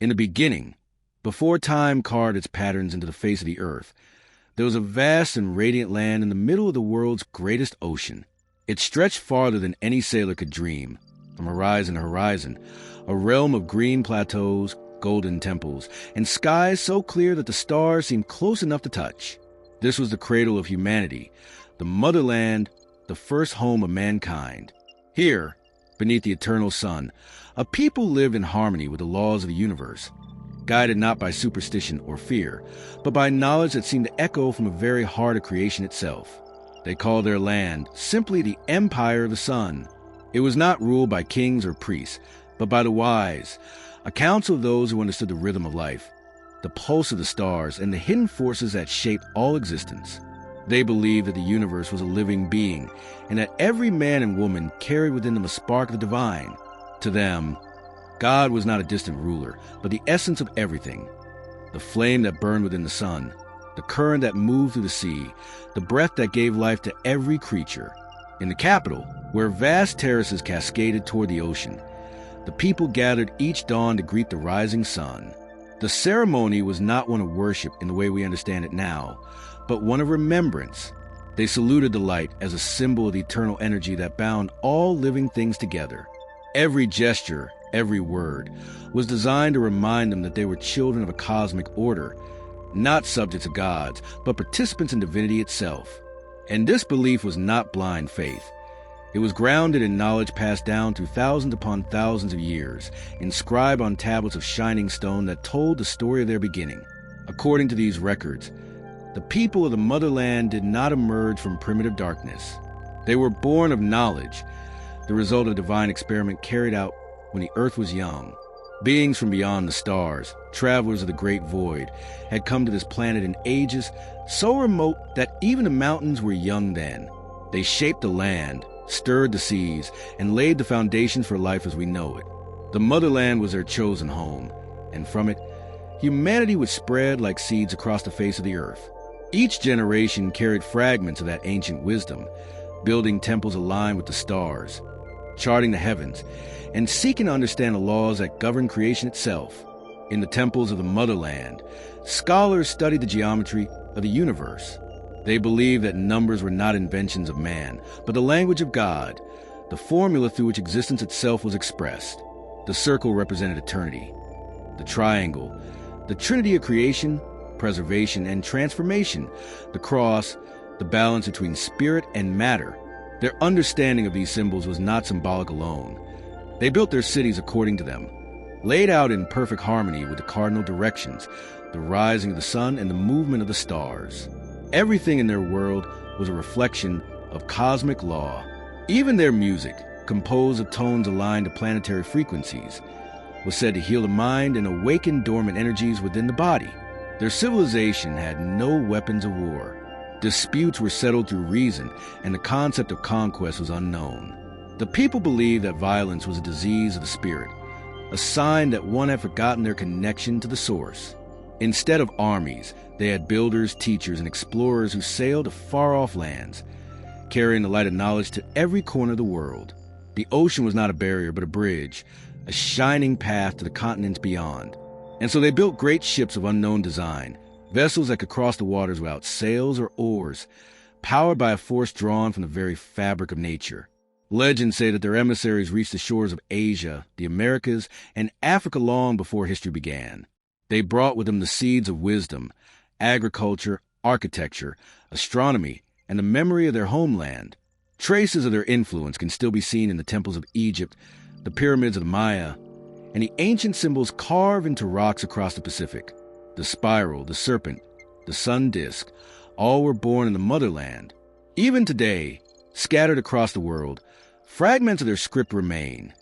In the beginning, before time carved its patterns into the face of the earth, there was a vast and radiant land in the middle of the world's greatest ocean. It stretched farther than any sailor could dream, from horizon to horizon, a realm of green plateaus, golden temples, and skies so clear that the stars seemed close enough to touch. This was the cradle of humanity, the motherland, the first home of mankind. Here, beneath the eternal sun, a people lived in harmony with the laws of the universe, guided not by superstition or fear, but by knowledge that seemed to echo from the very heart of creation itself. They called their land simply the Empire of the Sun. It was not ruled by kings or priests, but by the wise, a council of those who understood the rhythm of life, the pulse of the stars, and the hidden forces that shape all existence. They believed that the universe was a living being, and that every man and woman carried within them a spark of the divine. To them, God was not a distant ruler, but the essence of everything, the flame that burned within the sun, the current that moved through the sea, the breath that gave life to every creature. In the capital, where vast terraces cascaded toward the ocean, the people gathered each dawn to greet the rising sun. The ceremony was not one of worship in the way we understand it now, but one of remembrance. They saluted the light as a symbol of the eternal energy that bound all living things together. Every gesture, every word, was designed to remind them that they were children of a cosmic order, not subjects of gods, but participants in divinity itself. And this belief was not blind faith. It was grounded in knowledge passed down through thousands upon thousands of years, inscribed on tablets of shining stone that told the story of their beginning. According to these records, the people of the motherland did not emerge from primitive darkness. They were born of knowledge, the result of a divine experiment carried out when the earth was young. Beings from beyond the stars, travelers of the great void, had come to this planet in ages so remote that even the mountains were young then. They shaped the land, stirred the seas, and laid the foundations for life as we know it. The motherland was their chosen home, and from it, humanity would spread like seeds across the face of the earth. Each generation carried fragments of that ancient wisdom, building temples aligned with the stars, charting the heavens, and seeking to understand the laws that govern creation itself. In the temples of the motherland, scholars studied the geometry of the universe. They believed that numbers were not inventions of man, but the language of God, the formula through which existence itself was expressed. The circle represented eternity. The triangle, the trinity of creation, preservation, and transformation. The cross, the balance between spirit and matter. Their understanding of these symbols was not symbolic alone. They built their cities according to them, laid out in perfect harmony with the cardinal directions, the rising of the sun and the movement of the stars. Everything in their world was a reflection of cosmic law. Even their music, composed of tones aligned to planetary frequencies, was said to heal the mind and awaken dormant energies within the body. Their civilization had no weapons of war. Disputes were settled through reason, and the concept of conquest was unknown. The people believed that violence was a disease of the spirit, a sign that one had forgotten their connection to the source. Instead of armies, they had builders, teachers, and explorers who sailed to far-off lands, carrying the light of knowledge to every corner of the world. The ocean was not a barrier, but a bridge, a shining path to the continents beyond. And so they built great ships of unknown design, vessels that could cross the waters without sails or oars, powered by a force drawn from the very fabric of nature. Legends say that their emissaries reached the shores of Asia, the Americas, and Africa long before history began. They brought with them the seeds of wisdom, agriculture, architecture, astronomy, and the memory of their homeland. Traces of their influence can still be seen in the temples of Egypt, the pyramids of the Maya, and the ancient symbols carved into rocks across the Pacific. The spiral, the serpent, the sun disk, all were born in the motherland. Even today, scattered across the world, fragments of their script remain,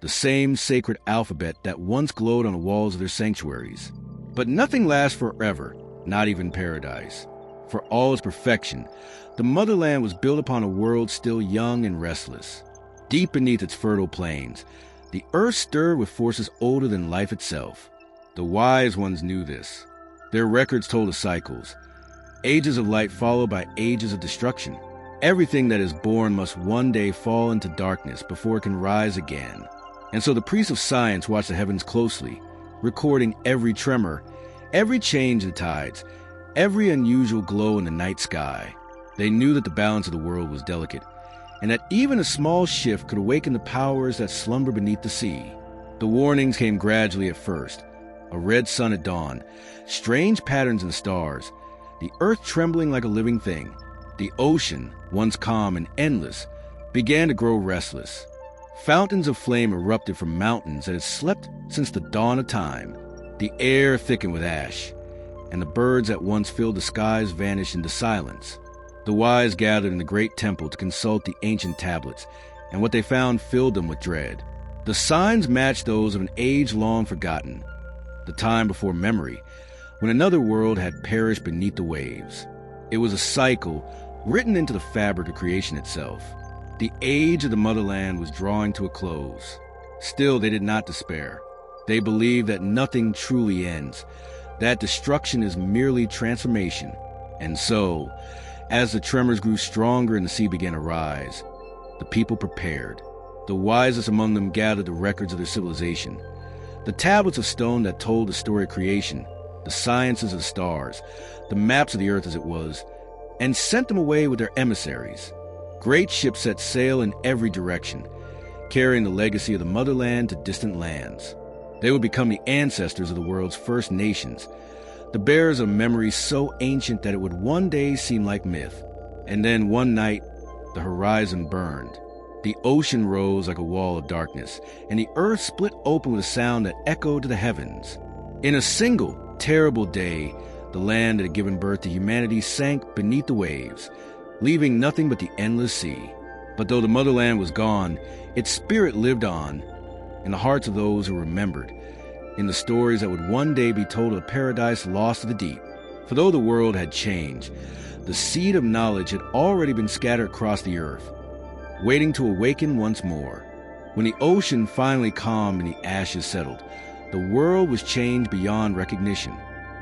the same sacred alphabet that once glowed on the walls of their sanctuaries. But nothing lasts forever, not even paradise. For all its perfection, the motherland was built upon a world still young and restless. Deep beneath its fertile plains, the earth stirred with forces older than life itself. The wise ones knew this. Their records told of cycles, ages of light followed by ages of destruction. Everything that is born must one day fall into darkness before it can rise again. And so the priests of science watched the heavens closely, recording every tremor, every change in the tides, every unusual glow in the night sky. They knew that the balance of the world was delicate, and that even a small shift could awaken the powers that slumber beneath the sea. The warnings came gradually at first. A red sun at dawn, strange patterns in the stars, the earth trembling like a living thing. The ocean, once calm and endless, began to grow restless. Fountains of flame erupted from mountains that had slept since the dawn of time. The air thickened with ash, and the birds that once filled the skies vanished into silence. The wise gathered in the great temple to consult the ancient tablets, and what they found filled them with dread. The signs matched those of an age long forgotten, the time before memory, when another world had perished beneath the waves. It was a cycle written into the fabric of creation itself. The age of the motherland was drawing to a close. Still, they did not despair. They believed that nothing truly ends, that destruction is merely transformation. And so, as the tremors grew stronger and the sea began to rise, the people prepared. The wisest among them gathered the records of their civilization, the tablets of stone that told the story of creation, the sciences of the stars, the maps of the earth as it was, and sent them away with their emissaries. Great ships set sail in every direction, carrying the legacy of the motherland to distant lands. They would become the ancestors of the world's first nations, the bearers of memories so ancient that it would one day seem like myth. And then one night, the horizon burned. The ocean rose like a wall of darkness, and the earth split open with a sound that echoed to the heavens. In a single, terrible day, the land that had given birth to humanity sank beneath the waves, leaving nothing but the endless sea. But though the motherland was gone, its spirit lived on, in the hearts of those who remembered, in the stories that would one day be told of a paradise lost to the deep. For though the world had changed, the seed of knowledge had already been scattered across the earth, waiting to awaken once more. When the ocean finally calmed and the ashes settled, the world was changed beyond recognition.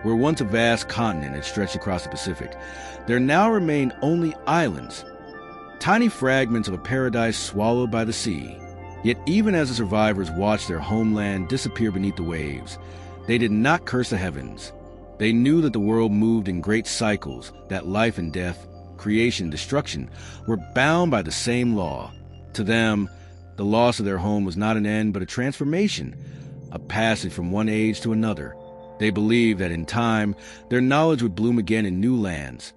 Where once a vast continent had stretched across the Pacific, there now remained only islands, tiny fragments of a paradise swallowed by the sea. Yet even as the survivors watched their homeland disappear beneath the waves, they did not curse the heavens. They knew that the world moved in great cycles, that life and death, creation and destruction were bound by the same law. To them, the loss of their home was not an end but a transformation, a passage from one age to another. They believed that in time, their knowledge would bloom again in new lands,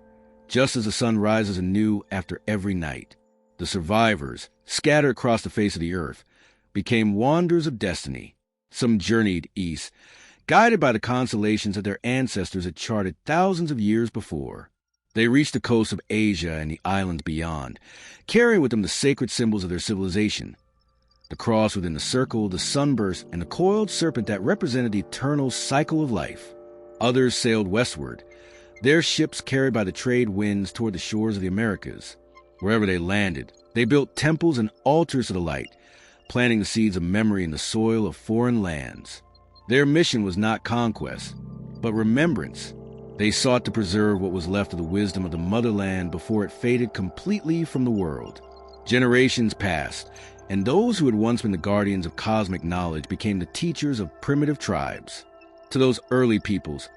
just as the sun rises anew after every night. The survivors, scattered across the face of the earth, became wanderers of destiny. Some journeyed east, guided by the constellations that their ancestors had charted thousands of years before. They reached the coasts of Asia and the islands beyond, carrying with them the sacred symbols of their civilization. The cross within the circle, the sunburst, and the coiled serpent that represented the eternal cycle of life. Others sailed westward, their ships carried by the trade winds toward the shores of the Americas. Wherever they landed, they built temples and altars to the light, planting the seeds of memory in the soil of foreign lands. Their mission was not conquest, but remembrance. They sought to preserve what was left of the wisdom of the motherland before it faded completely from the world. Generations passed, and those who had once been the guardians of cosmic knowledge became the teachers of primitive tribes. To those early peoples,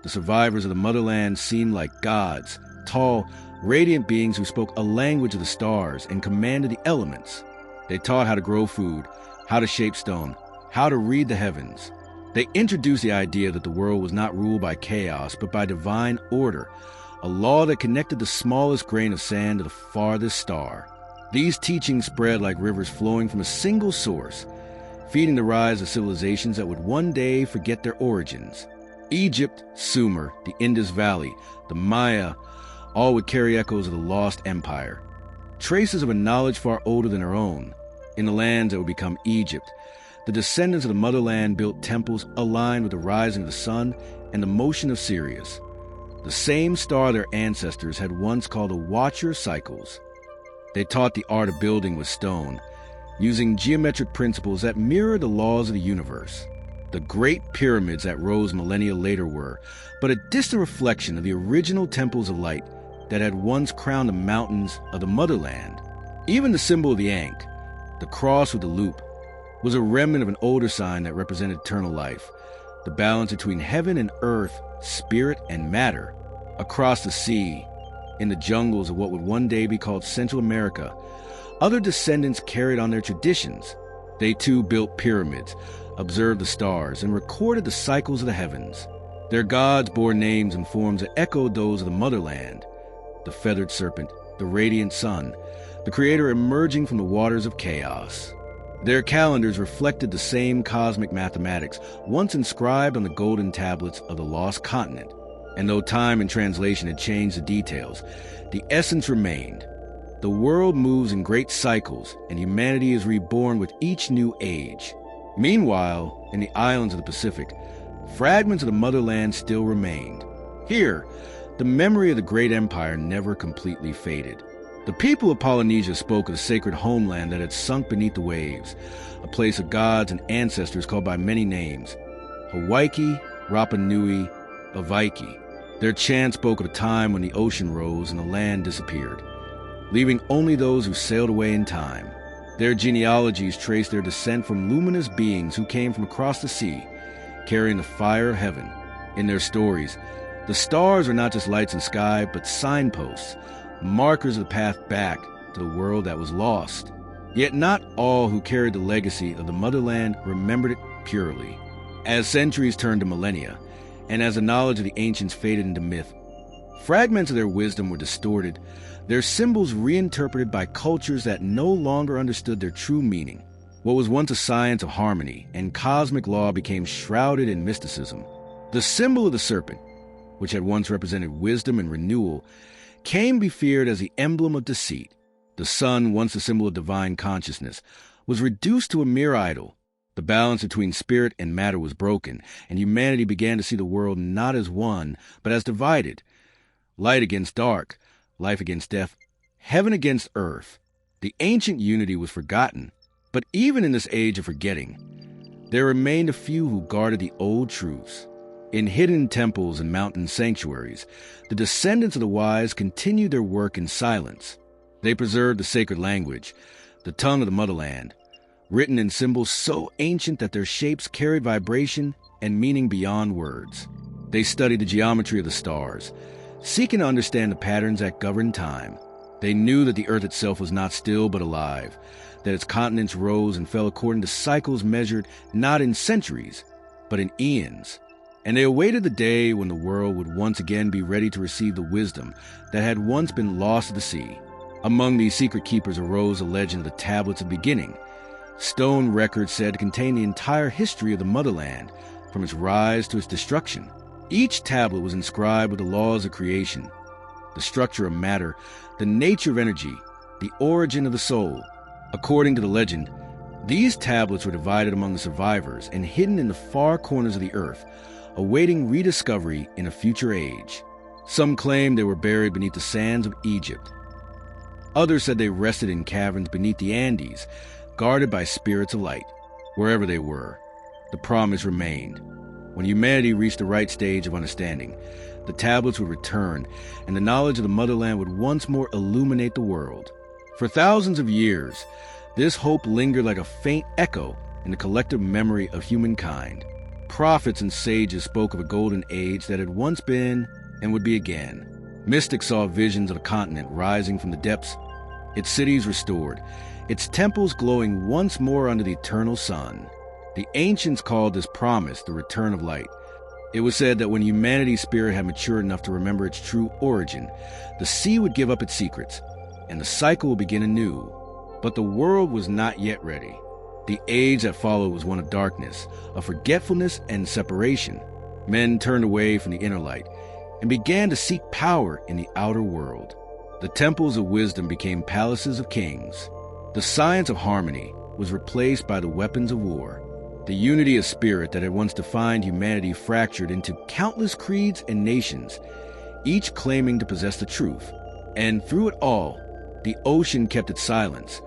the survivors of the motherland seemed like gods, tall, radiant beings who spoke a language of the stars and commanded the elements. They taught how to grow food, how to shape stone, how to read the heavens. They introduced the idea that the world was not ruled by chaos, but by divine order, a law that connected the smallest grain of sand to the farthest star. These teachings spread like rivers flowing from a single source, feeding the rise of civilizations that would one day forget their origins. Egypt, Sumer, the Indus Valley, the Maya, all would carry echoes of the lost empire, traces of a knowledge far older than our own. In the lands that would become Egypt, the descendants of the motherland built temples aligned with the rising of the sun and the motion of Sirius, the same star their ancestors had once called the Watcher of Cycles. They taught the art of building with stone, using geometric principles that mirror the laws of the universe. The great pyramids that rose millennia later were but a distant reflection of the original temples of light that had once crowned the mountains of the motherland. Even the symbol of the Ankh, the cross with the loop, was a remnant of an older sign that represented eternal life, the balance between heaven and earth, spirit and matter. Across the sea, in the jungles of what would one day be called Central America, other descendants carried on their traditions. They too built pyramids, observed the stars, and recorded the cycles of the heavens. Their gods bore names and forms that echoed those of the motherland: the feathered serpent, the radiant sun, the creator emerging from the waters of chaos. Their calendars reflected the same cosmic mathematics once inscribed on the golden tablets of the lost continent. And though time and translation had changed the details, the essence remained. The world moves in great cycles, and humanity is reborn with each new age. Meanwhile, in the islands of the Pacific, fragments of the motherland still remained. Here, the memory of the great empire never completely faded. The people of Polynesia spoke of the sacred homeland that had sunk beneath the waves, a place of gods and ancestors called by many names: Hawaii, Rapa Nui, Avaiki. Their chant spoke of a time when the ocean rose and the land disappeared, leaving only those who sailed away in time. Their genealogies trace their descent from luminous beings who came from across the sea, carrying the fire of heaven. In their stories, the stars are not just lights in the sky, but signposts, markers of the path back to the world that was lost. Yet not all who carried the legacy of the motherland remembered it purely. As centuries turned to millennia, and as the knowledge of the ancients faded into myth, fragments of their wisdom were distorted, their symbols reinterpreted by cultures that no longer understood their true meaning. What was once a science of harmony and cosmic law became shrouded in mysticism. The symbol of the serpent, which had once represented wisdom and renewal, came to be feared as the emblem of deceit. The sun, once a symbol of divine consciousness, was reduced to a mere idol. The balance between spirit and matter was broken, and humanity began to see the world not as one, but as divided. Light against dark, life against death, heaven against earth. The ancient unity was forgotten, but even in this age of forgetting, there remained a few who guarded the old truths. In hidden temples and mountain sanctuaries, the descendants of the wise continued their work in silence. They preserved the sacred language, the tongue of the motherland, written in symbols so ancient that their shapes carried vibration and meaning beyond words. They studied the geometry of the stars, seeking to understand the patterns that govern time. They knew that the earth itself was not still but alive, that its continents rose and fell according to cycles measured not in centuries, but in eons. And they awaited the day when the world would once again be ready to receive the wisdom that had once been lost to the sea. Among these secret keepers arose the legend of the Tablets of Beginning, stone records said to contain the entire history of the motherland, from its rise to its destruction. Each tablet was inscribed with the laws of creation, the structure of matter, the nature of energy, the origin of the soul. According to the legend, these tablets were divided among the survivors and hidden in the far corners of the earth, awaiting rediscovery in a future age. Some claimed they were buried beneath the sands of Egypt. Others said they rested in caverns beneath the Andes, guarded by spirits of light. Wherever they were, the promise remained. When humanity reached the right stage of understanding, the tablets would return, and the knowledge of the motherland would once more illuminate the world. For thousands of years, this hope lingered like a faint echo in the collective memory of humankind. Prophets and sages spoke of a golden age that had once been and would be again. Mystics saw visions of a continent rising from the depths, its cities restored, its temples glowing once more under the eternal sun. The ancients called this promise the return of light. It was said that when humanity's spirit had matured enough to remember its true origin, the sea would give up its secrets, and the cycle would begin anew. But the world was not yet ready. The age that followed was one of darkness, of forgetfulness and separation. Men turned away from the inner light and began to seek power in the outer world. The temples of wisdom became palaces of kings. The science of harmony was replaced by the weapons of war. The unity of spirit that had once defined humanity fractured into countless creeds and nations, each claiming to possess the truth. And through it all, the ocean kept its silence,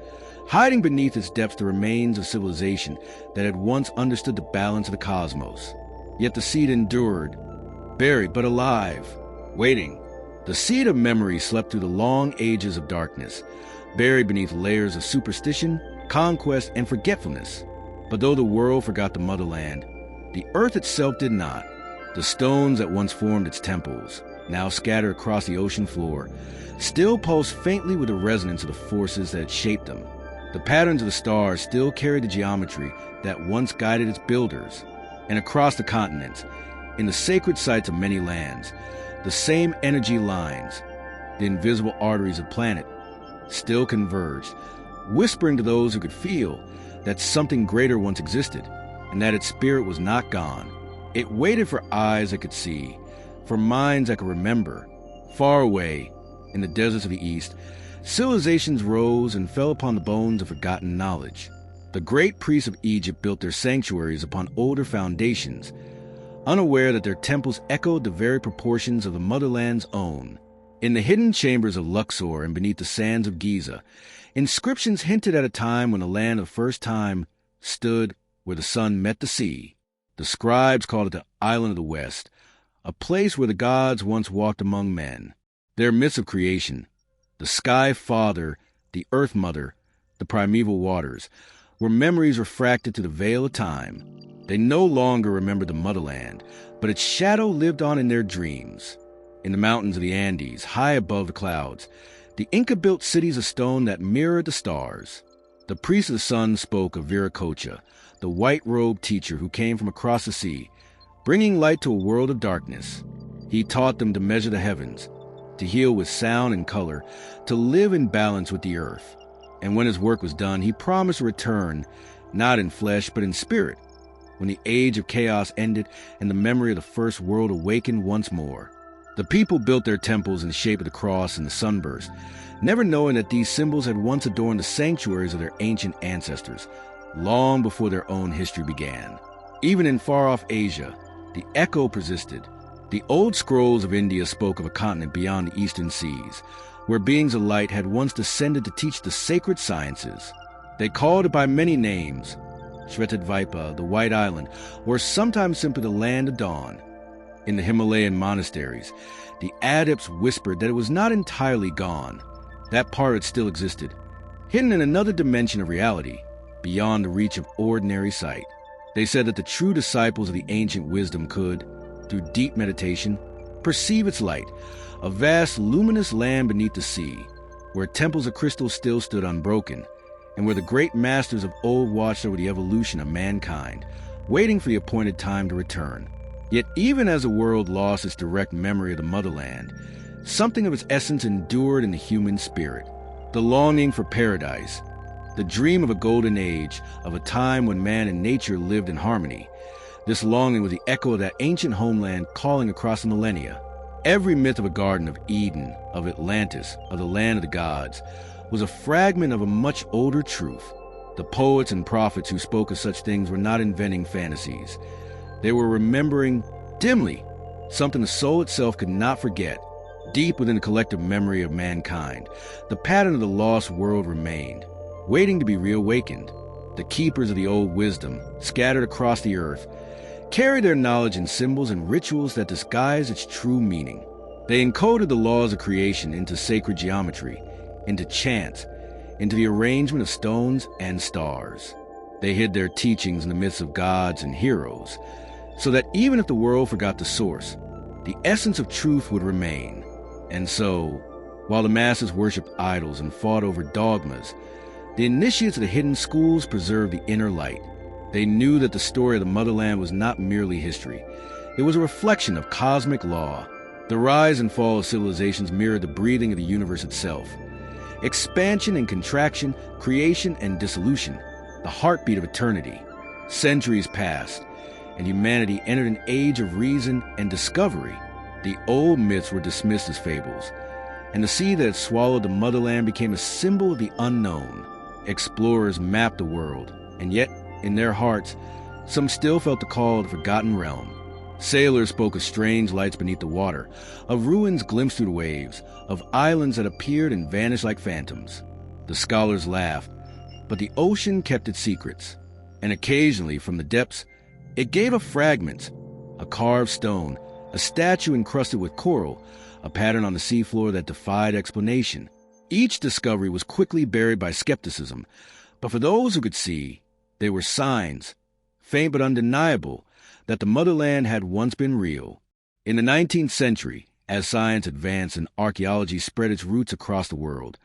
hiding beneath its depths the remains of civilization that had once understood the balance of the cosmos. Yet the seed endured, buried but alive, waiting. The seed of memory slept through the long ages of darkness, buried beneath layers of superstition, conquest, and forgetfulness. But though the world forgot the motherland, The earth itself did not. The stones that once formed its temples, now scattered across the ocean floor, still pulse faintly with the resonance of the forces that had shaped them. The patterns of the stars still carried the geometry that once guided its builders. And across the continents, in the sacred sites of many lands, the same energy lines, the invisible arteries of the planet, still converged, whispering to those who could feel that something greater once existed, and that its spirit was not gone. It waited for eyes that could see, for minds that could remember. Far away, in the deserts of the East, civilizations rose and fell upon the bones of forgotten knowledge. The great priests of Egypt built their sanctuaries upon older foundations, unaware that their temples echoed the very proportions of the motherland's own. In the hidden chambers of Luxor and beneath the sands of Giza, inscriptions hinted at a time when the land of the first time stood where the sun met the sea. The scribes called it the Island of the West, a place where the gods once walked among men. Their myths of creation, the sky father, the earth mother, the primeval waters, were memories refracted to the veil of time. They no longer remembered the motherland, but its shadow lived on in their dreams. In the mountains of the Andes, high above the clouds, the Inca built cities of stone that mirrored the stars. The priest of the sun spoke of Viracocha, the white-robed teacher who came from across the sea, bringing light to a world of darkness. He taught them to measure the heavens, to heal with sound and color, to live in balance with the earth. And when his work was done, he promised a return, not in flesh but in spirit, when the age of chaos ended and the memory of the first world awakened once more. The people built their temples in the shape of the cross and the sunburst, never knowing that these symbols had once adorned the sanctuaries of their ancient ancestors, long before their own history began. Even in far-off Asia, the echo persisted. The old scrolls of India spoke of a continent beyond the eastern seas, where beings of light had once descended to teach the sacred sciences. They called it by many names, Shvetadvipa, the White Island, or sometimes simply the Land of Dawn. In the Himalayan monasteries, the adepts whispered that it was not entirely gone. That part of it still existed, hidden in another dimension of reality, beyond the reach of ordinary sight. They said that the true disciples of the ancient wisdom could, through deep meditation, perceive its light, a vast luminous land beneath the sea, where temples of crystal still stood unbroken, and where the great masters of old watched over the evolution of mankind, waiting for the appointed time to return. Yet even as the world lost its direct memory of the motherland, something of its essence endured in the human spirit. The longing for paradise, the dream of a golden age, of a time when man and nature lived in harmony. This longing was the echo of that ancient homeland calling across the millennia. Every myth of a Garden of Eden, of Atlantis, of the land of the gods, was a fragment of a much older truth. The poets and prophets who spoke of such things were not inventing fantasies. They were remembering, dimly, something the soul itself could not forget. Deep within the collective memory of mankind, the pattern of the lost world remained, waiting to be reawakened. The keepers of the old wisdom, scattered across the earth, carried their knowledge in symbols and rituals that disguised its true meaning. They encoded the laws of creation into sacred geometry, into chants, into the arrangement of stones and stars. They hid their teachings in the myths of gods and heroes, so that even if the world forgot the source, the essence of truth would remain. And so, while the masses worshipped idols and fought over dogmas, the initiates of the hidden schools preserved the inner light. They knew that the story of the motherland was not merely history. It was a reflection of cosmic law. The rise and fall of civilizations mirrored the breathing of the universe itself. Expansion and contraction, creation and dissolution, the heartbeat of eternity. Centuries passed, and humanity entered an age of reason and discovery. The old myths were dismissed as fables, and the sea that had swallowed the motherland became a symbol of the unknown. Explorers mapped the world, and yet, in their hearts, some still felt the call of the forgotten realm. Sailors spoke of strange lights beneath the water, of ruins glimpsed through the waves, of islands that appeared and vanished like phantoms. The scholars laughed, but the ocean kept its secrets, and occasionally, from the depths, it gave up fragments, a carved stone, a statue encrusted with coral, a pattern on the seafloor that defied explanation. Each discovery was quickly buried by skepticism, but for those who could see, they were signs, faint but undeniable, that the motherland had once been real. In the 19th century, as science advanced and archaeology spread its roots across the world,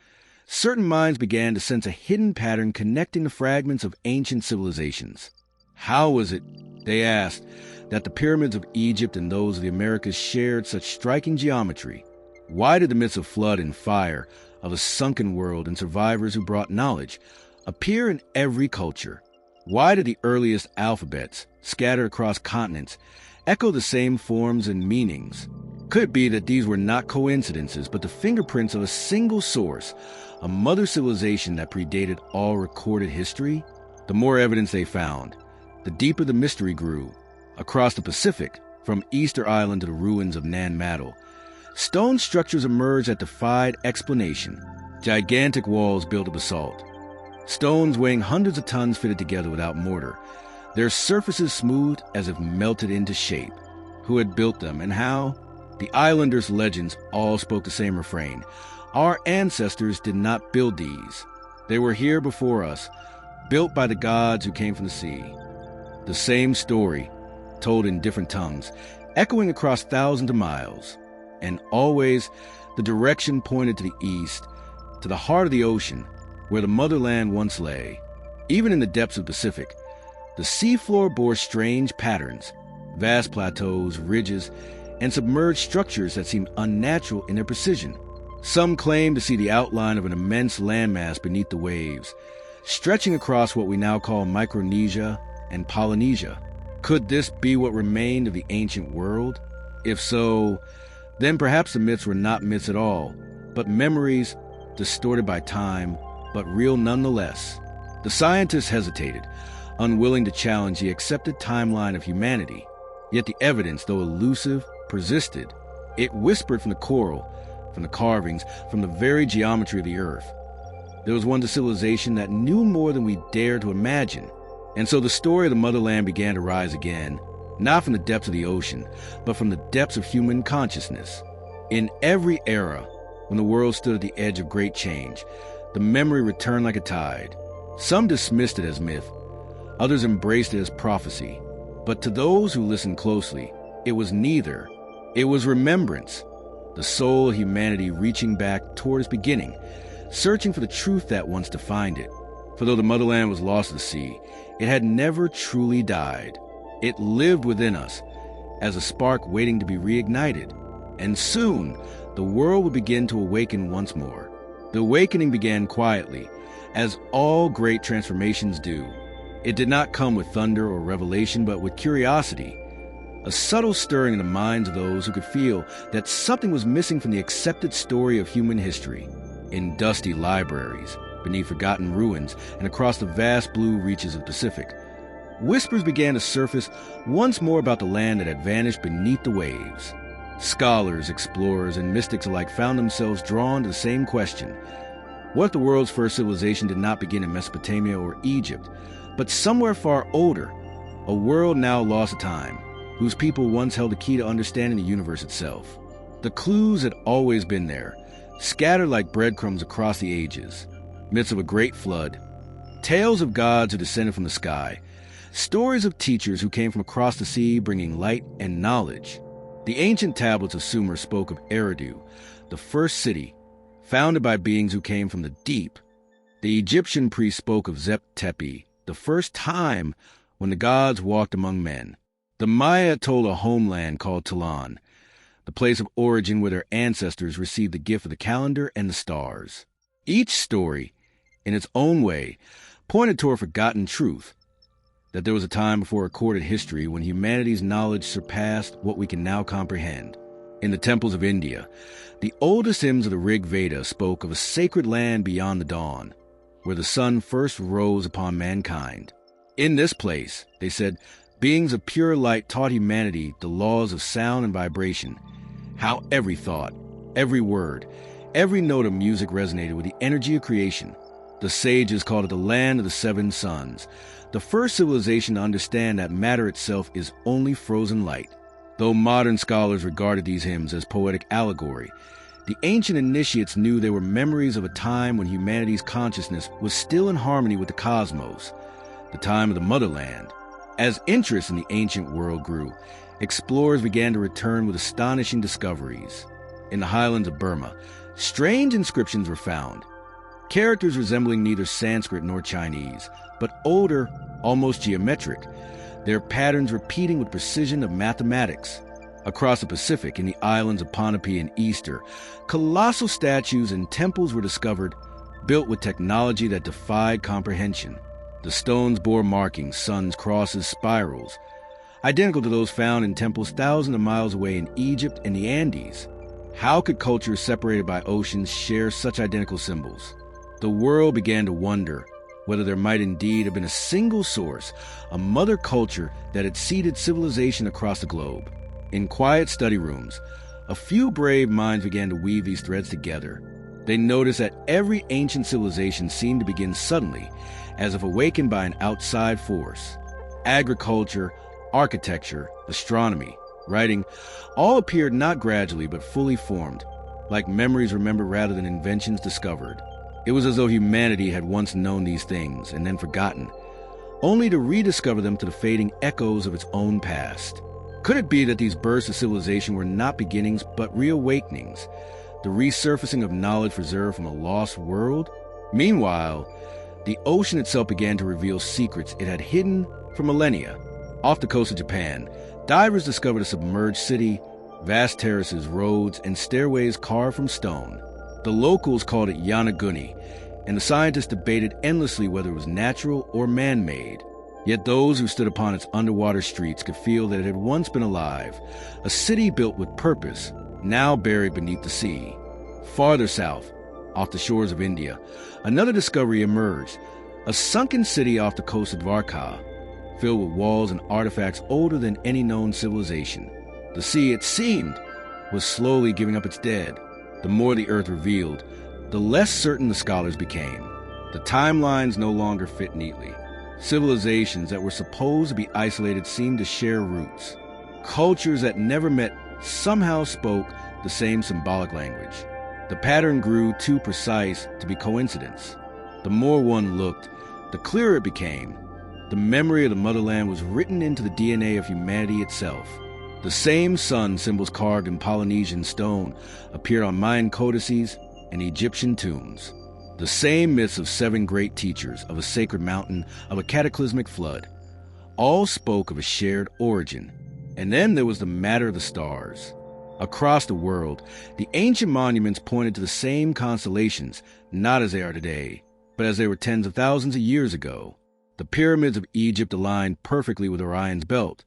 certain minds began to sense a hidden pattern connecting the fragments of ancient civilizations. How was it, they asked, that the pyramids of Egypt and those of the Americas shared such striking geometry? Why did the myths of flood and fire, of a sunken world and survivors who brought knowledge, appear in every culture? Why did the earliest alphabets, scattered across continents, echo the same forms and meanings? Could it be that these were not coincidences, but the fingerprints of a single source, a mother civilization that predated all recorded history? The more evidence they found, the deeper the mystery grew. Across the Pacific, from Easter Island to the ruins of Nan Madol, stone structures emerged that defied explanation. Gigantic walls built of basalt. Stones weighing hundreds of tons fitted together without mortar, their surfaces smooth as if melted into shape. Who had built them and how? The islanders' legends all spoke the same refrain. Our ancestors did not build these. They were here before us, built by the gods who came from the sea. The same story, told in different tongues, echoing across thousands of miles. And always, the direction pointed to the east, to the heart of the ocean, where the motherland once lay. Even in the depths of the Pacific, the seafloor bore strange patterns, vast plateaus, ridges, and submerged structures that seemed unnatural in their precision. Some claimed to see the outline of an immense landmass beneath the waves, stretching across what we now call Micronesia and Polynesia. Could this be what remained of the ancient world? If so, then perhaps the myths were not myths at all, but memories distorted by time, but real nonetheless. The scientists hesitated, unwilling to challenge the accepted timeline of humanity. Yet the evidence, though elusive, persisted. It whispered from the coral, from the carvings, from the very geometry of the earth. There was one civilization that knew more than we dared to imagine. And so the story of the motherland began to rise again, not from the depths of the ocean, but from the depths of human consciousness. In every era, when the world stood at the edge of great change, the memory returned like a tide. Some dismissed it as myth, others embraced it as prophecy. But to those who listened closely, it was neither. It was remembrance, the soul of humanity reaching back toward its beginning, searching for the truth that once defined it. For though the motherland was lost to the sea, it had never truly died. It lived within us, as a spark waiting to be reignited. And soon, the world would begin to awaken once more. The awakening began quietly, as all great transformations do. It did not come with thunder or revelation, but with curiosity, a subtle stirring in the minds of those who could feel that something was missing from the accepted story of human history. In dusty libraries, beneath forgotten ruins, and across the vast blue reaches of the Pacific, whispers began to surface once more about the land that had vanished beneath the waves. Scholars, explorers, and mystics alike found themselves drawn to the same question. What if the world's first civilization did not begin in Mesopotamia or Egypt, but somewhere far older, a world now lost to time, whose people once held the key to understanding the universe itself? The clues had always been there, scattered like breadcrumbs across the ages. Myths of a great flood, tales of gods who descended from the sky, stories of teachers who came from across the sea bringing light and knowledge. The ancient tablets of Sumer spoke of Eridu, the first city, founded by beings who came from the deep. The Egyptian priests spoke of Zep-Tepi, the first time when the gods walked among men. The Maya told a homeland called Talan, the place of origin where their ancestors received the gift of the calendar and the stars. Each story, in its own way, pointed toward a forgotten truth, that there was a time before recorded history when humanity's knowledge surpassed what we can now comprehend. In the temples of India, the oldest hymns of the Rig Veda spoke of a sacred land beyond the dawn, where the sun first rose upon mankind. In this place, they said, beings of pure light taught humanity the laws of sound and vibration, how every thought, every word, every note of music resonated with the energy of creation. The sages called it the land of the seven suns, the first civilization to understand that matter itself is only frozen light. Though modern scholars regarded these hymns as poetic allegory, the ancient initiates knew they were memories of a time when humanity's consciousness was still in harmony with the cosmos, the time of the motherland, As interest in the ancient world grew, explorers began to return with astonishing discoveries. In the highlands of Burma, strange inscriptions were found. Characters resembling neither Sanskrit nor Chinese, but older, almost geometric, their patterns repeating with precision of mathematics. Across the Pacific, in the islands of Ponape and Easter, colossal statues and temples were discovered, built with technology that defied comprehension. The stones bore markings, suns, crosses, spirals, identical to those found in temples thousands of miles away in Egypt and the Andes. How could cultures separated by oceans share such identical symbols? The world began to wonder whether there might indeed have been a single source, a mother culture that had seeded civilization across the globe. In quiet study rooms, a few brave minds began to weave these threads together. They noticed that every ancient civilization seemed to begin suddenly, as if awakened by an outside force. Agriculture, architecture, astronomy, writing, all appeared not gradually but fully formed, like memories remembered rather than inventions discovered. It was as though humanity had once known these things and then forgotten, only to rediscover them to the fading echoes of its own past. Could it be that these bursts of civilization were not beginnings but reawakenings, the resurfacing of knowledge reserved from a lost world? Meanwhile, the ocean itself began to reveal secrets it had hidden for millennia. Off the coast of Japan, divers discovered a submerged city, vast terraces, roads, and stairways carved from stone. The locals called it Yanaguni, and the scientists debated endlessly whether it was natural or man-made. Yet those who stood upon its underwater streets could feel that it had once been alive, a city built with purpose, now buried beneath the sea. Farther south, off the shores of India, another discovery emerged, a sunken city off the coast of Varka, filled with walls and artifacts older than any known civilization. The sea, it seemed, was slowly giving up its dead. The more the earth revealed, the less certain the scholars became. The timelines no longer fit neatly. Civilizations that were supposed to be isolated seemed to share roots. Cultures that never met somehow spoke the same symbolic language. The pattern grew too precise to be coincidence. The more one looked, the clearer it became. The memory of the motherland was written into the DNA of humanity itself. The same sun symbols carved in Polynesian stone appeared on Mayan codices and Egyptian tombs. The same myths of 7 great teachers, of a sacred mountain, of a cataclysmic flood, all spoke of a shared origin. And then there was the matter of the stars. Across the world, the ancient monuments pointed to the same constellations, not as they are today, but as they were tens of thousands of years ago. The pyramids of Egypt aligned perfectly with Orion's belt,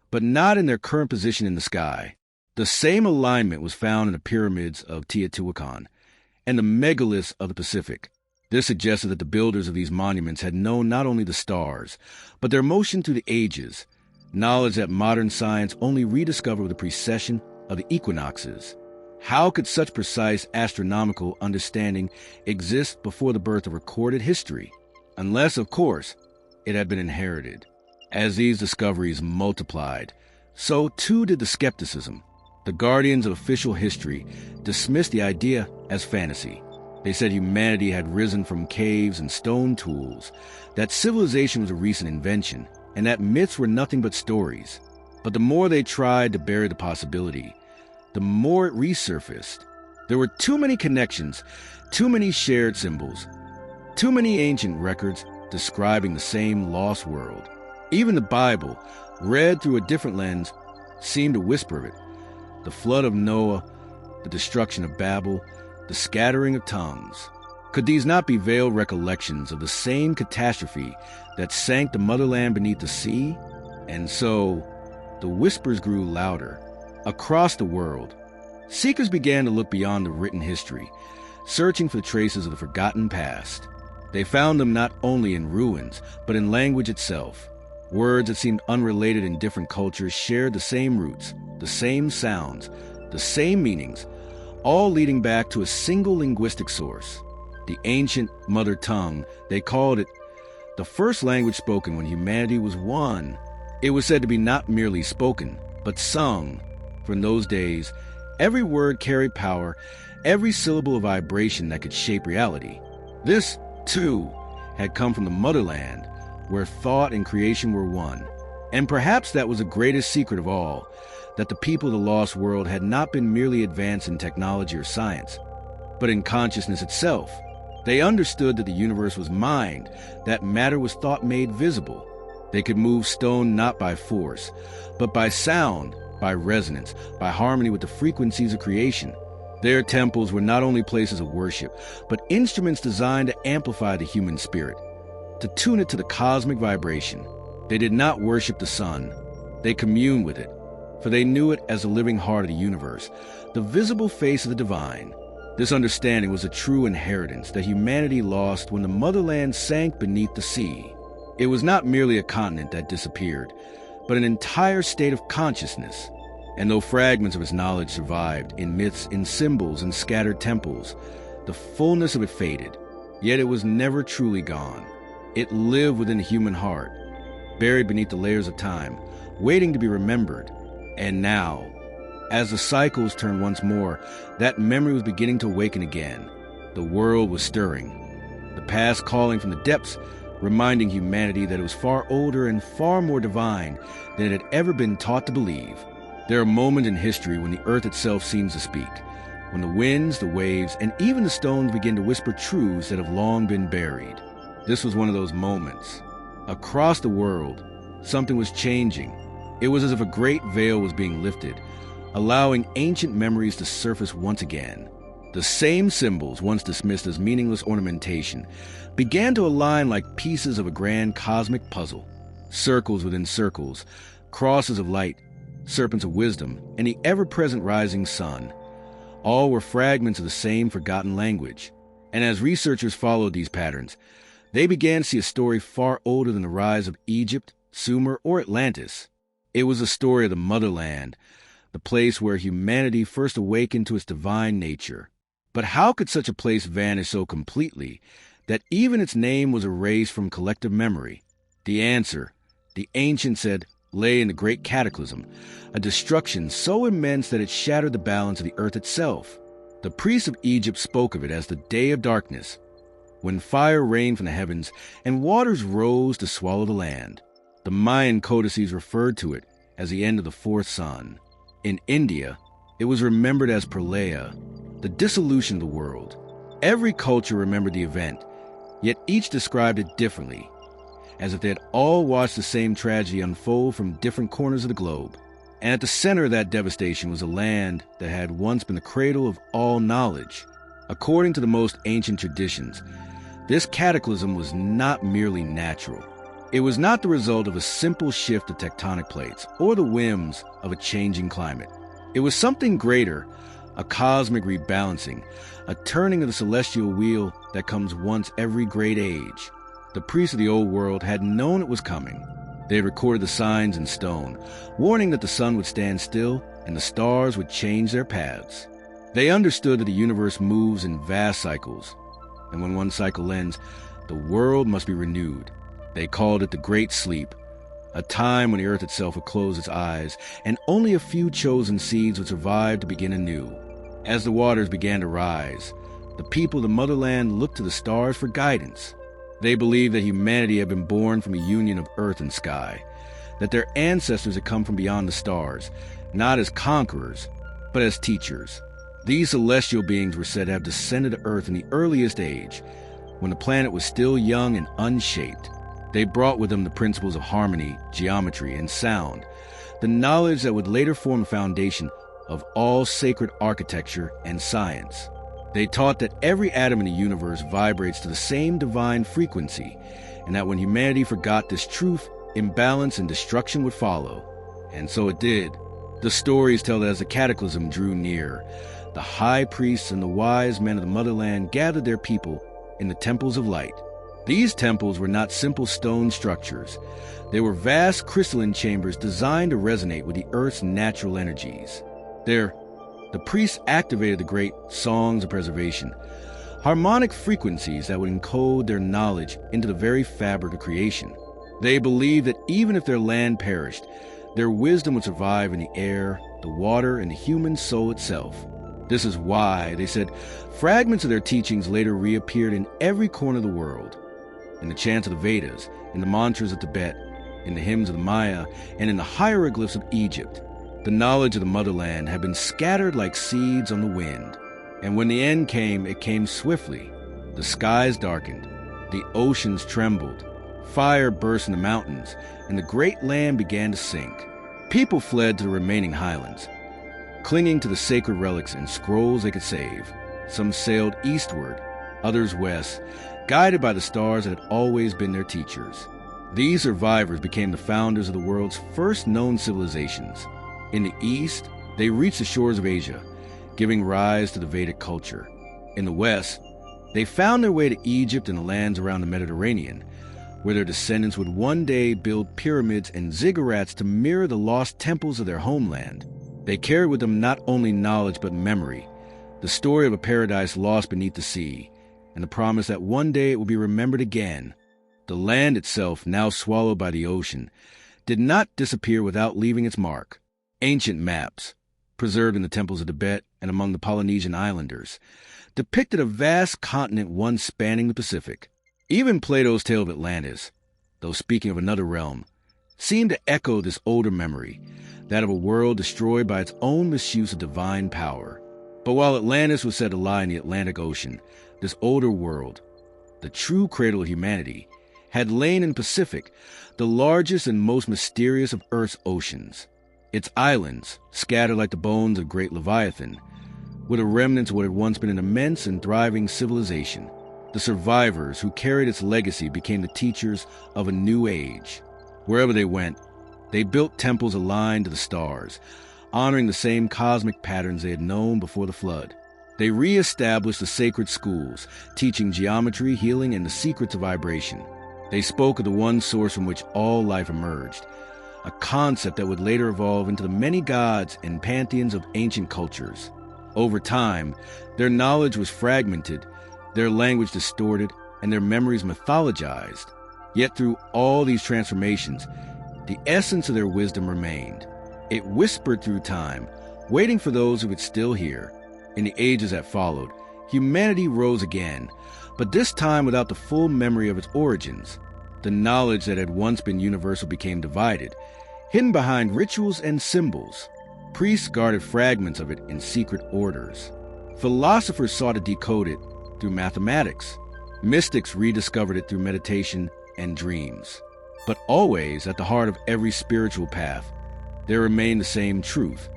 but not in their current position in the sky. The same alignment was found in the pyramids of Teotihuacan and the megaliths of the Pacific. This suggested that the builders of these monuments had known not only the stars, but their motion through the ages, knowledge that modern science only rediscovered with the precession of the equinoxes. How could such precise astronomical understanding exist before the birth of recorded history? Unless, of course, it had been inherited. As these discoveries multiplied, so too did the skepticism. The guardians of official history dismissed the idea as fantasy. They said humanity had risen from caves and stone tools, that civilization was a recent invention, and that myths were nothing but stories. But the more they tried to bury the possibility, the more it resurfaced. There were too many connections, too many shared symbols, too many ancient records describing the same lost world. Even the Bible, read through a different lens, seemed to whisper of it. The flood of Noah, the destruction of Babel, the scattering of tongues. Could these not be veiled recollections of the same catastrophe that sank the motherland beneath the sea? And so, the whispers grew louder. Across the world, seekers began to look beyond the written history, searching for traces of the forgotten past. They found them not only in ruins, but in language itself. Words that seemed unrelated in different cultures shared the same roots, the same sounds, the same meanings, all leading back to a single linguistic source. The ancient mother tongue, they called it the first language spoken when humanity was one. It was said to be not merely spoken, but sung. For in those days, every word carried power, every syllable a vibration that could shape reality. This, too, had come from the motherland, where thought and creation were one. And perhaps that was the greatest secret of all, that the people of the lost world had not been merely advanced in technology or science, but in consciousness itself. They understood that the universe was mind, that matter was thought made visible. They could move stone not by force, but by sound, by resonance, by harmony with the frequencies of creation. Their temples were not only places of worship, but instruments designed to amplify the human spirit, to tune it to the cosmic vibration. They did not worship the sun. They communed with it, for they knew it as the living heart of the universe, the visible face of the divine. This understanding was a true inheritance that humanity lost when the motherland sank beneath the sea. It was not merely a continent that disappeared, but an entire state of consciousness. And though fragments of its knowledge survived in myths, in symbols, and scattered temples, the fullness of it faded. Yet it was never truly gone. It lived within the human heart, buried beneath the layers of time, waiting to be remembered. And now, as the cycles turned once more, that memory was beginning to awaken again. The world was stirring, the past calling from the depths, reminding humanity that it was far older and far more divine than it had ever been taught to believe. There are moments in history when the earth itself seems to speak, when the winds, the waves, and even the stones begin to whisper truths that have long been buried. This was one of those moments. Across the world, something was changing. It was as if a great veil was being lifted, allowing ancient memories to surface once again. The same symbols, once dismissed as meaningless ornamentation, began to align like pieces of a grand cosmic puzzle. Circles within circles, crosses of light, serpents of wisdom, and the ever-present rising sun. All were fragments of the same forgotten language. And as researchers followed these patterns, they began to see a story far older than the rise of Egypt, Sumer, or Atlantis. It was a story of the motherland, the place where humanity first awakened to its divine nature. But how could such a place vanish so completely that even its name was erased from collective memory? The answer, the ancients said, lay in the great cataclysm, a destruction so immense that it shattered the balance of the earth itself. The priests of Egypt spoke of it as the day of darkness, when fire rained from the heavens and waters rose to swallow the land. The Mayan codices referred to it as the end of the fourth sun. In India, it was remembered as Pralaya, the dissolution of the world. Every culture remembered the event, yet each described it differently, as if they had all watched the same tragedy unfold from different corners of the globe. And at the center of that devastation was a land that had once been the cradle of all knowledge. According to the most ancient traditions, this cataclysm was not merely natural. It was not the result of a simple shift of tectonic plates or the whims of a changing climate. It was something greater, a cosmic rebalancing, a turning of the celestial wheel that comes once every great age. The priests of the old world had known it was coming. They had recorded the signs in stone, warning that the sun would stand still and the stars would change their paths. They understood that the universe moves in vast cycles, and when one cycle ends, the world must be renewed. They called it the Great Sleep, a time when the earth itself would close its eyes, and only a few chosen seeds would survive to begin anew. As the waters began to rise, the people of the motherland looked to the stars for guidance. They believed that humanity had been born from a union of earth and sky, that their ancestors had come from beyond the stars, not as conquerors, but as teachers. These celestial beings were said to have descended to earth in the earliest age, when the planet was still young and unshaped. They brought with them the principles of harmony, geometry, and sound, the knowledge that would later form the foundation of all sacred architecture and science. They taught that every atom in the universe vibrates to the same divine frequency, and that when humanity forgot this truth, imbalance and destruction would follow. And so it did. The stories tell that as the cataclysm drew near, the high priests and the wise men of the motherland gathered their people in the temples of light. These temples were not simple stone structures. They were vast crystalline chambers designed to resonate with the earth's natural energies. The priests activated the great songs of preservation, harmonic frequencies that would encode their knowledge into the very fabric of creation. They believed that even if their land perished, their wisdom would survive in the air, the water, and the human soul itself. This is why, they said, fragments of their teachings later reappeared in every corner of the world, in the chants of the Vedas, in the mantras of Tibet, in the hymns of the Maya, and in the hieroglyphs of Egypt. The knowledge of the motherland had been scattered like seeds on the wind. And when the end came, it came swiftly. The skies darkened, the oceans trembled, fire burst in the mountains, and the great land began to sink. People fled to the remaining highlands, clinging to the sacred relics and scrolls they could save. Some sailed eastward, others west, guided by the stars that had always been their teachers. These survivors became the founders of the world's first known civilizations. In the east, they reached the shores of Asia, giving rise to the Vedic culture. In the west, they found their way to Egypt and the lands around the Mediterranean, where their descendants would one day build pyramids and ziggurats to mirror the lost temples of their homeland. They carried with them not only knowledge but memory, the story of a paradise lost beneath the sea, and the promise that one day it would be remembered again. The land itself, now swallowed by the ocean, did not disappear without leaving its mark. Ancient maps, preserved in the temples of Tibet and among the Polynesian islanders, depicted a vast continent once spanning the Pacific. Even Plato's tale of Atlantis, though speaking of another realm, seemed to echo this older memory, that of a world destroyed by its own misuse of divine power. But while Atlantis was said to lie in the Atlantic Ocean, this older world, the true cradle of humanity, had lain in the Pacific, the largest and most mysterious of Earth's oceans. Its islands, scattered like the bones of great Leviathan, were the remnants of what had once been an immense and thriving civilization. The survivors who carried its legacy became the teachers of a new age. Wherever they went, they built temples aligned to the stars, honoring the same cosmic patterns they had known before the flood. They re-established the sacred schools, teaching geometry, healing, and the secrets of vibration. They spoke of the one source from which all life emerged, a concept that would later evolve into the many gods and pantheons of ancient cultures. Over time, their knowledge was fragmented, their language distorted, and their memories mythologized. Yet through all these transformations, the essence of their wisdom remained. It whispered through time, waiting for those who would still hear. In the ages that followed, humanity rose again, but this time without the full memory of its origins. The knowledge that had once been universal became divided, hidden behind rituals and symbols. Priests guarded fragments of it in secret orders. Philosophers sought to decode it through mathematics. Mystics rediscovered it through meditation and dreams. But always at the heart of every spiritual path, there remained the same truth,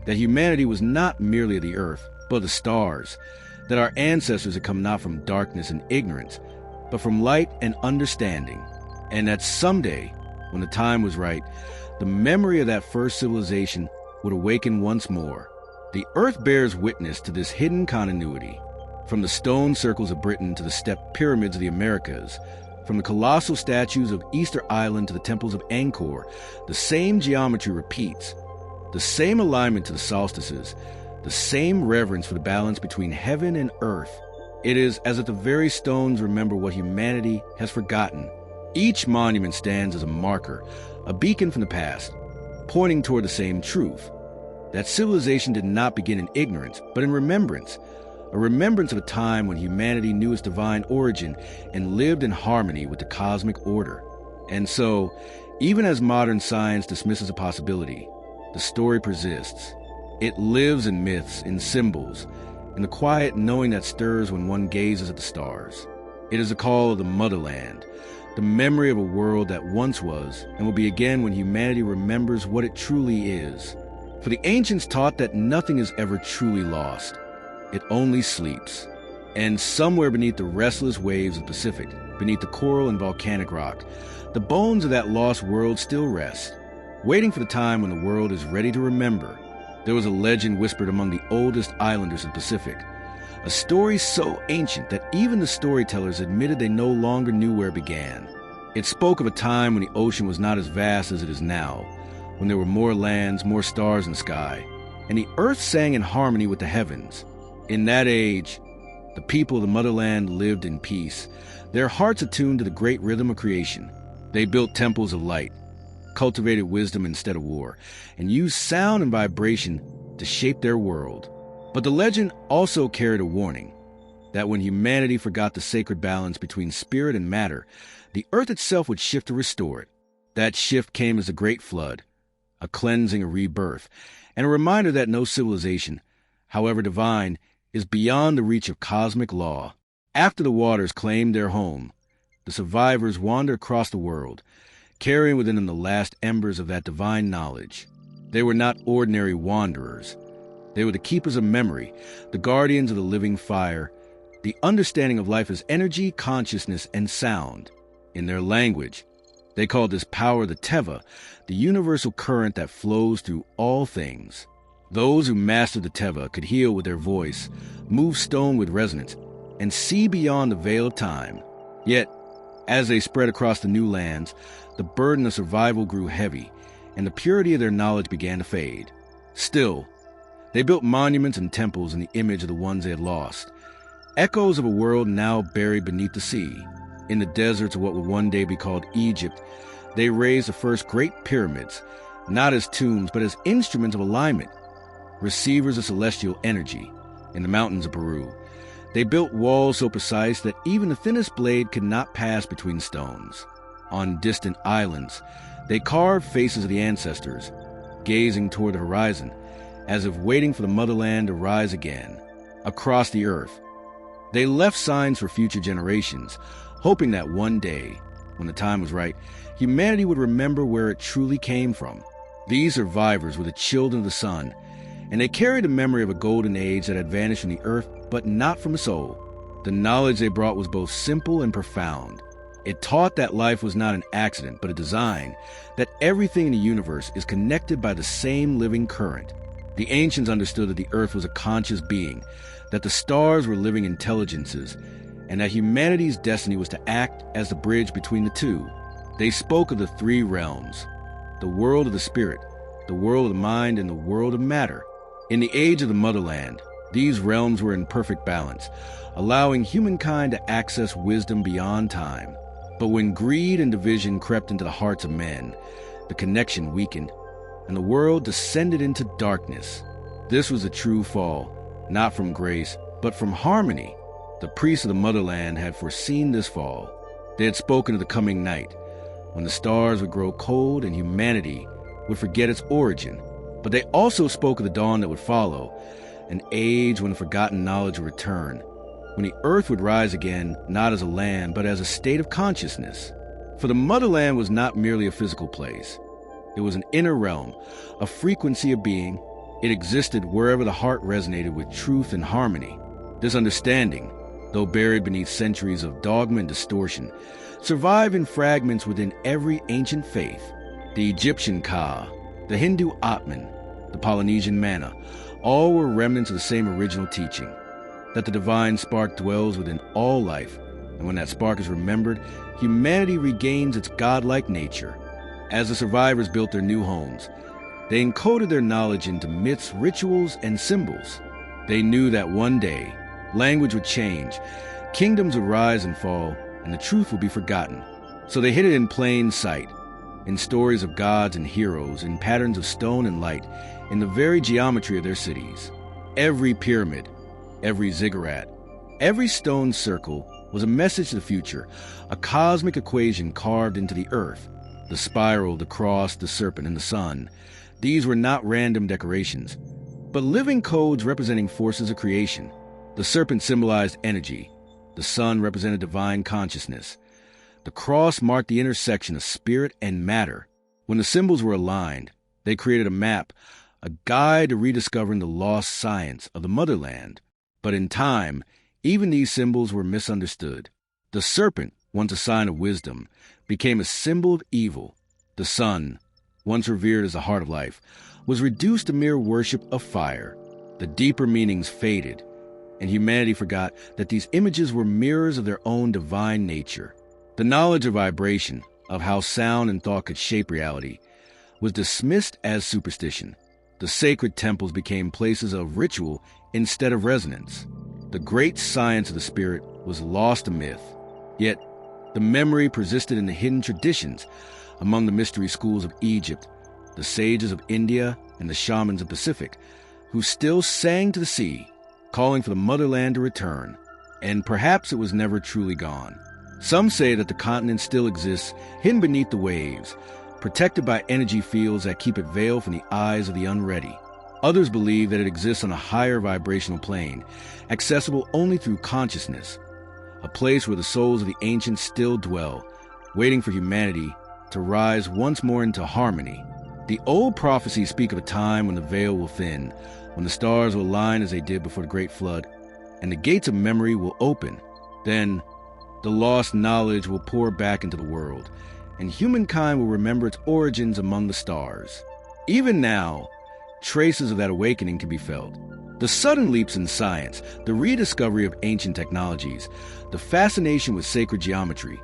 that humanity was not merely the earth, but the stars, that our ancestors had come not from darkness and ignorance, but from light and understanding, and that someday, when the time was right, the memory of that first civilization would awaken once more. The earth bears witness to this hidden continuity, from the stone circles of Britain to the step pyramids of the Americas, from the colossal statues of Easter Island to the temples of Angkor. The same geometry repeats, the same alignment to the solstices, the same reverence for the balance between heaven and earth. It is as if the very stones remember what humanity has forgotten. Each monument stands as a marker, a beacon from the past, pointing toward the same truth, that civilization did not begin in ignorance, but in remembrance, a remembrance of a time when humanity knew its divine origin and lived in harmony with the cosmic order. And so, even as modern science dismisses a possibility, the story persists. It lives in myths, in symbols, in the quiet knowing that stirs when one gazes at the stars. It is a call of the motherland, the memory of a world that once was and will be again when humanity remembers what it truly is. For the ancients taught that nothing is ever truly lost. It only sleeps. And somewhere beneath the restless waves of the Pacific, beneath the coral and volcanic rock, the bones of that lost world still rest, waiting for the time when the world is ready to remember. There was a legend whispered among the oldest islanders of the Pacific, a story so ancient that even the storytellers admitted they no longer knew where it began. It spoke of a time when the ocean was not as vast as it is now, when there were more lands, more stars in the sky, and the earth sang in harmony with the heavens. In that age, the people of the motherland lived in peace, their hearts attuned to the great rhythm of creation. They built temples of light, cultivated wisdom instead of war, and used sound and vibration to shape their world. But the legend also carried a warning, that when humanity forgot the sacred balance between spirit and matter, the earth itself would shift to restore it. That shift came as a great flood, a cleansing, a rebirth, and a reminder that no civilization, however divine, is beyond the reach of cosmic law. After the waters claimed their home, the survivors wandered across the world, carrying within them the last embers of that divine knowledge. They were not ordinary wanderers. They were the keepers of memory, the guardians of the living fire, the understanding of life as energy, consciousness, and sound. In their language, they called this power the Teva, the universal current that flows through all things. Those who mastered the Teva could heal with their voice, move stone with resonance, and see beyond the veil of time. Yet, as they spread across the new lands, the burden of survival grew heavy, and the purity of their knowledge began to fade. Still, they built monuments and temples in the image of the ones they had lost, echoes of a world now buried beneath the sea. In the deserts of what would one day be called Egypt, they raised the first great pyramids, not as tombs, but as instruments of alignment, receivers of celestial energy. In the mountains of Peru, they built walls so precise that even the thinnest blade could not pass between stones. On distant islands, they carved faces of the ancestors, gazing toward the horizon, as if waiting for the motherland to rise again. Across the earth, they left signs for future generations, hoping that one day, when the time was right, humanity would remember where it truly came from. These survivors were the children of the sun, and they carried the memory of a golden age that had vanished from the earth, but not from the soul. The knowledge they brought was both simple and profound. It taught that life was not an accident, but a design, that everything in the universe is connected by the same living current. The ancients understood that the earth was a conscious being, that the stars were living intelligences, and that humanity's destiny was to act as the bridge between the two. They spoke of the three realms, the world of the spirit, the world of the mind, and the world of matter. In the age of the motherland, these realms were in perfect balance, allowing humankind to access wisdom beyond time. But when greed and division crept into the hearts of men, the connection weakened, and the world descended into darkness. This was a true fall, not from grace, but from harmony. The priests of the motherland had foreseen this fall. They had spoken of the coming night, when the stars would grow cold and humanity would forget its origin. But they also spoke of the dawn that would follow, an age when forgotten knowledge would return, when the earth would rise again, not as a land, but as a state of consciousness. For the motherland was not merely a physical place. It was an inner realm, a frequency of being. It existed wherever the heart resonated with truth and harmony. This understanding, though buried beneath centuries of dogma and distortion, survived in fragments within every ancient faith. The Egyptian Ka, the Hindu Atman, the Polynesian Mana, all were remnants of the same original teaching, that the divine spark dwells within all life, and when that spark is remembered, humanity regains its godlike nature. As the survivors built their new homes, they encoded their knowledge into myths, rituals, and symbols. They knew that one day, language would change, kingdoms would rise and fall, and the truth would be forgotten. So they hid it in plain sight, in stories of gods and heroes, in patterns of stone and light, in the very geometry of their cities. Every pyramid, every ziggurat, every stone circle was a message to the future, a cosmic equation carved into the earth. The spiral, the cross, the serpent, and the sun. These were not random decorations, but living codes representing forces of creation. The serpent symbolized energy. The sun represented divine consciousness. The cross marked the intersection of spirit and matter. When the symbols were aligned, they created a map, a guide to rediscovering the lost science of the motherland. But in time, even these symbols were misunderstood. The serpent, once a sign of wisdom, became a symbol of evil. The sun, once revered as the heart of life, was reduced to mere worship of fire. The deeper meanings faded, and humanity forgot that these images were mirrors of their own divine nature. The knowledge of vibration, of how sound and thought could shape reality, was dismissed as superstition. The sacred temples became places of ritual instead of resonance. The great science of the spirit was lost to myth. Yet, the memory persisted in the hidden traditions among the mystery schools of Egypt, the sages of India, and the shamans of the Pacific, who still sang to the sea, calling for the motherland to return. And perhaps it was never truly gone. Some say that the continent still exists, hidden beneath the waves, protected by energy fields that keep it veiled from the eyes of the unready. Others believe that it exists on a higher vibrational plane, accessible only through consciousness, a place where the souls of the ancients still dwell, waiting for humanity to rise once more into harmony. The old prophecies speak of a time when the veil will thin, when the stars will align as they did before the Great Flood, and the gates of memory will open. Then, the lost knowledge will pour back into the world, and humankind will remember its origins among the stars. Even now, traces of that awakening can be felt. The sudden leaps in science, the rediscovery of ancient technologies, the fascination with sacred geometry,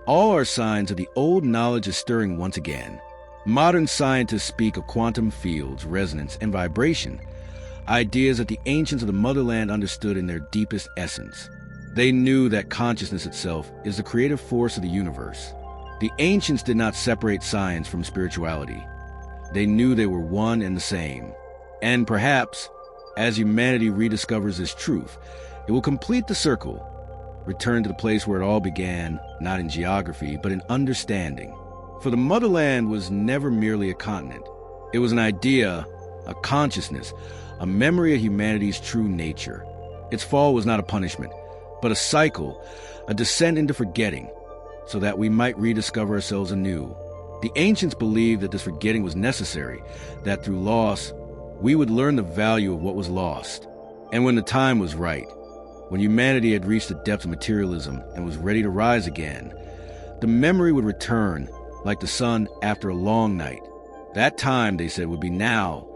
all are signs that the old knowledge is stirring once again. Modern scientists speak of quantum fields, resonance, and vibration, ideas that the ancients of the motherland understood in their deepest essence. They knew that consciousness itself is the creative force of the universe. The ancients did not separate science from spirituality. They knew they were one and the same. And perhaps, as humanity rediscovers this truth, it will complete the circle, return to the place where it all began, not in geography, but in understanding. For the motherland was never merely a continent. It was an idea, a consciousness, a memory of humanity's true nature. Its fall was not a punishment, but a cycle, a descent into forgetting, so that we might rediscover ourselves anew. The ancients believed that this forgetting was necessary, that through loss, we would learn the value of what was lost. And when the time was right, when humanity had reached the depths of materialism and was ready to rise again, the memory would return like the sun after a long night. That time, they said, would be now,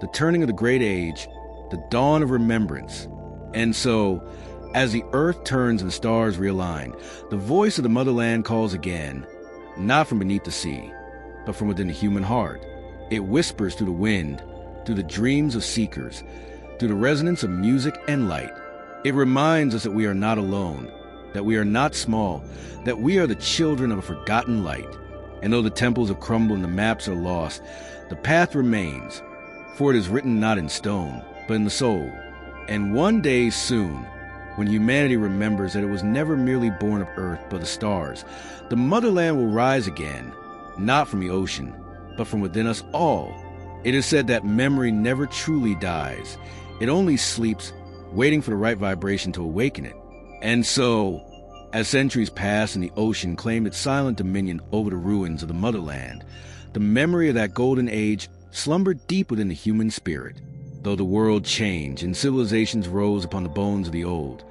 the turning of the great age, the dawn of remembrance. And so, as the earth turns and the stars realign, the voice of the motherland calls again, not from beneath the sea, but from within the human heart. It whispers through the wind, through the dreams of seekers, through the resonance of music and light. It reminds us that we are not alone, that we are not small, that we are the children of a forgotten light. And though the temples have crumbled and the maps are lost, the path remains, for it is written not in stone, but in the soul. And one day soon, when humanity remembers that it was never merely born of earth but the stars, the motherland will rise again, not from the ocean, but from within us all. It is said that memory never truly dies. It only sleeps, waiting for the right vibration to awaken it. And so, as centuries passed and the ocean claimed its silent dominion over the ruins of the motherland, the memory of that golden age slumbered deep within the human spirit. Though the world changed and civilizations rose upon the bones of the old,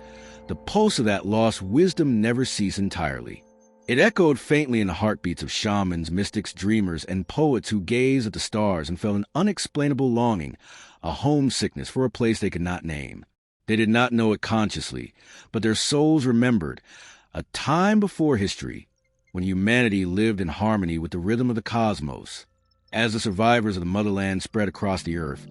the pulse of that lost wisdom never ceased entirely. It echoed faintly in the heartbeats of shamans, mystics, dreamers, and poets who gazed at the stars and felt an unexplainable longing, a homesickness for a place they could not name. They did not know it consciously, but their souls remembered a time before history when humanity lived in harmony with the rhythm of the cosmos. As the survivors of the motherland spread across the earth,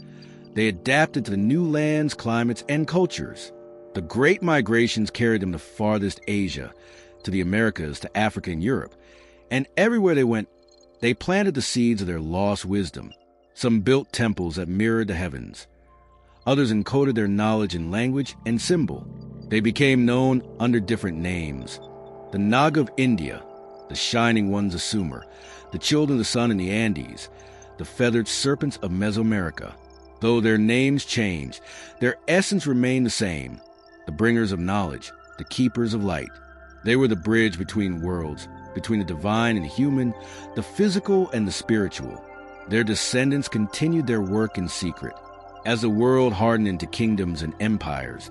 they adapted to the new lands, climates, and cultures. The great migrations carried them to farthest Asia, to the Americas, to Africa and Europe. And everywhere they went, they planted the seeds of their lost wisdom. Some built temples that mirrored the heavens. Others encoded their knowledge in language and symbol. They became known under different names. The Naga of India, the Shining Ones of Sumer, the Children of the Sun in the Andes, the Feathered Serpents of Mesoamerica. Though their names changed, their essence remained the same. The bringers of knowledge, the keepers of light. They were the bridge between worlds, between the divine and the human, the physical and the spiritual. Their descendants continued their work in secret. As the world hardened into kingdoms and empires,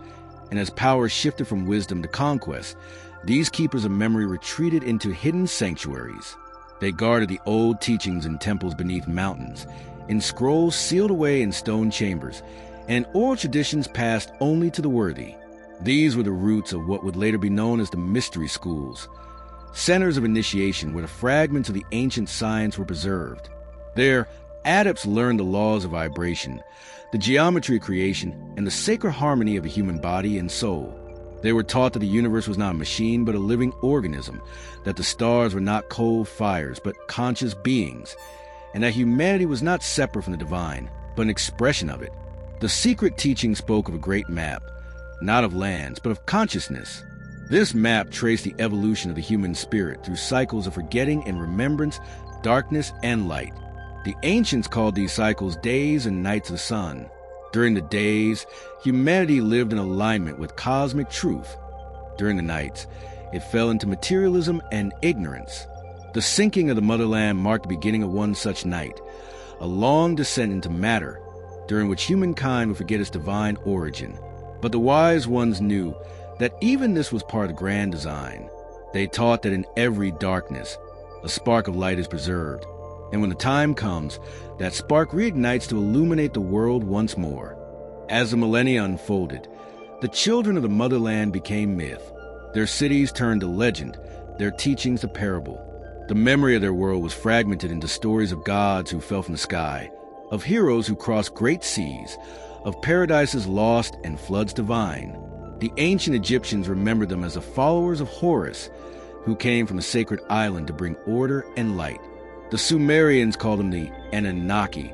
and as power shifted from wisdom to conquest, these keepers of memory retreated into hidden sanctuaries. They guarded the old teachings in temples beneath mountains, in scrolls sealed away in stone chambers, and oral traditions passed only to the worthy. These were the roots of what would later be known as the mystery schools, centers of initiation where the fragments of the ancient science were preserved. There, adepts learned the laws of vibration, the geometry of creation, and the sacred harmony of the human body and soul. They were taught that the universe was not a machine but a living organism, that the stars were not cold fires but conscious beings, and that humanity was not separate from the divine, but an expression of it. The secret teaching spoke of a great map, not of lands, but of consciousness. This map traced the evolution of the human spirit through cycles of forgetting and remembrance, darkness and light. The ancients called these cycles days and nights of the sun. During the days, humanity lived in alignment with cosmic truth. During the nights, it fell into materialism and ignorance. The sinking of the motherland marked the beginning of one such night, a long descent into matter, during which humankind would forget its divine origin. But the wise ones knew that even this was part of the grand design. They taught that in every darkness, a spark of light is preserved, and when the time comes, that spark reignites to illuminate the world once more. As the millennia unfolded, the children of the motherland became myth. Their cities turned to legend, their teachings to parable. The memory of their world was fragmented into stories of gods who fell from the sky, of heroes who crossed great seas, of paradises lost and floods divine. The ancient Egyptians remembered them as the followers of Horus, who came from a sacred island to bring order and light. The Sumerians called them the Anunnaki,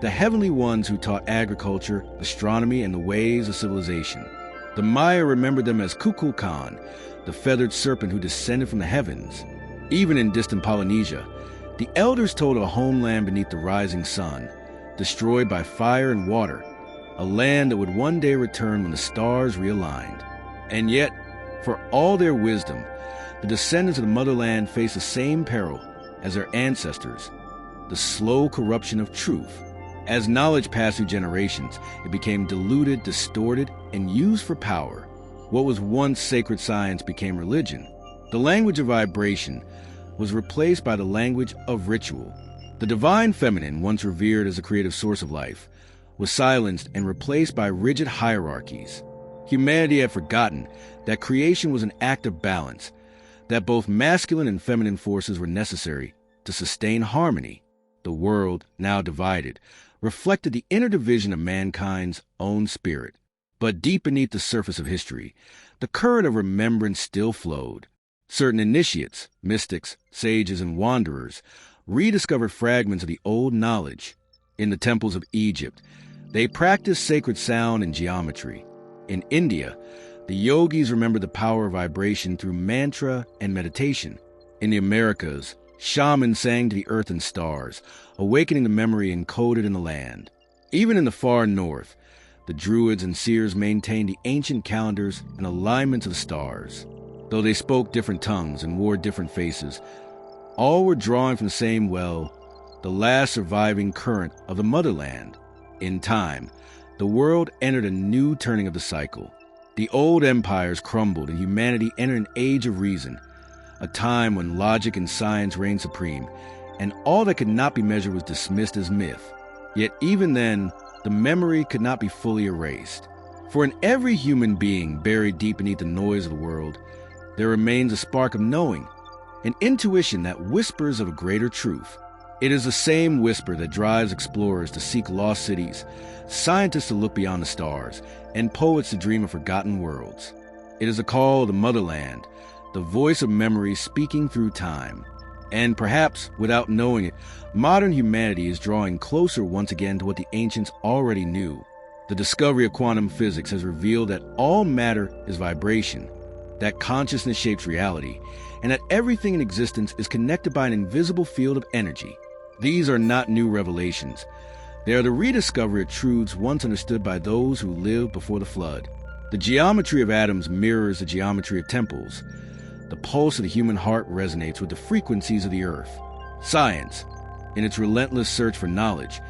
the heavenly ones who taught agriculture, astronomy, and the ways of civilization. The Maya remembered them as Kukulkan, the feathered serpent who descended from the heavens. Even in distant Polynesia, the elders told of a homeland beneath the rising sun, destroyed by fire and water, a land that would one day return when the stars realigned. And yet, for all their wisdom, the descendants of the motherland faced the same peril as their ancestors, the slow corruption of truth. As knowledge passed through generations, it became diluted, distorted, and used for power. What was once sacred science became religion. The language of vibration was replaced by the language of ritual. The divine feminine, once revered as a creative source of life, was silenced and replaced by rigid hierarchies. Humanity had forgotten that creation was an act of balance, that both masculine and feminine forces were necessary to sustain harmony. The world, now divided, reflected the inner division of mankind's own spirit. But deep beneath the surface of history, the current of remembrance still flowed. Certain initiates, mystics, sages, and wanderers rediscovered fragments of the old knowledge. In the temples of Egypt, they practiced sacred sound and geometry. In India, the yogis remembered the power of vibration through mantra and meditation. In the Americas, shamans sang to the earth and stars, awakening the memory encoded in the land. Even in the far north, the druids and seers maintained the ancient calendars and alignments of the stars. Though they spoke different tongues and wore different faces, all were drawing from the same well, the last surviving current of the motherland. In time, the world entered a new turning of the cycle. The old empires crumbled and humanity entered an age of reason, a time when logic and science reigned supreme, and all that could not be measured was dismissed as myth. Yet even then, the memory could not be fully erased. For in every human being buried deep beneath the noise of the world, there remains a spark of knowing, an intuition that whispers of a greater truth. It is the same whisper that drives explorers to seek lost cities, scientists to look beyond the stars, and poets to dream of forgotten worlds. It is a call of the motherland, the voice of memory speaking through time. And perhaps, without knowing it, modern humanity is drawing closer once again to what the ancients already knew. The discovery of quantum physics has revealed that all matter is vibration, that consciousness shapes reality, and that everything in existence is connected by an invisible field of energy. These are not new revelations. They are the rediscovery of truths once understood by those who lived before the flood. The geometry of atoms mirrors the geometry of temples. The pulse of the human heart resonates with the frequencies of the earth. Science, in its relentless search for knowledge,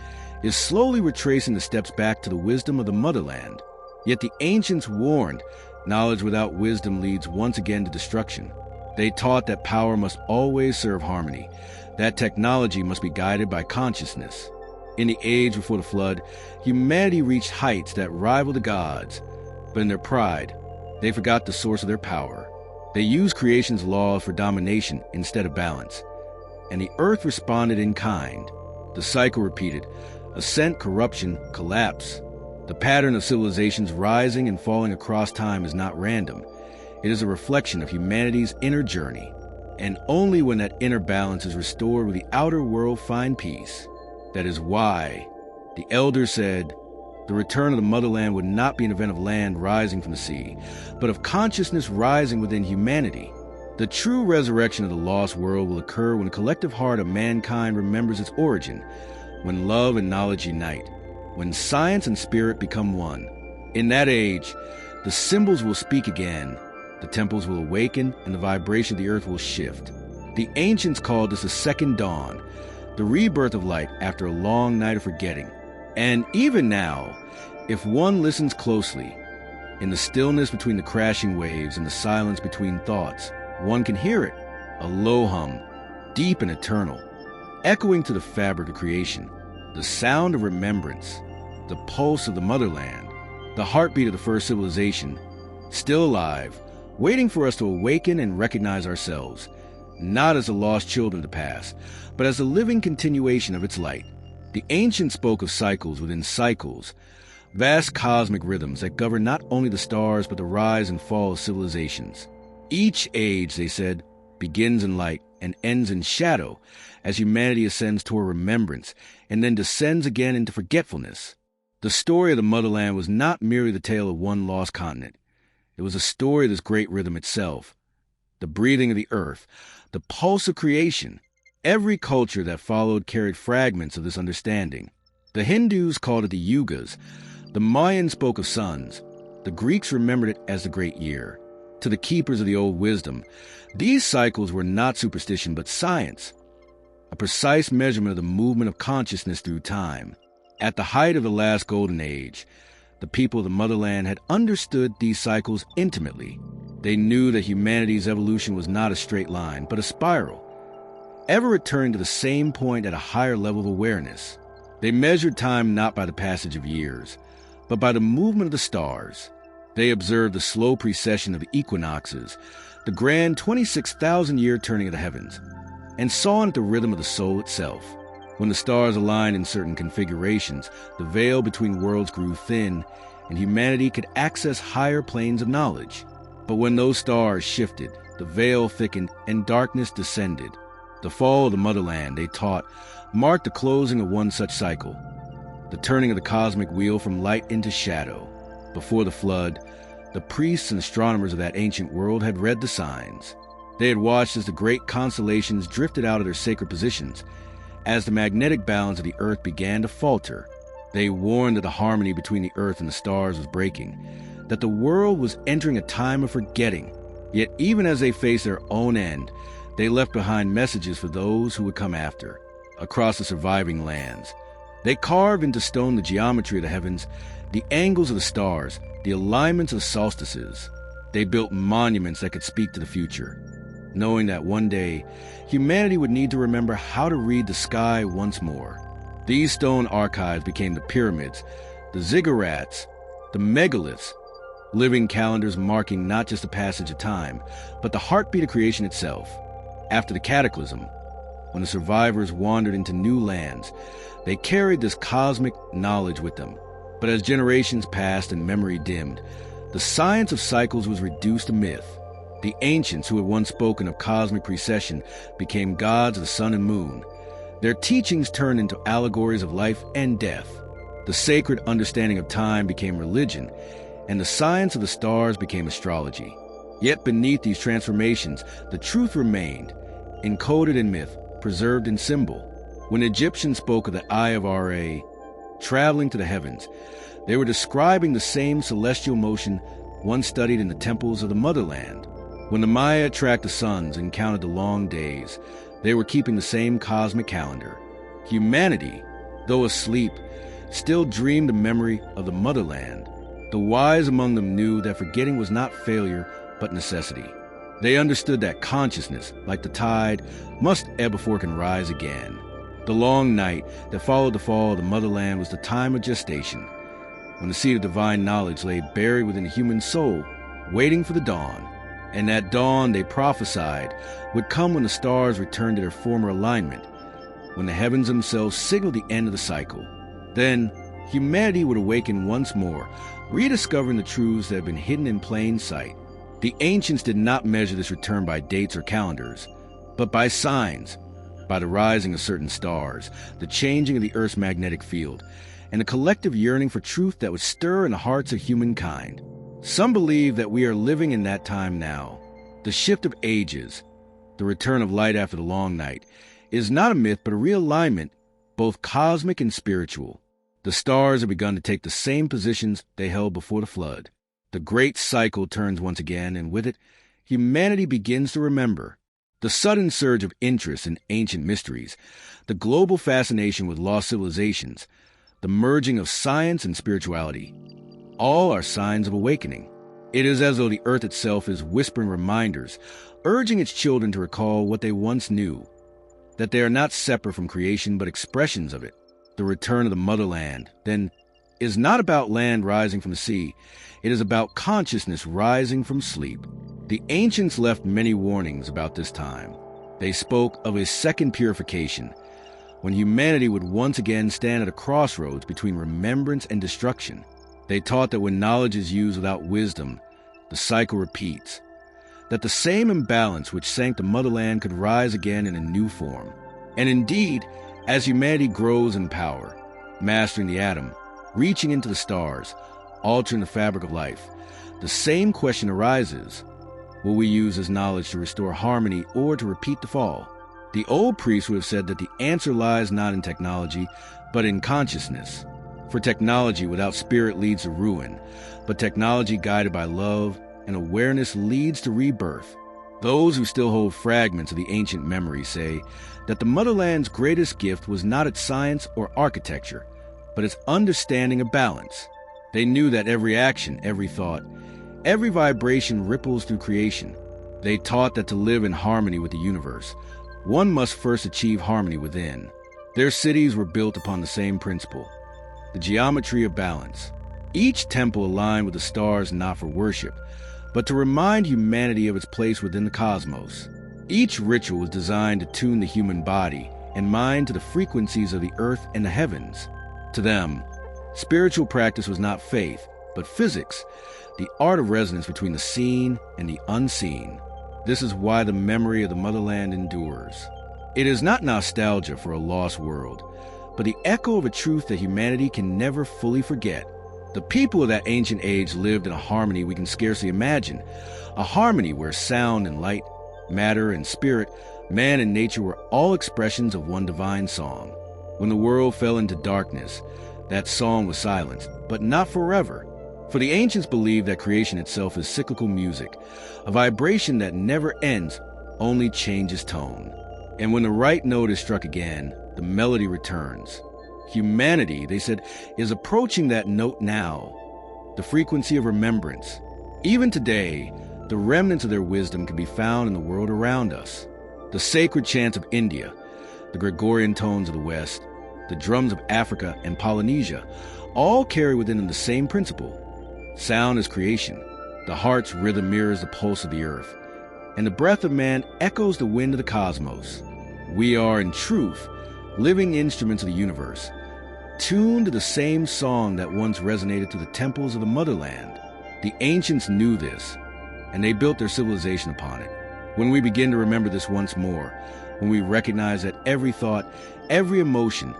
is slowly retracing the steps back to the wisdom of the motherland. Yet the ancients warned, knowledge without wisdom leads once again to destruction. They taught that power must always serve harmony, that technology must be guided by consciousness. In the age before the flood, humanity reached heights that rivaled the gods, but in their pride, they forgot the source of their power. They used creation's laws for domination instead of balance, and the earth responded in kind. The cycle repeated: ascent, corruption, collapse. The pattern of civilizations rising and falling across time is not random. It is a reflection of humanity's inner journey. And only when that inner balance is restored will the outer world find peace. That is why the elders said the return of the motherland would not be an event of land rising from the sea, but of consciousness rising within humanity. The true resurrection of the lost world will occur when the collective heart of mankind remembers its origin, when love and knowledge unite, when science and spirit become one. In that age, the symbols will speak again, the temples will awaken, and the vibration of the earth will shift. The ancients called this a second dawn, the rebirth of light after a long night of forgetting. And even now, if one listens closely, in the stillness between the crashing waves and the silence between thoughts, one can hear it, a low hum, deep and eternal, echoing to the fabric of creation, the sound of remembrance, the pulse of the motherland, the heartbeat of the first civilization, still alive, waiting for us to awaken and recognize ourselves, not as the lost children of the past, but as the living continuation of its light. The ancients spoke of cycles within cycles, vast cosmic rhythms that govern not only the stars but the rise and fall of civilizations. Each age, they said, begins in light and ends in shadow as humanity ascends toward remembrance and then descends again into forgetfulness. The story of the motherland was not merely the tale of one lost continent. It was a story of this great rhythm itself, the breathing of the earth, the pulse of creation. Every culture that followed carried fragments of this understanding. The Hindus called it the yugas, the Mayans spoke of suns, the Greeks remembered it as the great year. To the keepers of the old wisdom, these cycles were not superstition but science, a precise measurement of the movement of consciousness through time. At the height of the last golden age, the people of the motherland had understood these cycles intimately. They knew that humanity's evolution was not a straight line, but a spiral, ever returning to the same point at a higher level of awareness. They measured time not by the passage of years, but by the movement of the stars. They observed the slow precession of the equinoxes, the grand 26,000-year turning of the heavens, and saw in it the rhythm of the soul itself. When the stars aligned in certain configurations, the veil between worlds grew thin, and humanity could access higher planes of knowledge. But when those stars shifted, the veil thickened and darkness descended. The fall of the motherland, they taught, marked the closing of one such cycle, the turning of the cosmic wheel from light into shadow. Before the flood, the priests and astronomers of that ancient world had read the signs. They had watched as the great constellations drifted out of their sacred positions, as the magnetic balance of the earth began to falter. They warned that the harmony between the earth and the stars was breaking, that the world was entering a time of forgetting. Yet even as they faced their own end, they left behind messages for those who would come after. Across the surviving lands, they carved into stone the geometry of the heavens, the angles of the stars, the alignments of the solstices. They built monuments that could speak to the future, knowing that one day humanity would need to remember how to read the sky once more. These stone archives became the pyramids, the ziggurats, the megaliths, living calendars marking not just the passage of time, but the heartbeat of creation itself. After the cataclysm, when the survivors wandered into new lands, they carried this cosmic knowledge with them. But as generations passed and memory dimmed, the science of cycles was reduced to myth. The ancients who had once spoken of cosmic precession became gods of the sun and moon. Their teachings turned into allegories of life and death. The sacred understanding of time became religion, and the science of the stars became astrology. Yet beneath these transformations, the truth remained, encoded in myth, preserved in symbol. When Egyptians spoke of the Eye of Ra traveling to the heavens, they were describing the same celestial motion once studied in the temples of the motherland. When the Maya tracked the suns and counted the long days, they were keeping the same cosmic calendar. Humanity, though asleep, still dreamed the memory of the motherland. The wise among them knew that forgetting was not failure, but necessity. They understood that consciousness, like the tide, must ebb before it can rise again. The long night that followed the fall of the motherland was the time of gestation, when the seed of divine knowledge lay buried within the human soul, waiting for the dawn. And that dawn, they prophesied, would come when the stars returned to their former alignment, when the heavens themselves signaled the end of the cycle. Then, humanity would awaken once more, rediscovering the truths that had been hidden in plain sight. The ancients did not measure this return by dates or calendars, but by signs, by the rising of certain stars, the changing of the Earth's magnetic field, and a collective yearning for truth that would stir in the hearts of humankind. Some believe that we are living in that time now, The shift of ages, the return of light after the long night, is not a myth but a realignment, both cosmic and spiritual. The stars have begun to take the same positions they held before the flood. The great cycle turns once again, and with it, humanity begins to remember. The sudden surge of interest in ancient mysteries, the global fascination with lost civilizations, the merging of science and spirituality, all are signs of awakening. It is as though the earth itself is whispering reminders, urging its children to recall what they once knew, that they are not separate from creation but expressions of it. The return of the motherland, then, is not about land rising from the sea. It is about consciousness rising from sleep. The ancients left many warnings about this time. They spoke of a second purification, when humanity would once again stand at a crossroads between remembrance and destruction. They taught that when knowledge is used without wisdom, the cycle repeats, that the same imbalance which sank the motherland could rise again in a new form. And indeed, as humanity grows in power, mastering the atom, reaching into the stars, altering the fabric of life, the same question arises: will we use this knowledge to restore harmony or to repeat the fall? The old priests would have said that the answer lies not in technology, but in consciousness. For technology without spirit leads to ruin, but technology guided by love and awareness leads to rebirth. Those who still hold fragments of the ancient memory say that the motherland's greatest gift was not its science or architecture, but its understanding of balance. They knew that every action, every thought, every vibration ripples through creation. They taught that to live in harmony with the universe, one must first achieve harmony within. Their cities were built upon the same principle, the geometry of balance. Each temple aligned with the stars not for worship, but to remind humanity of its place within the cosmos. Each ritual was designed to tune the human body and mind to the frequencies of the earth and the heavens. To them, spiritual practice was not faith, but physics, the art of resonance between the seen and the unseen. This is why the memory of the motherland endures. It is not nostalgia for a lost world, but the echo of a truth that humanity can never fully forget. The people of that ancient age lived in a harmony we can scarcely imagine, a harmony where sound and light, matter and spirit, man and nature were all expressions of one divine song. When the world fell into darkness, that song was silenced, but not forever. For the ancients believed that creation itself is cyclical music, a vibration that never ends, only changes tone. And when the right note is struck again, the melody returns. Humanity, they said, is approaching that note now, the frequency of remembrance. Even today, the remnants of their wisdom can be found in the world around us. The sacred chants of India, the Gregorian tones of the West, the drums of Africa and Polynesia, all carry within them the same principle. Sound is creation. The heart's rhythm mirrors the pulse of the earth, and the breath of man echoes the wind of the cosmos. We are, in truth, living instruments of the universe, tuned to the same song that once resonated through the temples of the motherland. The ancients knew this, and they built their civilization upon it. When we begin to remember this once more, when we recognize that every thought, every emotion,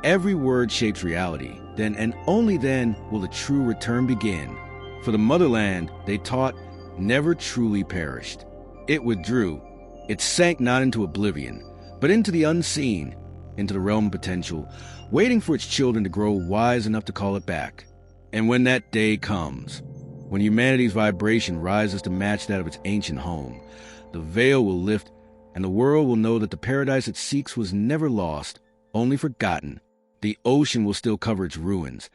every word shapes reality, then and only then will the true return begin. For the motherland, they taught, never truly perished. It withdrew. It sank not into oblivion, but into the unseen, into the realm of potential, waiting for its children to grow wise enough to call it back. And when that day comes, when humanity's vibration rises to match that of its ancient home, the veil will lift, and the world will know that the paradise it seeks was never lost, only forgotten. The ocean will still cover its ruins,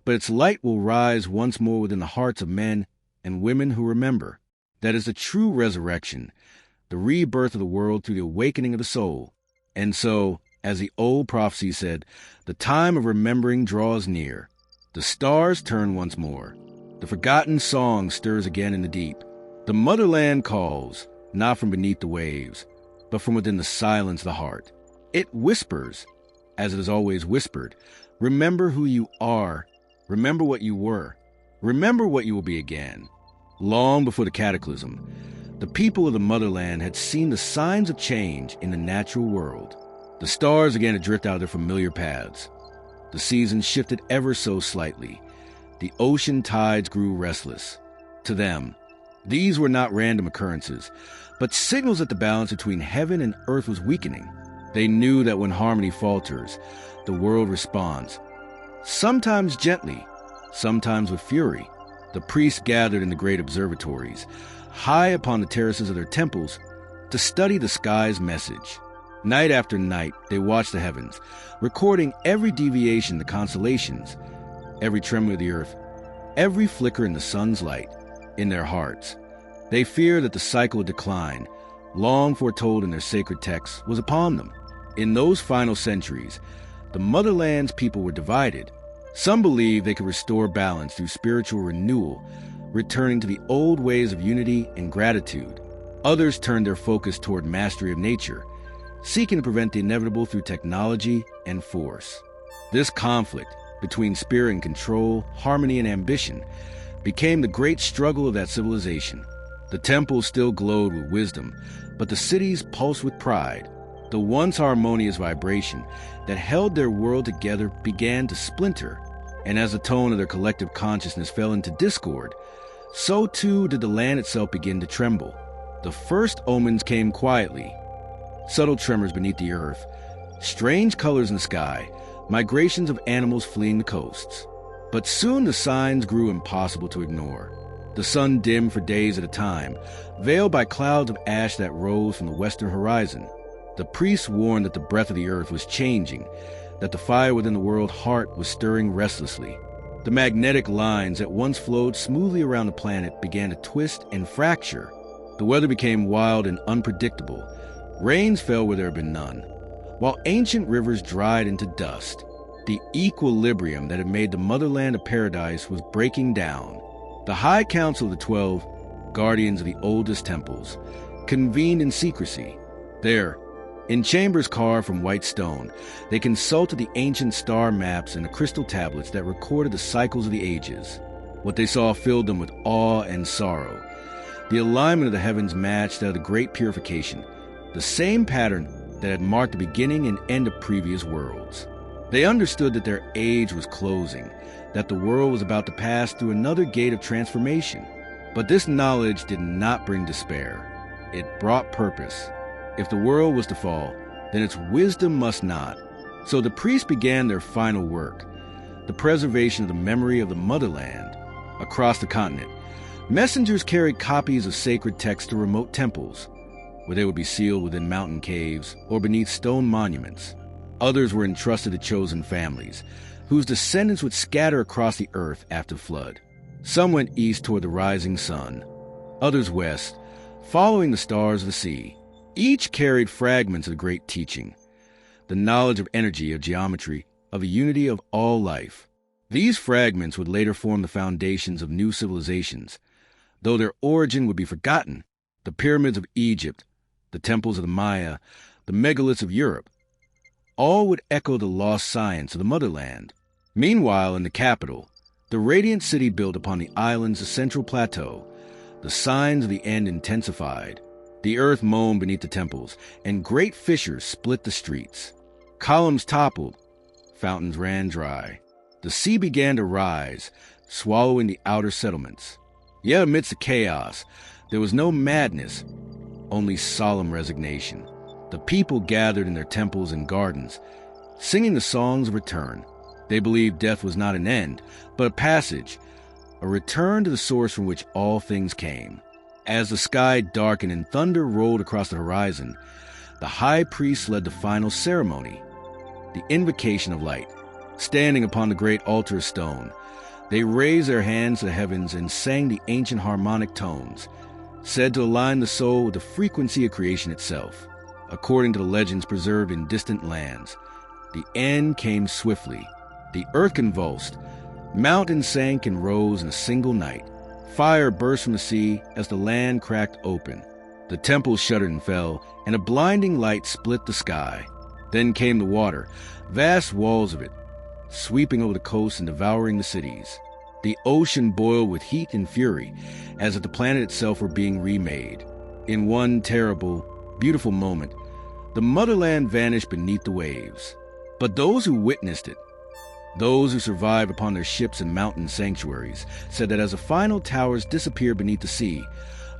but its light will rise once more within the hearts of men and women who remember. That is the true resurrection, the rebirth of the world through the awakening of the soul. And so, as the old prophecy said, the time of remembering draws near. The stars turn once more. The forgotten song stirs again in the deep. The motherland calls, not from beneath the waves, but from within the silence of the heart. It whispers, as it has always whispered, remember who you are. Remember what you were. Remember what you will be again. Long before the cataclysm, the people of the motherland had seen the signs of change in the natural world. The stars began to drift out of their familiar paths. The seasons shifted ever so slightly. The ocean tides grew restless. To them, These were not random occurrences, but signals that the balance between heaven and earth was weakening. They knew that when harmony falters, the world responds, sometimes gently, sometimes with fury. The priests gathered in the great observatories, high upon the terraces of their temples, to study the sky's message. Night after night, they watched the heavens, recording every deviation in the constellations, every tremor of the earth, every flicker in the sun's light. In their hearts, they feared that the cycle of decline, long foretold in their sacred texts, was upon them. In those final centuries, the motherland's people were divided. Some believed they could restore balance through spiritual renewal, returning to the old ways of unity and gratitude. Others turned their focus toward mastery of nature, seeking to prevent the inevitable through technology and force. This conflict between spirit and control, harmony and ambition, became the great struggle of that civilization. The temples still glowed with wisdom, but the cities pulsed with pride. The once harmonious vibration that held their world together began to splinter, and as the tone of their collective consciousness fell into discord, so too did the land itself begin to tremble. The first omens came quietly, subtle tremors beneath the earth, strange colors in the sky, migrations of animals fleeing the coasts. But soon the signs grew impossible to ignore. The sun dimmed for days at a time, veiled by clouds of ash that rose from the western horizon. The priests warned that the breath of the earth was changing, that the fire within the world heart was stirring restlessly. The magnetic lines that once flowed smoothly around the planet began to twist and fracture. The weather became wild and unpredictable. Rains fell where there had been none, while ancient rivers dried into dust. The equilibrium that had made the motherland a paradise was breaking down. The High Council of the 12, guardians of the oldest temples, convened in secrecy. There, in chambers carved from white stone, they consulted the ancient star maps and the crystal tablets that recorded the cycles of the ages. What they saw filled them with awe and sorrow. The alignment of the heavens matched that of the Great Purification, the same pattern that had marked the beginning and end of previous worlds. They understood that their age was closing, that the world was about to pass through another gate of transformation. But this knowledge did not bring despair. It brought purpose. If the world was to fall, then its wisdom must not. So the priests began their final work, the preservation of the memory of the motherland. Across the continent, messengers carried copies of sacred texts to remote temples, where they would be sealed within mountain caves or beneath stone monuments. Others were entrusted to chosen families, whose descendants would scatter across the earth after the flood. Some went east toward the rising sun, others west, following the stars of the sea. Each carried fragments of the great teaching, the knowledge of energy, of geometry, of the unity of all life. These fragments would later form the foundations of new civilizations, though their origin would be forgotten. The pyramids of Egypt, the temples of the Maya, the megaliths of Europe, all would echo the lost science of the motherland. Meanwhile, in the capital, the radiant city built upon the island's central plateau, the signs of the end intensified. The earth moaned beneath the temples, and great fissures split the streets. Columns toppled, fountains ran dry. The sea began to rise, swallowing the outer settlements. Yet amidst the chaos, there was no madness, only solemn resignation. The people gathered in their temples and gardens, singing the songs of return. They believed death was not an end, but a passage, a return to the source from which all things came. As the sky darkened and thunder rolled across the horizon, the high priest led the final ceremony, the invocation of light. Standing upon the great altar of stone, they raised their hands to the heavens and sang the ancient harmonic tones, said to align the soul with the frequency of creation itself. According to the legends preserved in distant lands, the end came swiftly. The earth convulsed, mountains sank and rose in a single night. Fire burst from the sea as the land cracked open. The temples shuddered and fell, and a blinding light split the sky. Then came the water, vast walls of it, sweeping over the coast and devouring the cities. The ocean boiled with heat and fury, as if the planet itself were being remade. In one terrible, beautiful moment, the motherland vanished beneath the waves. But those who witnessed it, Those who survived upon their ships and mountain sanctuaries said that as the final towers disappeared beneath the sea,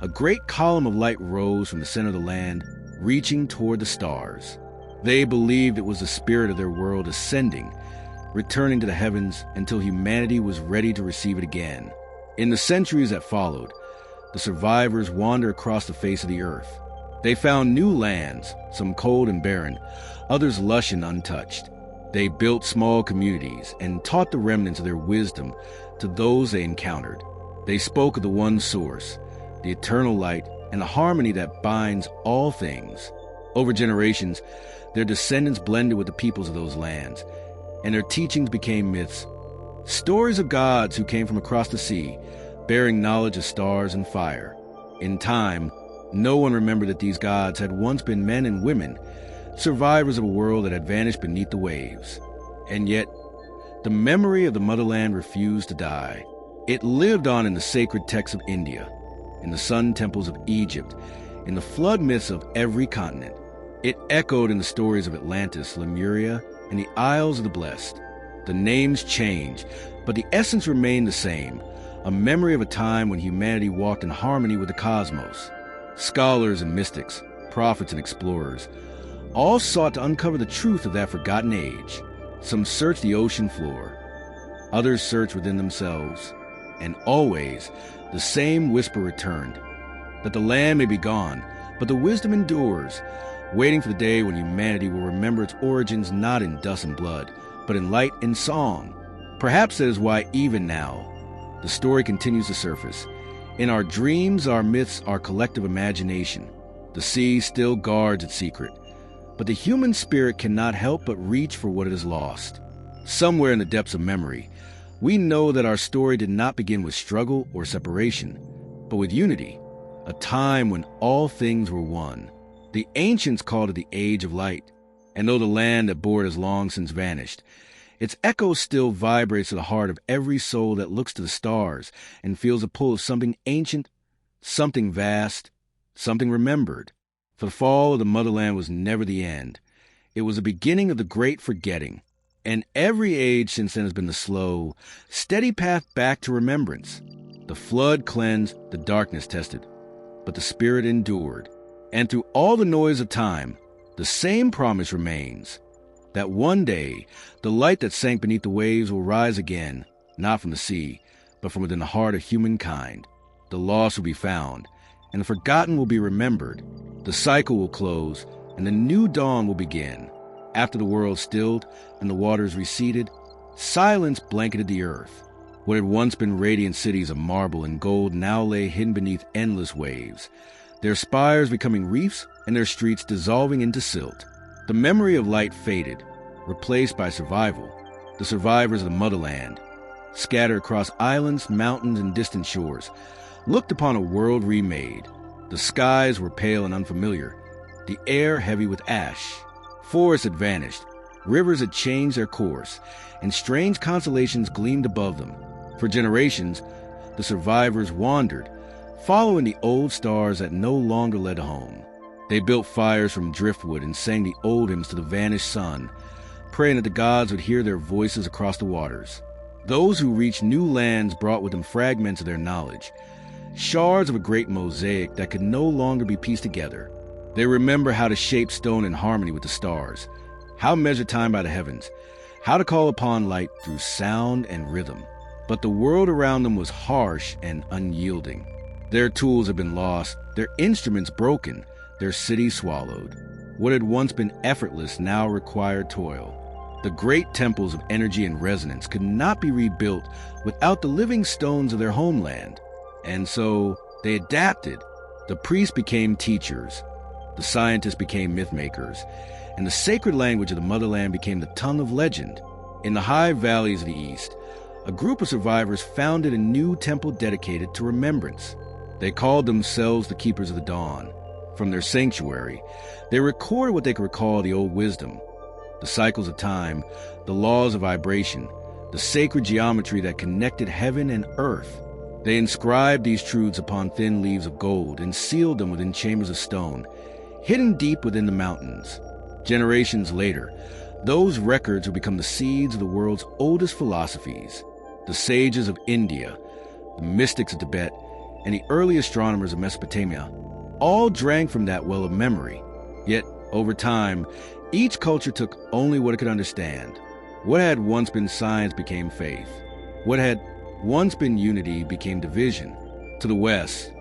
a great column of light rose from the center of the land, reaching toward the stars. They believed it was the spirit of their world ascending, returning to the heavens until humanity was ready to receive it again. In the centuries that followed, the survivors wandered across the face of the earth. They found new lands, some cold and barren, others lush and untouched. They built small communities and taught the remnants of their wisdom to those they encountered. They spoke of the one source, the eternal light, and the harmony that binds all things. Over generations, their descendants blended with the peoples of those lands, and their teachings became myths, stories of gods who came from across the sea, bearing knowledge of stars and fire. In time, no one remembered that these gods had once been men and women, survivors of a world that had vanished beneath the waves. And yet, the memory of the motherland refused to die. It lived on in the sacred texts of India, in the sun temples of Egypt, in the flood myths of every continent. It echoed in the stories of Atlantis, Lemuria, and the Isles of the Blessed. The names changed, but the essence remained the same, a memory of a time when humanity walked in harmony with the cosmos. Scholars and mystics, prophets and explorers, all sought to uncover the truth of that forgotten age. Some searched the ocean floor, others searched within themselves, and always the same whisper returned, that the land may be gone, but the wisdom endures, waiting for the day when humanity will remember its origins not in dust and blood, but in light and song. Perhaps that is why even now, the story continues to surface. In our dreams, our myths, our collective imagination, the sea still guards its secret, but the human spirit cannot help but reach for what it has lost. Somewhere in the depths of memory, we know that our story did not begin with struggle or separation, but with unity, a time when all things were one. The ancients called it the Age of Light, and though the land that bore it has long since vanished, its echo still vibrates to the heart of every soul that looks to the stars and feels a pull of something ancient, something vast, something remembered. For the fall of the motherland was never the end. It was the beginning of the great forgetting, and every age since then has been the slow, steady path back to remembrance. The flood cleansed, the darkness tested, but the spirit endured. And through all the noise of time, the same promise remains, that one day the light that sank beneath the waves will rise again, not from the sea, but from within the heart of humankind. The lost will be found, and the forgotten will be remembered. The cycle will close, and the new dawn will begin. After the world stilled and the waters receded, silence blanketed the earth. What had once been radiant cities of marble and gold now lay hidden beneath endless waves, their spires becoming reefs and their streets dissolving into silt. The memory of light faded, replaced by survival. The survivors of the motherland, scattered across islands, mountains, and distant shores, looked upon a world remade. The skies were pale and unfamiliar, the air heavy with ash. Forests had vanished, rivers had changed their course, and strange constellations gleamed above them. For generations, the survivors wandered, following the old stars that no longer led home. They built fires from driftwood and sang the old hymns to the vanished sun, praying that the gods would hear their voices across the waters. Those who reached new lands brought with them fragments of their knowledge, shards of a great mosaic that could no longer be pieced together. They remember how to shape stone in harmony with the stars, how to measure time by the heavens, how to call upon light through sound and rhythm. But the world around them was harsh and unyielding. Their tools had been lost, their instruments broken, their cities swallowed. What had once been effortless now required toil. The great temples of energy and resonance could not be rebuilt without the living stones of their homeland. And so they adapted. The priests became teachers, the scientists became myth makers, and the sacred language of the motherland became the tongue of legend. In the high valleys of the east, a group of survivors founded a new temple dedicated to remembrance. They called themselves the Keepers of the Dawn. From their sanctuary, they recorded what they could recall of the old wisdom, the cycles of time, the laws of vibration, the sacred geometry that connected heaven and earth. They inscribed these truths upon thin leaves of gold and sealed them within chambers of stone, hidden deep within the mountains. Generations later, Those records would become the seeds of the world's oldest philosophies. The sages of India, the mystics of Tibet, and the early astronomers of Mesopotamia all drank from that well of memory. Yet, over time, each culture took only what it could understand. What had once been science became faith. What had once been unity became division. To the west,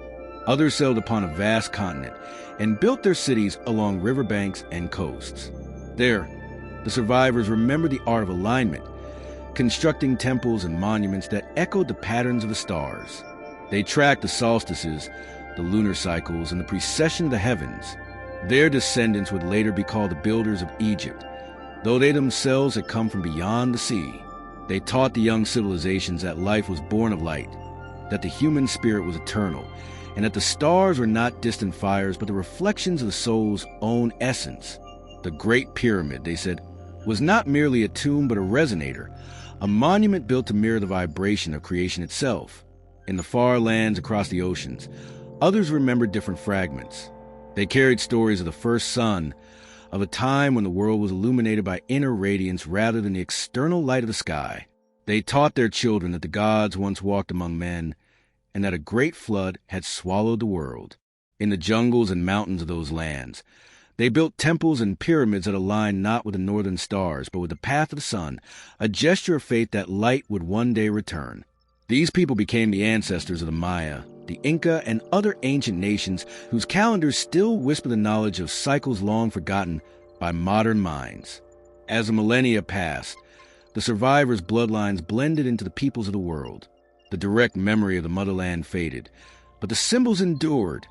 others sailed upon a vast continent and built their cities along riverbanks and coasts. There, the survivors remembered the art of alignment, constructing temples and monuments that echoed the patterns of the stars. They tracked the solstices, the lunar cycles, and the precession of the heavens. Their descendants would later be called the builders of Egypt, though they themselves had come from beyond the sea. They taught the young civilizations that life was born of light, that the human spirit was eternal, and that the stars were not distant fires but the reflections of the soul's own essence. The Great Pyramid, they said, was not merely a tomb but a resonator, a monument built to mirror the vibration of creation itself. In the far lands across the oceans, others remembered different fragments. They carried stories of the first sun, of a time when the world was illuminated by inner radiance rather than the external light of the sky. They taught their children that the gods once walked among men, and that a great flood had swallowed the world. In the jungles and mountains of those lands, they built temples and pyramids that aligned not with the northern stars, but with the path of the sun, a gesture of faith that light would one day return. These people became the ancestors of the Maya, the Inca, and other ancient nations whose calendars still whisper the knowledge of cycles long forgotten by modern minds. As the millennia passed, the survivors' bloodlines blended into the peoples of the world. The direct memory of the motherland faded, but the symbols endured.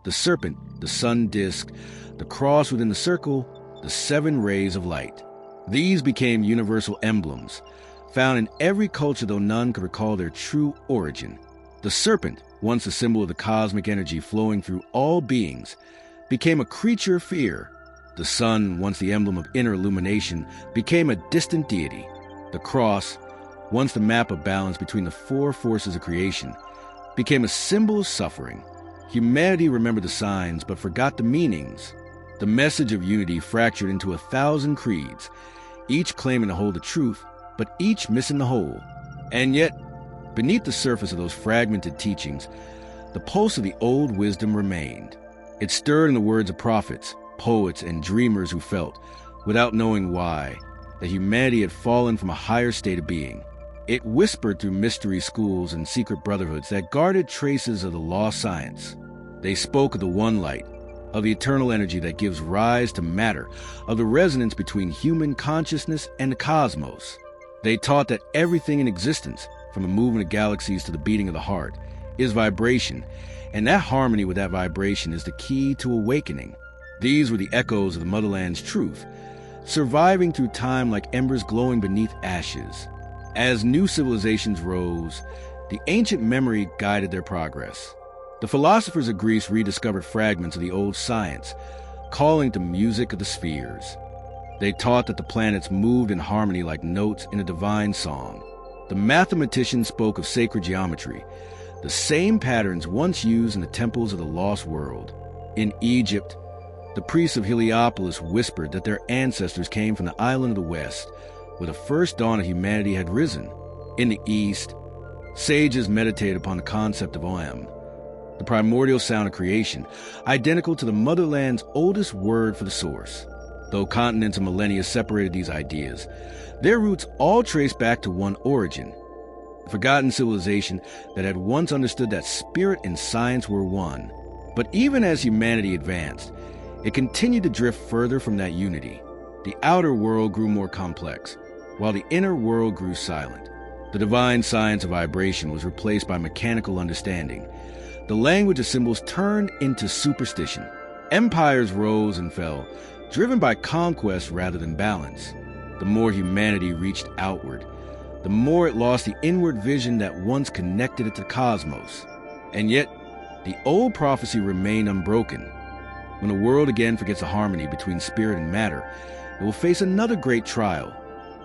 The serpent, the sun disk, the cross within the circle, the 7 rays of light. These became universal emblems, found in every culture though none could recall their true origin. The serpent, once a symbol of the cosmic energy flowing through all beings, became a creature of fear. The sun, once the emblem of inner illumination, became a distant deity. The cross, once the map of balance between the 4 forces of creation, became a symbol of suffering. Humanity remembered the signs but forgot the meanings. The message of unity fractured into 1,000 creeds, each claiming to hold the truth, but each missing the whole. And yet, beneath the surface of those fragmented teachings, the pulse of the old wisdom remained. It stirred in the words of prophets, poets, and dreamers who felt, without knowing why, that humanity had fallen from a higher state of being. It whispered through mystery schools and secret brotherhoods that guarded traces of the lost science. They spoke of the one light, of the eternal energy that gives rise to matter, of the resonance between human consciousness and the cosmos. They taught that everything in existence, from the movement of galaxies to the beating of the heart, is vibration, and that harmony with that vibration is the key to awakening. These were the echoes of the motherland's truth, surviving through time like embers glowing beneath ashes. As new civilizations rose, the ancient memory guided their progress. The philosophers of Greece rediscovered fragments of the old science, calling to music of the spheres. They taught that the planets moved in harmony like notes in a divine song. The mathematicians spoke of sacred geometry, the same patterns once used in the temples of the lost world. In Egypt, the priests of Heliopolis whispered that their ancestors came from the island of the West, where the first dawn of humanity had risen. In the East, sages meditated upon the concept of Om, the primordial sound of creation, identical to the motherland's oldest word for the source. Though continents and millennia separated these ideas, their roots all trace back to one origin, a forgotten civilization that had once understood that spirit and science were one. But even as humanity advanced, it continued to drift further from that unity. The outer world grew more complex, while the inner world grew silent. The divine science of vibration was replaced by mechanical understanding. The language of symbols turned into superstition. Empires rose and fell, driven by conquest rather than balance. The more humanity reached outward, the more it lost the inward vision that once connected it to the cosmos. And yet, the old prophecy remained unbroken. When the world again forgets the harmony between spirit and matter, it will face another great trial,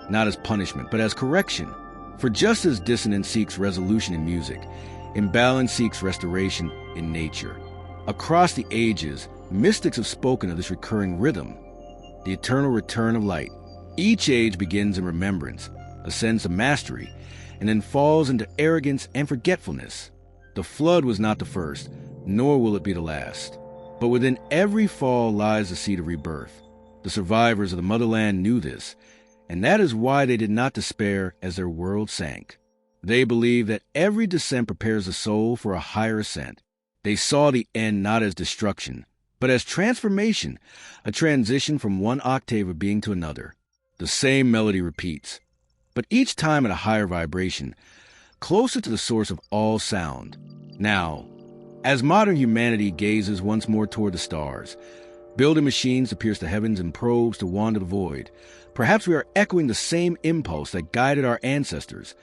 not as punishment, but as correction. For just as dissonance seeks resolution in music, imbalance seeks restoration in nature. Across the ages, mystics have spoken of this recurring rhythm, the eternal return of light, Each age begins in remembrance, a sense of mastery, and then falls into arrogance and forgetfulness. The flood was not the first, nor will it be the last. But within every fall lies the seed of rebirth. The survivors of the motherland knew this, and that is why they did not despair as their world sank. They believed that every descent prepares the soul for a higher ascent. They saw the end not as destruction, but as transformation, a transition from one octave of being to another. The same melody repeats, but each time at a higher vibration, closer to the source of all sound. Now, as modern humanity gazes once more toward the stars, building machines to pierce the heavens and probes to wander the void, perhaps we are echoing the same impulse that guided our ancestors,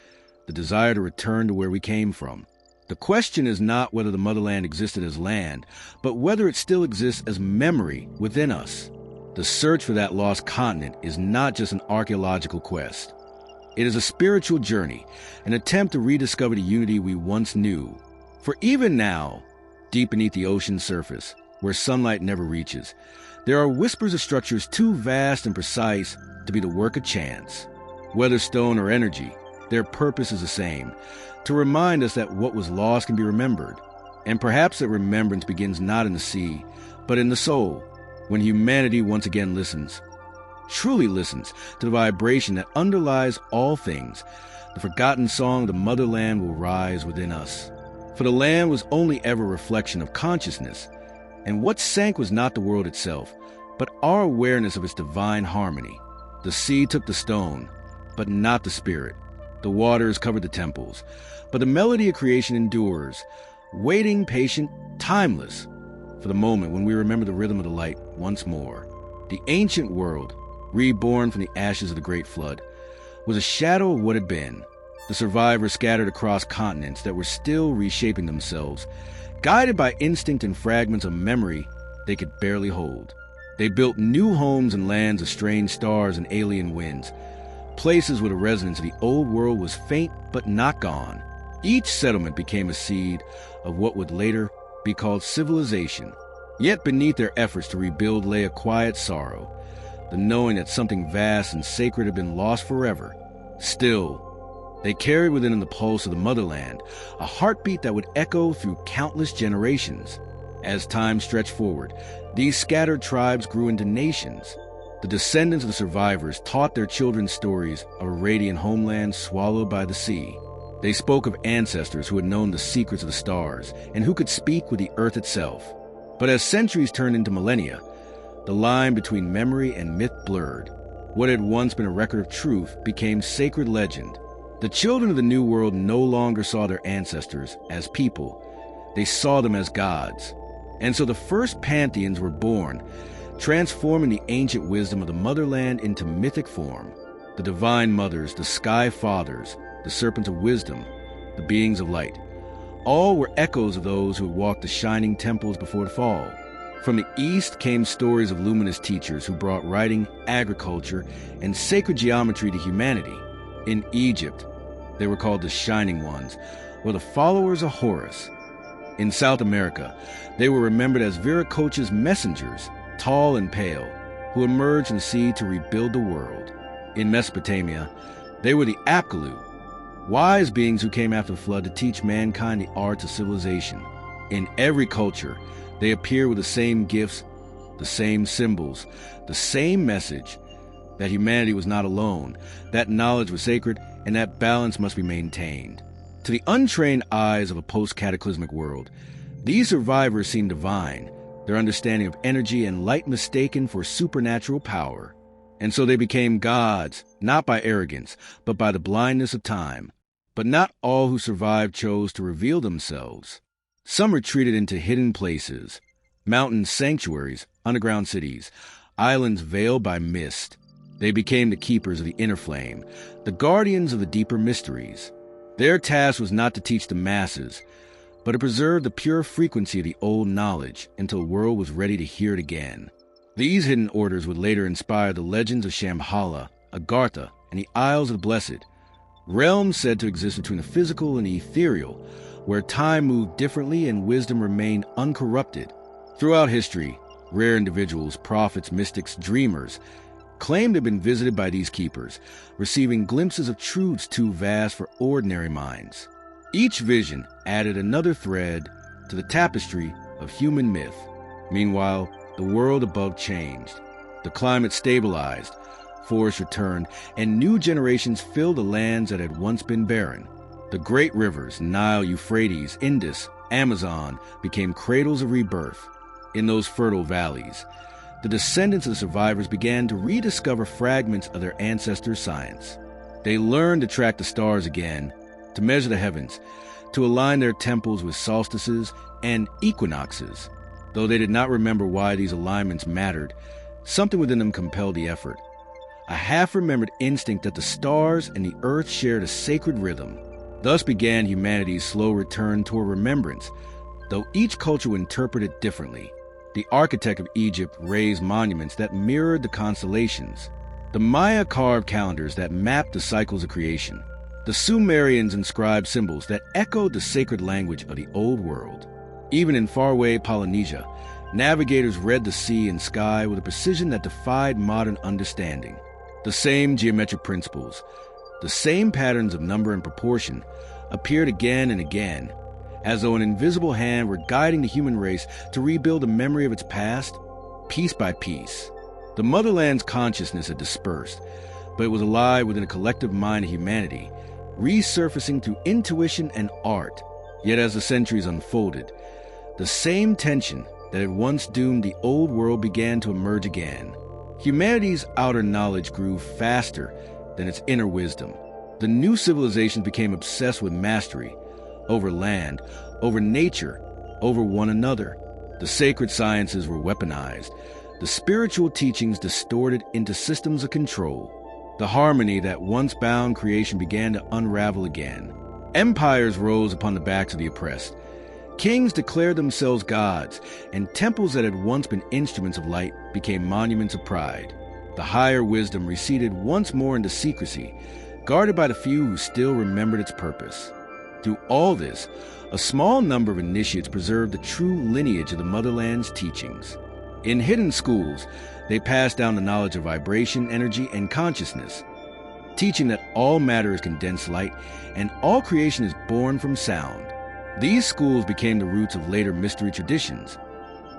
the desire to return to where we came from. The question is not whether the motherland existed as land, but whether it still exists as memory within us. The search for that lost continent is not just an archaeological quest. It is a spiritual journey, an attempt to rediscover the unity we once knew. For even now, deep beneath the ocean's surface, where sunlight never reaches, there are whispers of structures too vast and precise to be the work of chance. Whether stone or energy, their purpose is the same, to remind us that what was lost can be remembered. And perhaps that remembrance begins not in the sea, but in the soul, when humanity once again listens, truly listens to the vibration that underlies all things. The forgotten song of the motherland will rise within us. For the land was only ever a reflection of consciousness, and what sank was not the world itself, but our awareness of its divine harmony. The sea took the stone, but not the spirit. The waters covered the temples, but the melody of creation endures, waiting, patient, timeless, for the moment when we remember the rhythm of the light once more. The ancient world, reborn from the ashes of the Great Flood, was a shadow of what had been. The survivors scattered across continents that were still reshaping themselves, guided by instinct and fragments of memory they could barely hold. They built new homes in lands of strange stars and alien winds, places where the resonance of the old world was faint but not gone. Each settlement became a seed of what would later be called civilization. Yet beneath their efforts to rebuild lay a quiet sorrow, the knowing that something vast and sacred had been lost forever. Still, they carried within them the pulse of the motherland, a heartbeat that would echo through countless generations. As time stretched forward, these scattered tribes grew into nations. The descendants of the survivors taught their children stories of a radiant homeland swallowed by the sea. They spoke of ancestors who had known the secrets of the stars and who could speak with the earth itself. But as centuries turned into millennia, the line between memory and myth blurred. What had once been a record of truth became sacred legend. The children of the New World no longer saw their ancestors as people. They saw them as gods. And so the first pantheons were born, transforming the ancient wisdom of the motherland into mythic form. The divine mothers, the sky fathers, the serpents of wisdom, the beings of light. All were echoes of those who had walked the shining temples before the fall. From the east came stories of luminous teachers who brought writing, agriculture, and sacred geometry to humanity. In Egypt, they were called the Shining Ones, or the followers of Horus. In South America, they were remembered as Viracocha's messengers, tall and pale, who emerged from the sea to rebuild the world. In Mesopotamia, they were the Apkallu, wise beings who came after the flood to teach mankind the arts of civilization. In every culture, they appear with the same gifts, the same symbols, the same message, that humanity was not alone, that knowledge was sacred, and that balance must be maintained. To the untrained eyes of a post-cataclysmic world, these survivors seemed divine, their understanding of energy and light mistaken for supernatural power. And so they became gods, not by arrogance, but by the blindness of time. But not all who survived chose to reveal themselves. Some retreated into hidden places, mountain sanctuaries, underground cities, islands veiled by mist. They became the keepers of the inner flame, the guardians of the deeper mysteries. Their task was not to teach the masses, but to preserve the pure frequency of the old knowledge until the world was ready to hear it again. These hidden orders would later inspire the legends of Shambhala, Agartha, and the Isles of the Blessed, realms said to exist between the physical and the ethereal, where time moved differently and wisdom remained uncorrupted. Throughout history, rare individuals, prophets, mystics, dreamers, claimed to have been visited by these keepers, receiving glimpses of truths too vast for ordinary minds. Each vision added another thread to the tapestry of human myth. Meanwhile, the world above changed. The climate stabilized, forests returned, and new generations filled the lands that had once been barren. The great rivers, Nile, Euphrates, Indus, Amazon, became cradles of rebirth. In those fertile valleys, the descendants of the survivors began to rediscover fragments of their ancestors' science. They learned to track the stars again, to measure the heavens, to align their temples with solstices and equinoxes. Though they did not remember why these alignments mattered, something within them compelled the effort. A half-remembered instinct that the stars and the earth shared a sacred rhythm. Thus began humanity's slow return toward remembrance, though each culture would interpret it differently. The architect of Egypt raised monuments that mirrored the constellations. The Maya carved calendars that mapped the cycles of creation. The Sumerians inscribed symbols that echoed the sacred language of the Old World. Even in faraway Polynesia, navigators read the sea and sky with a precision that defied modern understanding. The same geometric principles, the same patterns of number and proportion, appeared again and again, as though an invisible hand were guiding the human race to rebuild a memory of its past, piece by piece. The motherland's consciousness had dispersed, but it was alive within a collective mind of humanity, resurfacing through intuition and art. Yet as the centuries unfolded, the same tension that had once doomed the old world began to emerge again. Humanity's outer knowledge grew faster than its inner wisdom. The new civilizations became obsessed with mastery, over land, over nature, over one another. The sacred sciences were weaponized, the spiritual teachings distorted into systems of control. The harmony that once bound creation began to unravel again. Empires rose upon the backs of the oppressed. Kings declared themselves gods, and temples that had once been instruments of light became monuments of pride. The higher wisdom receded once more into secrecy, guarded by the few who still remembered its purpose. Through all this, a small number of initiates preserved the true lineage of the motherland's teachings. In hidden schools, they passed down the knowledge of vibration, energy, and consciousness, teaching that all matter is condensed light and all creation is born from sound. These schools became the roots of later mystery traditions: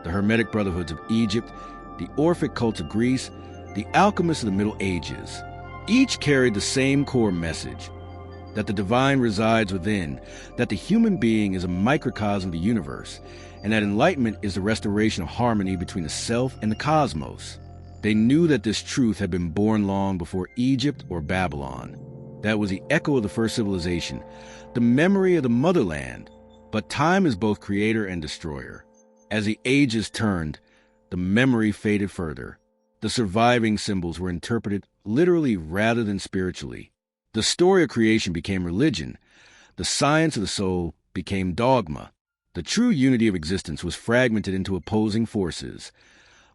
the Hermetic Brotherhoods of Egypt, the Orphic cults of Greece, the alchemists of the Middle Ages. Each carried the same core message: that the divine resides within, that the human being is a microcosm of the universe, and that enlightenment is the restoration of harmony between the self and the cosmos. They knew that this truth had been born long before Egypt or Babylon. That was the echo of the first civilization, the memory of the motherland. But time is both creator and destroyer. As the ages turned, the memory faded further. The surviving symbols were interpreted literally rather than spiritually. The story of creation became religion. The science of the soul became dogma. The true unity of existence was fragmented into opposing forces: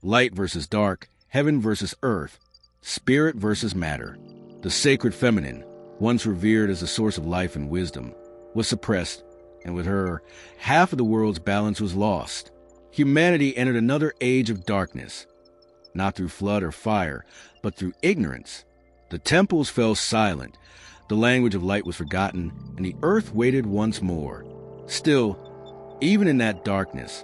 light versus dark, heaven versus earth, spirit versus matter. The sacred feminine, once revered as the source of life and wisdom, was suppressed, and with her, half of the world's balance was lost. Humanity entered another age of darkness, not through flood or fire, but through ignorance. The temples fell silent, the language of light was forgotten, and the earth waited once more. Still, even in that darkness,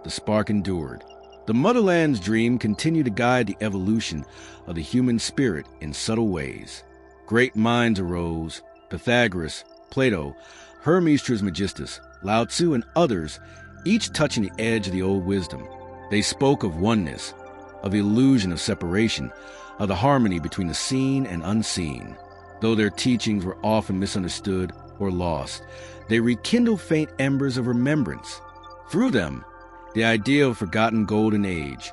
the spark endured. The motherland's dream continued to guide the evolution of the human spirit in subtle ways. Great minds arose: Pythagoras, Plato, Hermes Trismegistus, Lao Tzu, and others, each touching the edge of the old wisdom. They spoke of oneness, of the illusion of separation, of the harmony between the seen and unseen. Though their teachings were often misunderstood or lost, they rekindled faint embers of remembrance. Through them, the idea of a forgotten golden age,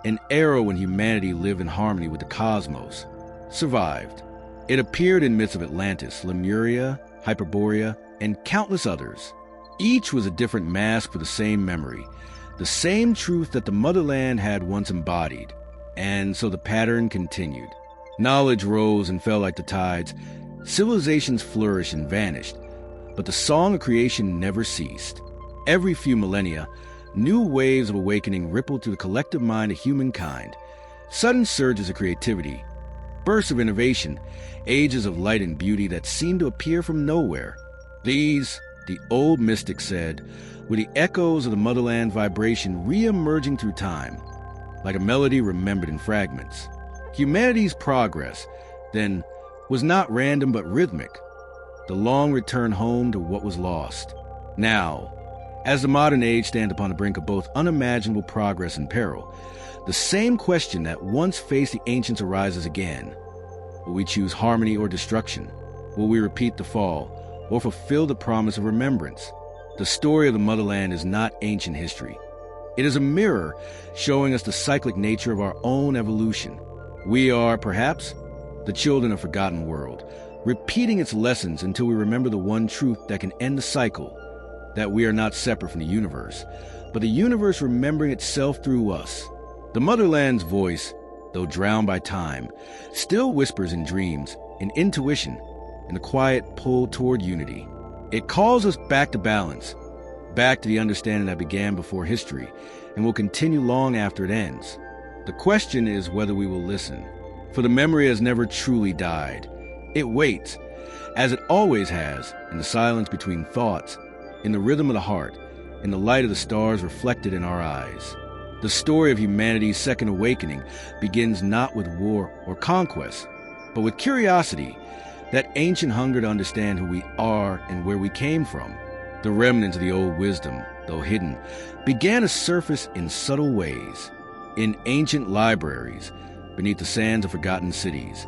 an era when humanity lived in harmony with the cosmos, survived. It appeared in myths of Atlantis, Lemuria, Hyperborea, and countless others. Each was a different mask for the same memory, the same truth that the motherland had once embodied. And so the pattern continued. Knowledge rose and fell like the tides. Civilizations flourished and vanished, but the song of creation never ceased. Every few millennia, new waves of awakening rippled through the collective mind of humankind. Sudden surges of creativity, bursts of innovation, ages of light and beauty that seemed to appear from nowhere. These, the old mystics said, were the echoes of the motherland vibration re-emerging through time, like a melody remembered in fragments. Humanity's progress, then, was not random but rhythmic, the long return home to what was lost. Now, as the modern age stands upon the brink of both unimaginable progress and peril, the same question that once faced the ancients arises again. Will we choose harmony or destruction? Will we repeat the fall or fulfill the promise of remembrance? The story of the motherland is not ancient history. It is a mirror showing us the cyclic nature of our own evolution. We are, perhaps, the children of a forgotten world, repeating its lessons until we remember the one truth that can end the cycle, that we are not separate from the universe, but the universe remembering itself through us. The motherland's voice, though drowned by time, still whispers in dreams, in intuition, in the quiet pull toward unity. It calls us back to balance, back to the understanding that began before history and will continue long after it ends. The question is whether we will listen, for the memory has never truly died. It waits, as it always has, in the silence between thoughts, in the rhythm of the heart, in the light of the stars reflected in our eyes. The story of humanity's second awakening begins not with war or conquest, but with curiosity, that ancient hunger to understand who we are and where we came from. The remnants of the old wisdom, though hidden, began to surface in subtle ways. In ancient libraries, beneath the sands of forgotten cities,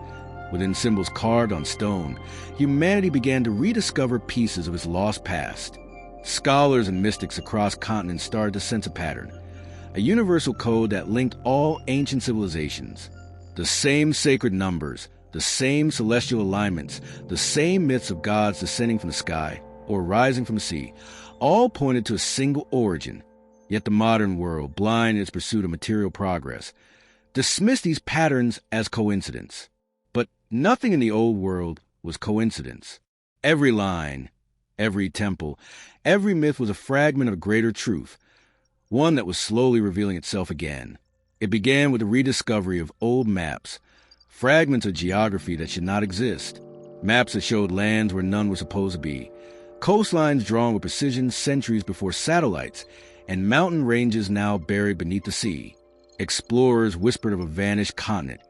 within symbols carved on stone, humanity began to rediscover pieces of its lost past. Scholars and mystics across continents started to sense a pattern, a universal code that linked all ancient civilizations. The same sacred numbers, the same celestial alignments, the same myths of gods descending from the sky or rising from the sea, all pointed to a single origin. Yet the modern world, blind in its pursuit of material progress, dismissed these patterns as coincidence. But nothing in the old world was coincidence. Every line, every temple, every myth was a fragment of a greater truth, one that was slowly revealing itself again. It began with the rediscovery of old maps, fragments of geography that should not exist, maps that showed lands where none were supposed to be, coastlines drawn with precision centuries before satellites, and mountain ranges now buried beneath the sea. Explorers whispered of a vanished continent,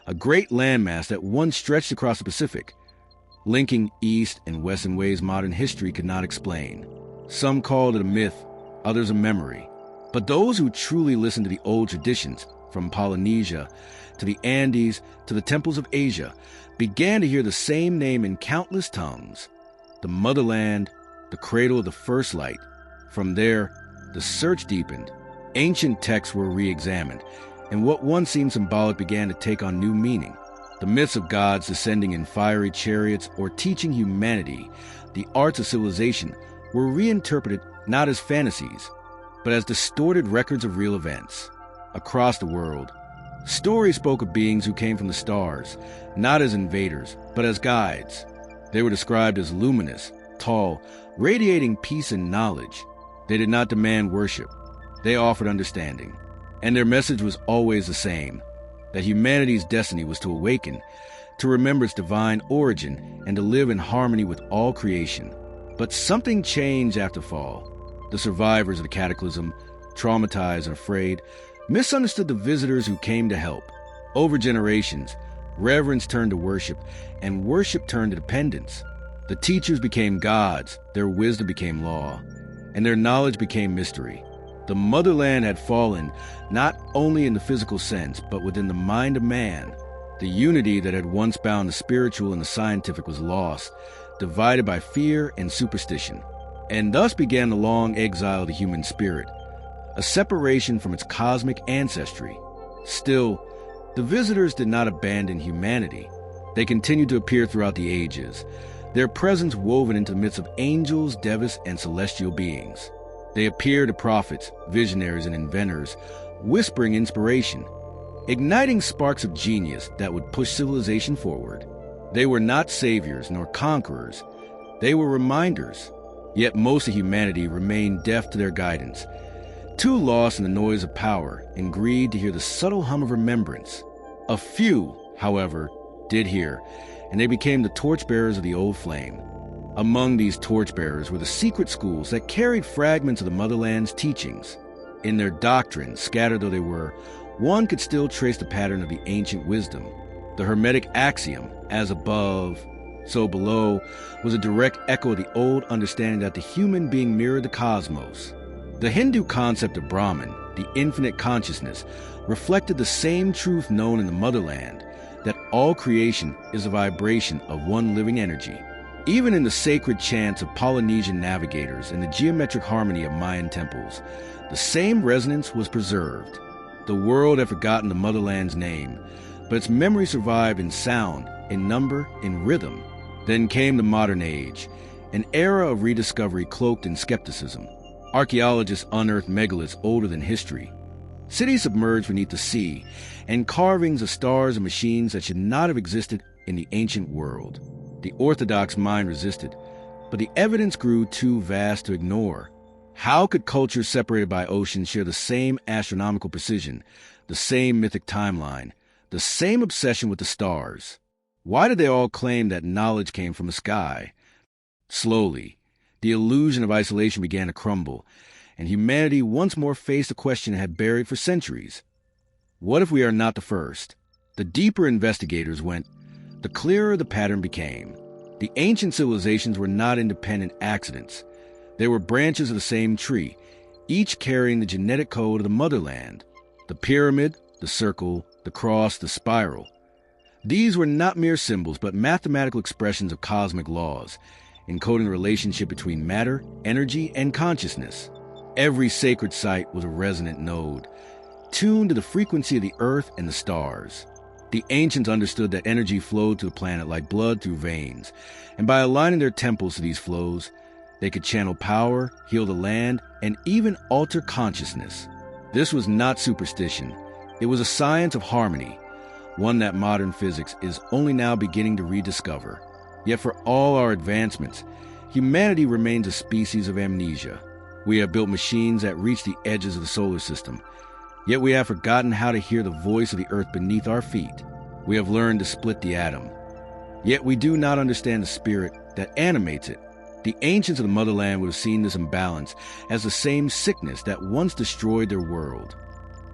a great landmass that once stretched across the Pacific, linking east and west in ways modern history could not explain. Some called it a myth, others a memory. But those who truly listened to the old traditions, from Polynesia to the Andes to the temples of Asia, began to hear the same name in countless tongues. The motherland, the cradle of the first light. From there, the search deepened. Ancient texts were re-examined, and what once seemed symbolic began to take on new meaning. The myths of gods descending in fiery chariots or teaching humanity the arts of civilization were reinterpreted not as fantasies, but as distorted records of real events. Across the world, stories spoke of beings who came from the stars, not as invaders, but as guides. They were described as luminous, tall, radiating peace and knowledge. They did not demand worship. They offered understanding. And their message was always the same, that humanity's destiny was to awaken, to remember its divine origin, and to live in harmony with all creation. But something changed after fall. The survivors of the cataclysm, traumatized and afraid, misunderstood the visitors who came to help. Over generations, reverence turned to worship, and worship turned to dependence. The teachers became gods, their wisdom became law, and their knowledge became mystery. The motherland had fallen, not only in the physical sense, but within the mind of man. The unity that had once bound the spiritual and the scientific was lost, divided by fear and superstition. And thus began the long exile of the human spirit, a separation from its cosmic ancestry. Still, the visitors did not abandon humanity. They continued to appear throughout the ages, their presence woven into the myths of angels, devas, and celestial beings. They appeared to prophets, visionaries, and inventors, whispering inspiration, igniting sparks of genius that would push civilization forward. They were not saviors nor conquerors. They were reminders. Yet most of humanity remained deaf to their guidance. too lost in the noise of power and greed to hear the subtle hum of remembrance. A few, however, did hear, and they became the torchbearers of the old flame. Among these torchbearers were the secret schools that carried fragments of the motherland's teachings. In their doctrine, scattered though they were, one could still trace the pattern of the ancient wisdom. The Hermetic axiom, as above, so below, was a direct echo of the old understanding that the human being mirrored the cosmos. The Hindu concept of Brahman, the infinite consciousness, reflected the same truth known in the motherland, that all creation is a vibration of one living energy. Even in the sacred chants of Polynesian navigators and the geometric harmony of Mayan temples, the same resonance was preserved. The world had forgotten the motherland's name, but its memory survived in sound, in number, in rhythm. Then came the modern age, an era of rediscovery cloaked in skepticism. Archaeologists unearthed megaliths older than history, cities submerged beneath the sea, and carvings of stars and machines that should not have existed in the ancient world. The orthodox mind resisted, but the evidence grew too vast to ignore. How could cultures separated by oceans share the same astronomical precision, the same mythic timeline, the same obsession with the stars? Why did they all claim that knowledge came from the sky? Slowly, the illusion of isolation began to crumble, and humanity once more faced a question it had buried for centuries. What if we are not the first? The deeper investigators went, the clearer the pattern became. The ancient civilizations were not independent accidents. They were branches of the same tree, each carrying the genetic code of the motherland. The pyramid, the circle, the cross, the spiral. These were not mere symbols, but mathematical expressions of cosmic laws, encoding the relationship between matter, energy, and consciousness. Every sacred site was a resonant node, tuned to the frequency of the earth and the stars. The ancients understood that energy flowed to the planet like blood through veins, and by aligning their temples to these flows, they could channel power, heal the land, and even alter consciousness. This was not superstition. It was a science of harmony, one that modern physics is only now beginning to rediscover. Yet for all our advancements, humanity remains a species of amnesia. We have built machines that reach the edges of the solar system, yet we have forgotten how to hear the voice of the earth beneath our feet. We have learned to split the atom, yet we do not understand the spirit that animates it. The ancients of the motherland would have seen this imbalance as the same sickness that once destroyed their world,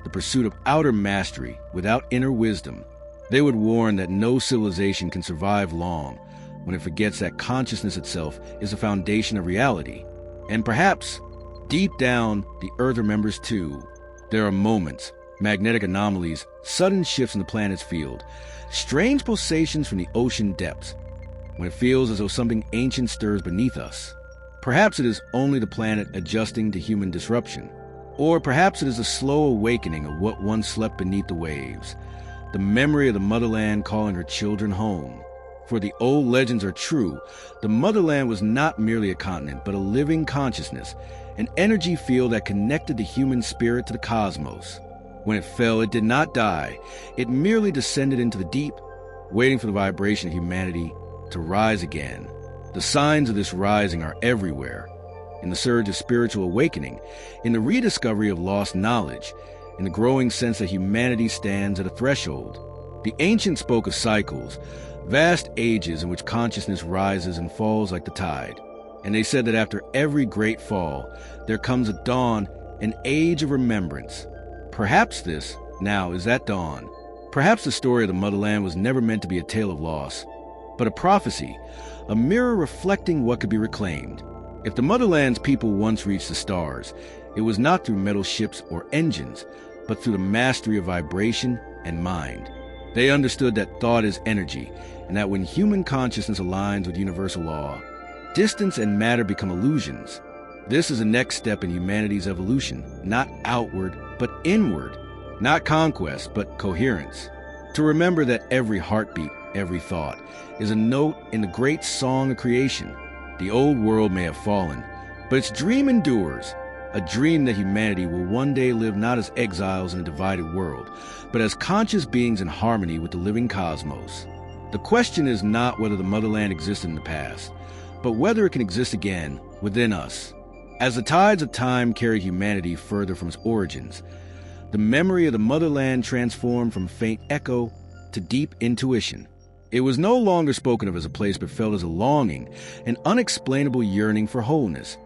the pursuit of outer mastery without inner wisdom. They would warn that no civilization can survive long when it forgets that consciousness itself is the foundation of reality. And perhaps, deep down, the earth remembers too. There are moments, magnetic anomalies, sudden shifts in the planet's field, strange pulsations from the ocean depths, when it feels as though something ancient stirs beneath us. Perhaps it is only the planet adjusting to human disruption. Or perhaps it is a slow awakening of what once slept beneath the waves, the memory of the motherland calling her children home. For the old legends are true, the motherland was not merely a continent, but a living consciousness, an energy field that connected the human spirit to the cosmos. When it fell, it did not die. It merely descended into the deep, waiting for the vibration of humanity to rise again. The signs of this rising are everywhere. In the surge of spiritual awakening, in the rediscovery of lost knowledge, in the growing sense that humanity stands at a threshold. The ancients spoke of cycles, vast ages in which consciousness rises and falls like the tide. And they said that after every great fall, there comes a dawn, an age of remembrance. Perhaps this, now, is that dawn. Perhaps the story of the motherland was never meant to be a tale of loss, but a prophecy, a mirror reflecting what could be reclaimed. If the motherland's people once reached the stars, it was not through metal ships or engines, but through the mastery of vibration and mind. They understood that thought is energy, and that when human consciousness aligns with universal law, distance and matter become illusions. This is the next step in humanity's evolution, not outward, but inward, not conquest, but coherence. To remember that every heartbeat, every thought, is a note in the great song of creation. The old world may have fallen, but its dream endures, a dream that humanity will one day live not as exiles in a divided world, but as conscious beings in harmony with the living cosmos. The question is not whether the motherland existed in the past, but whether it can exist again within us. As the tides of time carried humanity further from its origins, the memory of the motherland transformed from faint echo to deep intuition. It was no longer spoken of as a place, but felt as a longing, an unexplainable yearning for wholeness,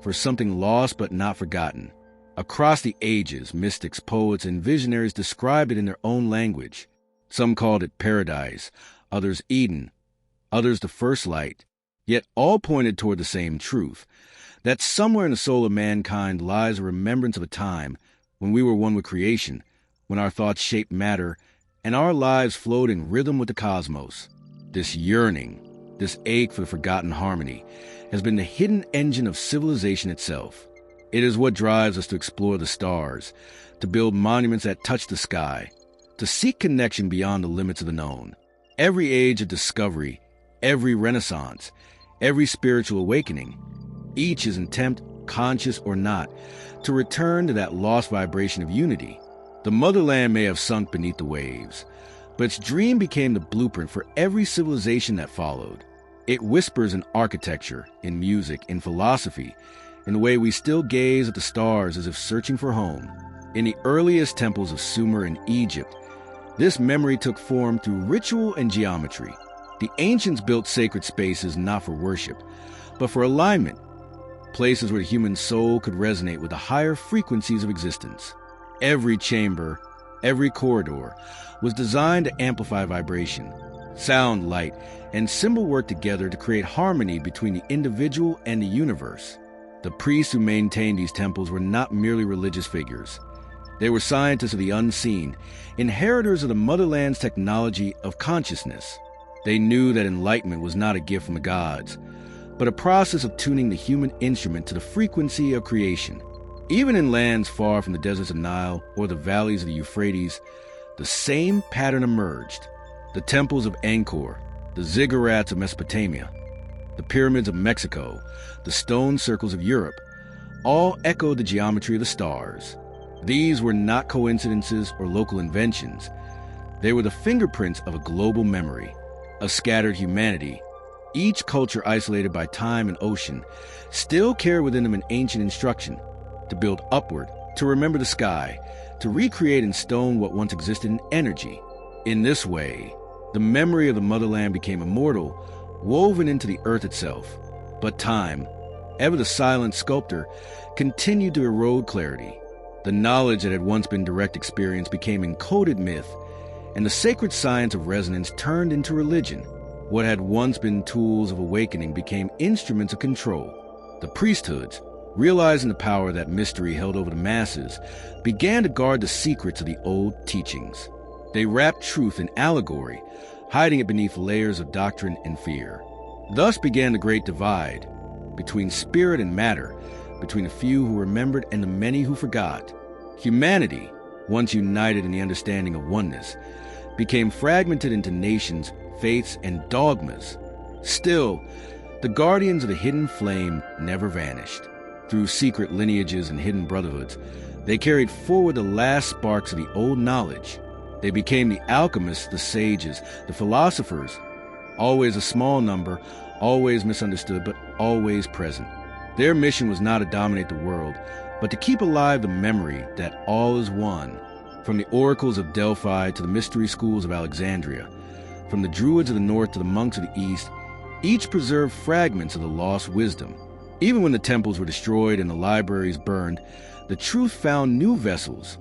for something lost but not forgotten. Across the ages, mystics, poets, and visionaries described it in their own language. Some called it paradise, others Eden, others the first light, yet all pointed toward the same truth, that somewhere in the soul of mankind lies a remembrance of a time when we were one with creation, when our thoughts shaped matter, and our lives flowed in rhythm with the cosmos. This yearning, this ache for the forgotten harmony, has been the hidden engine of civilization itself. It is what drives us to explore the stars, to build monuments that touch the sky, to seek connection beyond the limits of the known. Every age of discovery, every renaissance, every spiritual awakening, each is an attempt, conscious or not, to return to that lost vibration of unity. The motherland may have sunk beneath the waves, but its dream became the blueprint for every civilization that followed. It whispers in architecture, in music, in philosophy, in the way we still gaze at the stars as if searching for home. In the earliest temples of Sumer and Egypt, this memory took form through ritual and geometry. The ancients built sacred spaces not for worship, but for alignment, places where the human soul could resonate with the higher frequencies of existence. Every chamber, every corridor was designed to amplify vibration. Sound, light, and symbol worked together to create harmony between the individual and the universe. The priests who maintained these temples were not merely religious figures. They were scientists of the unseen, inheritors of the motherland's technology of consciousness. They knew that enlightenment was not a gift from the gods, but a process of tuning the human instrument to the frequency of creation. Even in lands far from the deserts of Nile or the valleys of the Euphrates, the same pattern emerged. The temples of Angkor, the ziggurats of Mesopotamia, the pyramids of Mexico, the stone circles of Europe, all echoed the geometry of the stars. These were not coincidences or local inventions. They were the fingerprints of a global memory, a scattered humanity. Each culture isolated by time and ocean still carried within them an ancient instruction to build upward, to remember the sky, to recreate in stone what once existed in energy. In this way, the memory of the motherland became immortal, woven into the earth itself. But time, ever the silent sculptor, continued to erode clarity. The knowledge that had once been direct experience became encoded myth, and the sacred science of resonance turned into religion. What had once been tools of awakening became instruments of control. The priesthoods, realizing the power that mystery held over the masses, began to guard the secrets of the old teachings. They wrapped truth in allegory, hiding it beneath layers of doctrine and fear. Thus began the great divide between spirit and matter, between the few who remembered and the many who forgot. Humanity, once united in the understanding of oneness, became fragmented into nations, faiths, and dogmas. Still, the guardians of the hidden flame never vanished. Through secret lineages and hidden brotherhoods, they carried forward the last sparks of the old knowledge. They became the alchemists, the sages, the philosophers, always a small number, always misunderstood, but always present. Their mission was not to dominate the world, but to keep alive the memory that all is one. From the oracles of Delphi to the mystery schools of Alexandria, from the druids of the north to the monks of the east, each preserved fragments of the lost wisdom. Even when the temples were destroyed and the libraries burned, the truth found new vessels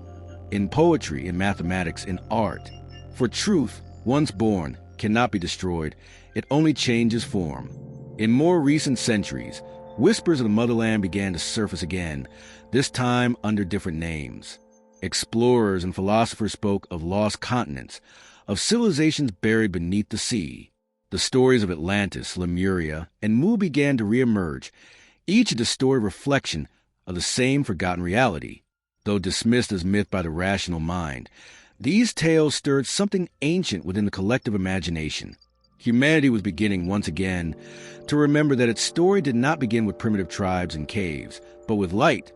in poetry, in mathematics, in art. For truth, once born, cannot be destroyed. It only changes form. In more recent centuries, whispers of the motherland began to surface again, this time under different names. Explorers and philosophers spoke of lost continents, of civilizations buried beneath the sea. The stories of Atlantis, Lemuria, and Mu began to reemerge, each a distorted reflection of the same forgotten reality. Though dismissed as myth by the rational mind, these tales stirred something ancient within the collective imagination. Humanity was beginning once again to remember that its story did not begin with primitive tribes and caves, but with light,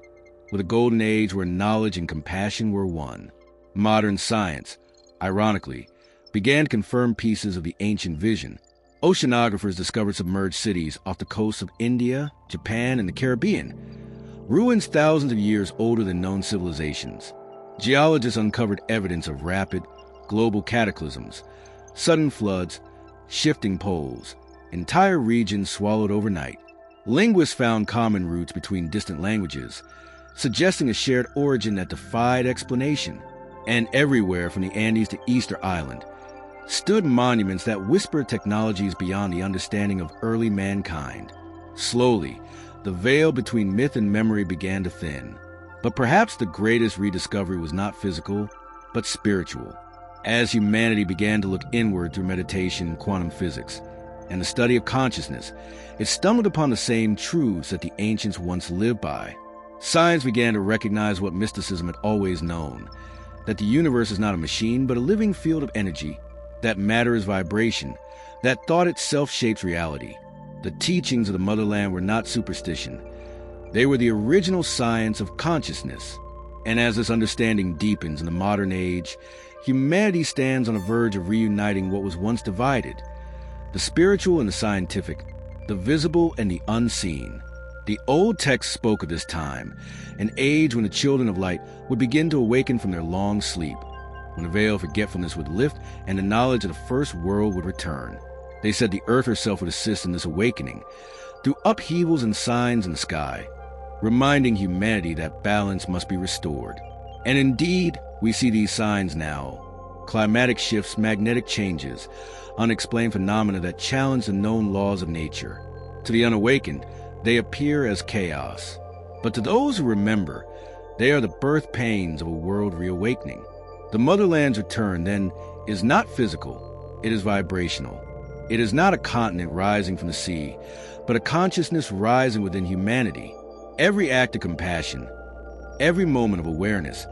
with a golden age where knowledge and compassion were one. Modern science, ironically, began to confirm pieces of the ancient vision. Oceanographers discovered submerged cities off the coasts of India, Japan, and the Caribbean. ruins thousands of years older than known civilizations. Geologists uncovered evidence of rapid, global cataclysms, sudden floods, shifting poles, entire regions swallowed overnight. Linguists found common roots between distant languages, suggesting a shared origin that defied explanation. And everywhere from the Andes to Easter Island stood monuments that whispered technologies beyond the understanding of early mankind. Slowly, the veil between myth and memory began to thin. But perhaps the greatest rediscovery was not physical, but spiritual. As humanity began to look inward through meditation, quantum physics, and the study of consciousness, it stumbled upon the same truths that the ancients once lived by. Science began to recognize what mysticism had always known, that the universe is not a machine, but a living field of energy, that matter is vibration, that thought itself shapes reality. The teachings of the motherland were not superstition. They were the original science of consciousness. And as this understanding deepens in the modern age, humanity stands on the verge of reuniting what was once divided: the spiritual and the scientific, the visible and the unseen. The old text spoke of this time, an age when the children of light would begin to awaken from their long sleep, when the veil of forgetfulness would lift and the knowledge of the first world would return. They said the earth herself would assist in this awakening, through upheavals and signs in the sky, reminding humanity that balance must be restored. And indeed, we see these signs now: climatic shifts, magnetic changes, unexplained phenomena that challenge the known laws of nature. To the unawakened, they appear as chaos. But to those who remember, they are the birth pains of a world reawakening. The motherland's return, then, is not physical, it is vibrational. It is not a continent rising from the sea, but a consciousness rising within humanity. Every act of compassion, every moment of awareness,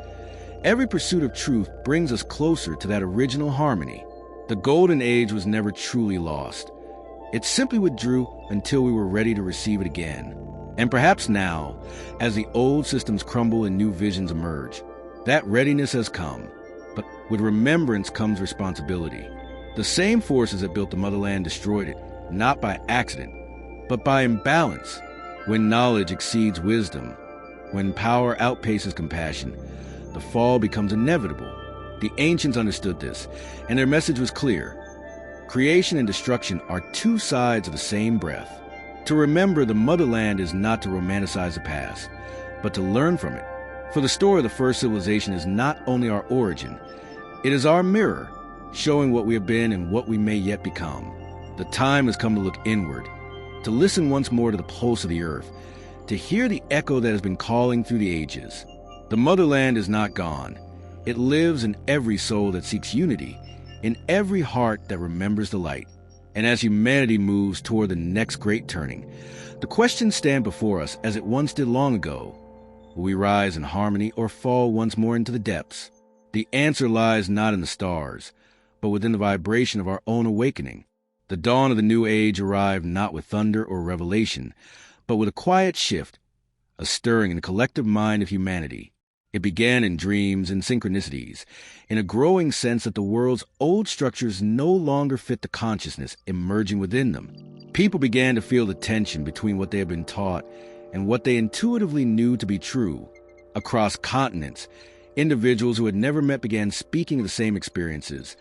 every pursuit of truth brings us closer to that original harmony. The golden age was never truly lost. It simply withdrew until we were ready to receive it again. And perhaps now, as the old systems crumble and new visions emerge, that readiness has come. But with remembrance comes responsibility. The same forces that built the motherland destroyed it, not by accident, but by imbalance. When knowledge exceeds wisdom, when power outpaces compassion, the fall becomes inevitable. The ancients understood this, and their message was clear. Creation and destruction are two sides of the same breath. To remember the motherland is not to romanticize the past, but to learn from it. For the story of the first civilization is not only our origin, it is our mirror, showing what we have been and what we may yet become. The time has come to look inward, to listen once more to the pulse of the earth, to hear the echo that has been calling through the ages. The motherland is not gone. It lives in every soul that seeks unity, in every heart that remembers the light. And as humanity moves toward the next great turning, the questions stand before us as it once did long ago. Will we rise in harmony or fall once more into the depths? The answer lies not in the stars, but within the vibration of our own awakening. The dawn of the new age arrived not with thunder or revelation, but with a quiet shift, a stirring in the collective mind of humanity. It began in dreams and synchronicities, in a growing sense that the world's old structures no longer fit the consciousness emerging within them. People began to feel the tension between what they had been taught and what they intuitively knew to be true. Across continents, individuals who had never met began speaking of the same experiences: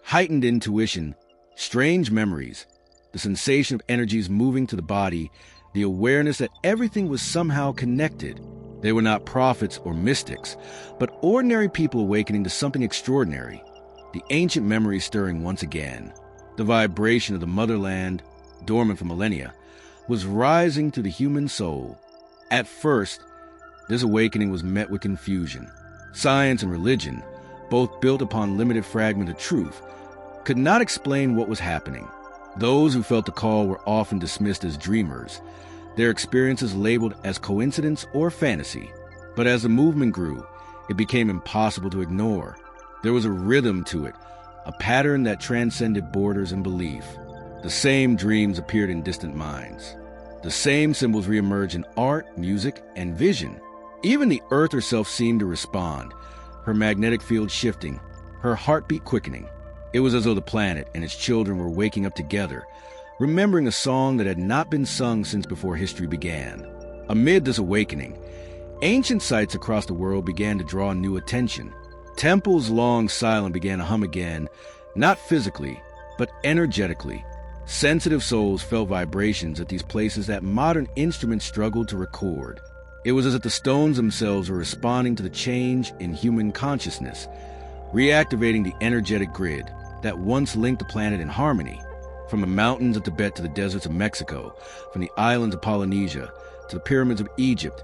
heightened intuition, strange memories, the sensation of energies moving to the body, the awareness that everything was somehow connected. They were not prophets or mystics, but ordinary people awakening to something extraordinary, the ancient memories stirring once again. The vibration of the motherland, dormant for millennia, was rising through the human soul. At first, this awakening was met with confusion. Science and religion, both built upon limited fragments of truth, could not explain what was happening. Those who felt the call were often dismissed as dreamers, their experiences labeled as coincidence or fantasy. But as the movement grew, it became impossible to ignore. There was a rhythm to it, a pattern that transcended borders and belief. The same dreams appeared in distant minds. The same symbols reemerged in art, music, and vision. Even the earth herself seemed to respond, her magnetic field shifting, her heartbeat quickening. It was as though the planet and its children were waking up together, remembering a song that had not been sung since before history began. Amid this awakening, Ancient sites across the world began to draw new attention. Temples long silent began to hum again, not physically, but energetically. Sensitive souls felt vibrations at these places that modern instruments struggled to record. It was as if the stones themselves were responding to the change in human consciousness, reactivating the energetic grid that once linked the planet in harmony. From the mountains of Tibet to the deserts of Mexico, from the islands of Polynesia to the pyramids of Egypt,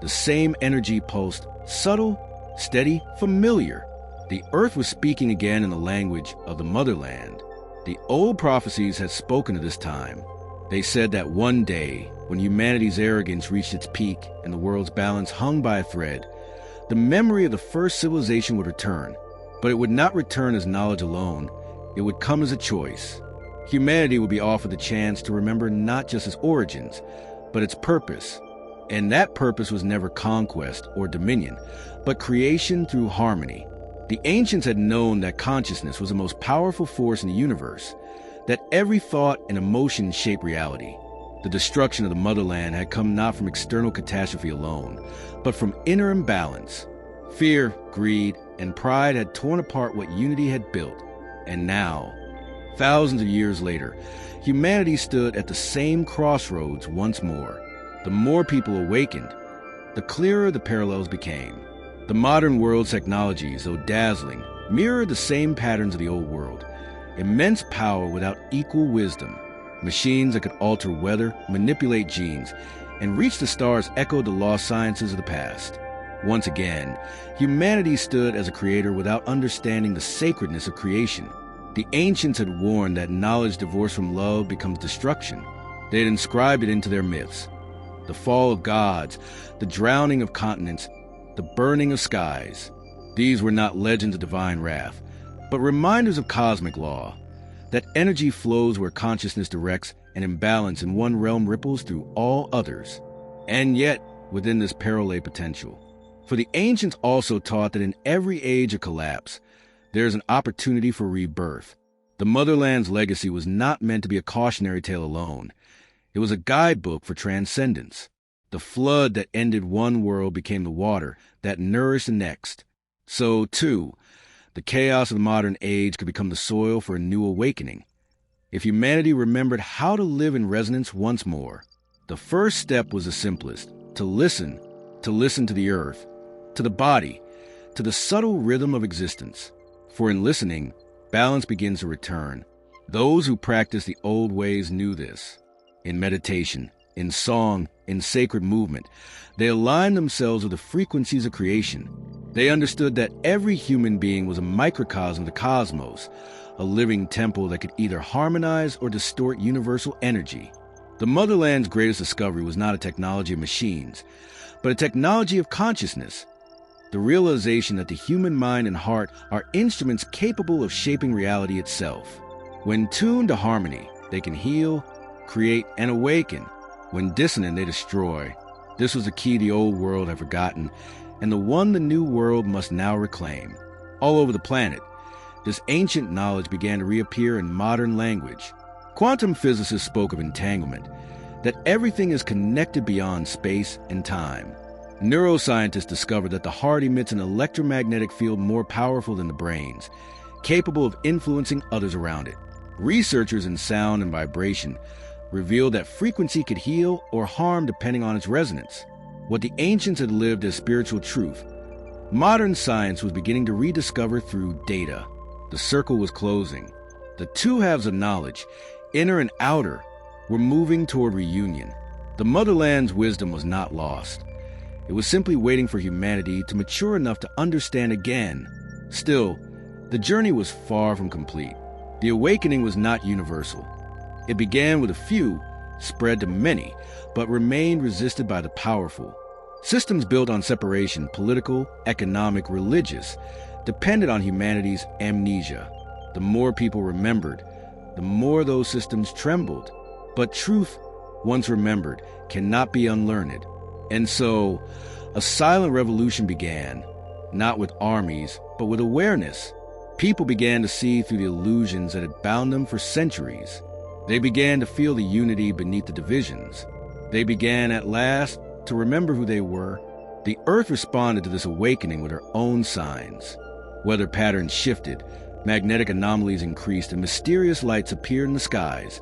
the same energy pulsed, subtle, steady, familiar. The earth was speaking again in the language of the motherland. The old prophecies had spoken of this time. They said that one day, when humanity's arrogance reached its peak and the world's balance hung by a thread, the memory of the first civilization would return. But it would not return as knowledge alone. It would come as a choice. Humanity would be offered the chance to remember not just its origins, but its purpose. And that purpose was never conquest or dominion, but creation through harmony. The ancients had known that consciousness was the most powerful force in the universe, that every thought and emotion shaped reality. The destruction of the motherland had come not from external catastrophe alone, but from inner imbalance. Fear, greed, and pride had torn apart what unity had built. And now, thousands of years later, humanity stood at the same crossroads once more. The more people awakened, the clearer the parallels became. The modern world's technologies, though dazzling, mirrored the same patterns of the old world. Immense power without equal wisdom. Machines that could alter weather, manipulate genes, and reach the stars echoed the lost sciences of the past. Once again, humanity stood as a creator without understanding the sacredness of creation. The ancients had warned that knowledge divorced from love becomes destruction. They had inscribed it into their myths. The fall of gods, the drowning of continents, the burning of skies. These were not legends of divine wrath, but reminders of cosmic law, that energy flows where consciousness directs, and imbalance in one realm ripples through all others. And yet, within this peril lay potential. For the ancients also taught that in every age of collapse, there is an opportunity for rebirth. The motherland's legacy was not meant to be a cautionary tale alone. It was a guidebook for transcendence. The flood that ended one world became the water that nourished the next. So, too, the chaos of the modern age could become the soil for a new awakening. If humanity remembered how to live in resonance once more, the first step was the simplest: to listen to the earth, to the body, to the subtle rhythm of existence. For in listening, balance begins to return. Those who practiced the old ways knew this. In meditation, in song, in sacred movement, they aligned themselves with the frequencies of creation. They understood that every human being was a microcosm of the cosmos, a living temple that could either harmonize or distort universal energy. The motherland's greatest discovery was not a technology of machines, but a technology of consciousness. The realization that the human mind and heart are instruments capable of shaping reality itself. When tuned to harmony, they can heal, create, and awaken. When dissonant, they destroy. This was the key the old world had forgotten, and the one the new world must now reclaim. All over the planet, this ancient knowledge began to reappear in modern language. Quantum physicists spoke of entanglement, that everything is connected beyond space and time. Neuroscientists discovered that the heart emits an electromagnetic field more powerful than the brain's, capable of influencing others around it. Researchers in sound and vibration revealed that frequency could heal or harm depending on its resonance. What the ancients had lived as spiritual truth, modern science was beginning to rediscover through data. The circle was closing. The two halves of knowledge, inner and outer, were moving toward reunion. The motherland's wisdom was not lost. It was simply waiting for humanity to mature enough to understand again. Still, the journey was far from complete. The awakening was not universal. It began with a few, spread to many, but remained resisted by the powerful. Systems built on separation, political, economic, religious, depended on humanity's amnesia. The more people remembered, the more those systems trembled. But truth, once remembered, cannot be unlearned. And so, a silent revolution began, not with armies, but with awareness. People began to see through the illusions that had bound them for centuries. They began to feel the unity beneath the divisions. They began, at last, to remember who they were, The Earth responded to this awakening with her own signs. Weather patterns shifted, magnetic anomalies increased, and mysterious lights appeared in the skies.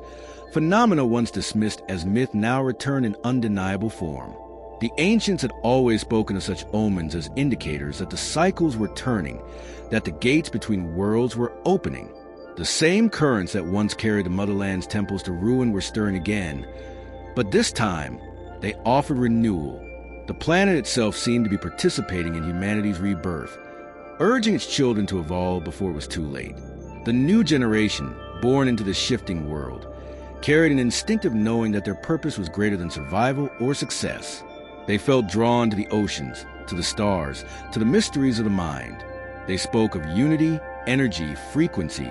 Phenomena once dismissed as myth now returned in undeniable form. The ancients had always spoken of such omens as indicators that the cycles were turning, that the gates between worlds were opening. The same currents that once carried the motherland's temples to ruin were stirring again. But this time, they offered renewal. The planet itself seemed to be participating in humanity's rebirth, urging its children to evolve before it was too late. The new generation, born into this shifting world, carried an instinctive knowing that their purpose was greater than survival or success. They felt drawn to the oceans, to the stars, to the mysteries of the mind. They spoke of unity, energy, frequency,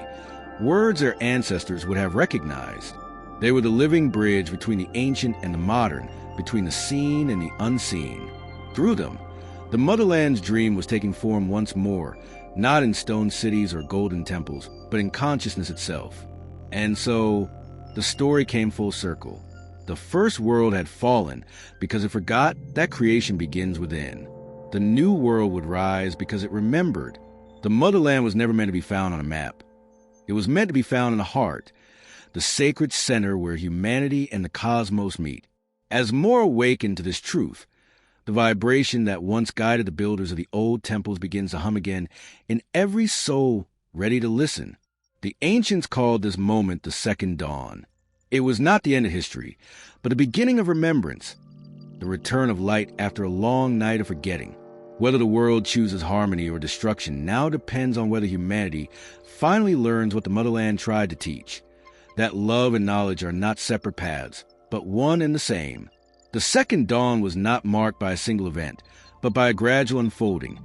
words their ancestors would have recognized. They were the living bridge between the ancient and the modern, between the seen and the unseen. Through them, the motherland's dream was taking form once more, not in stone cities or golden temples, but in consciousness itself. And so, the story came full circle. The first world had fallen because it forgot that creation begins within. The new world would rise because it remembered. The motherland was never meant to be found on a map. It was meant to be found in the heart, the sacred center where humanity and the cosmos meet. As more awakened to this truth, the vibration that once guided the builders of the old temples begins to hum again in every soul ready to listen. The ancients called this moment the second dawn. It was not the end of history, but the beginning of remembrance, the return of light after a long night of forgetting. Whether the world chooses harmony or destruction now depends on whether humanity finally learns what the motherland tried to teach, that love and knowledge are not separate paths, but one and the same. The second dawn was not marked by a single event, but by a gradual unfolding,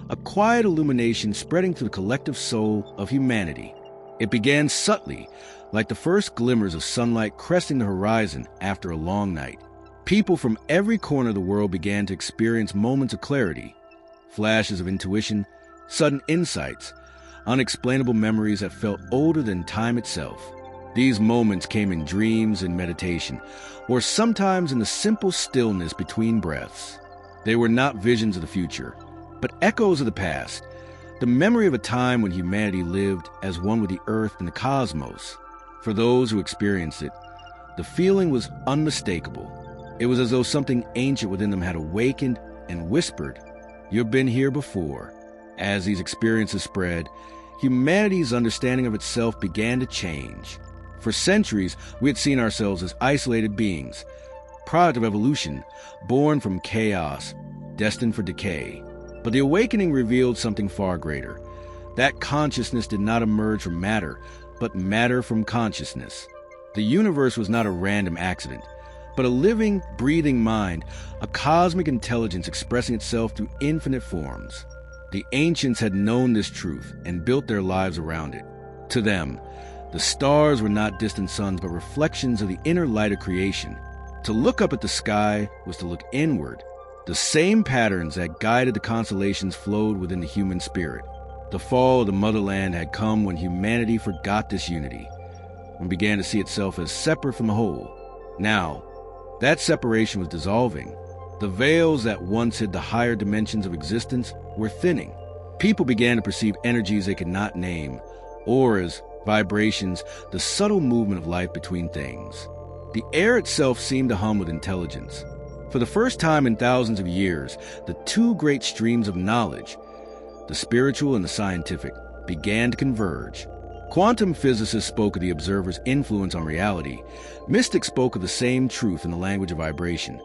a quiet illumination spreading through the collective soul of humanity. It began subtly, like the first glimmers of sunlight cresting the horizon after a long night. People from every corner of the world began to experience moments of clarity, flashes of intuition, sudden insights, unexplainable memories that felt older than time itself. These moments came in dreams and meditation, or sometimes in the simple stillness between breaths. They were not visions of the future, but echoes of the past, the memory of a time when humanity lived as one with the earth and the cosmos. For those who experienced it, the feeling was unmistakable. It was as though something ancient within them had awakened and whispered, "You've been here before." As these experiences spread, humanity's understanding of itself began to change. For centuries, we had seen ourselves as isolated beings, product of evolution, born from chaos, destined for decay. But the awakening revealed something far greater. That consciousness did not emerge from matter, but matter from consciousness. The universe was not a random accident, but a living, breathing mind, a cosmic intelligence expressing itself through infinite forms. The ancients had known this truth and built their lives around it. To them, the stars were not distant suns, but reflections of the inner light of creation. To look up at the sky was to look inward. The same patterns that guided the constellations flowed within the human spirit. The fall of the motherland had come when humanity forgot this unity and began to see itself as separate from the whole. Now, that separation was dissolving. The veils that once hid the higher dimensions of existence were thinning. People began to perceive energies they could not name, auras, vibrations, the subtle movement of life between things. The air itself seemed to hum with intelligence. For the first time in thousands of years, the two great streams of knowledge, the spiritual and the scientific, began to converge. Quantum physicists spoke of the observer's influence on reality. Mystics spoke of the same truth in the language of vibration.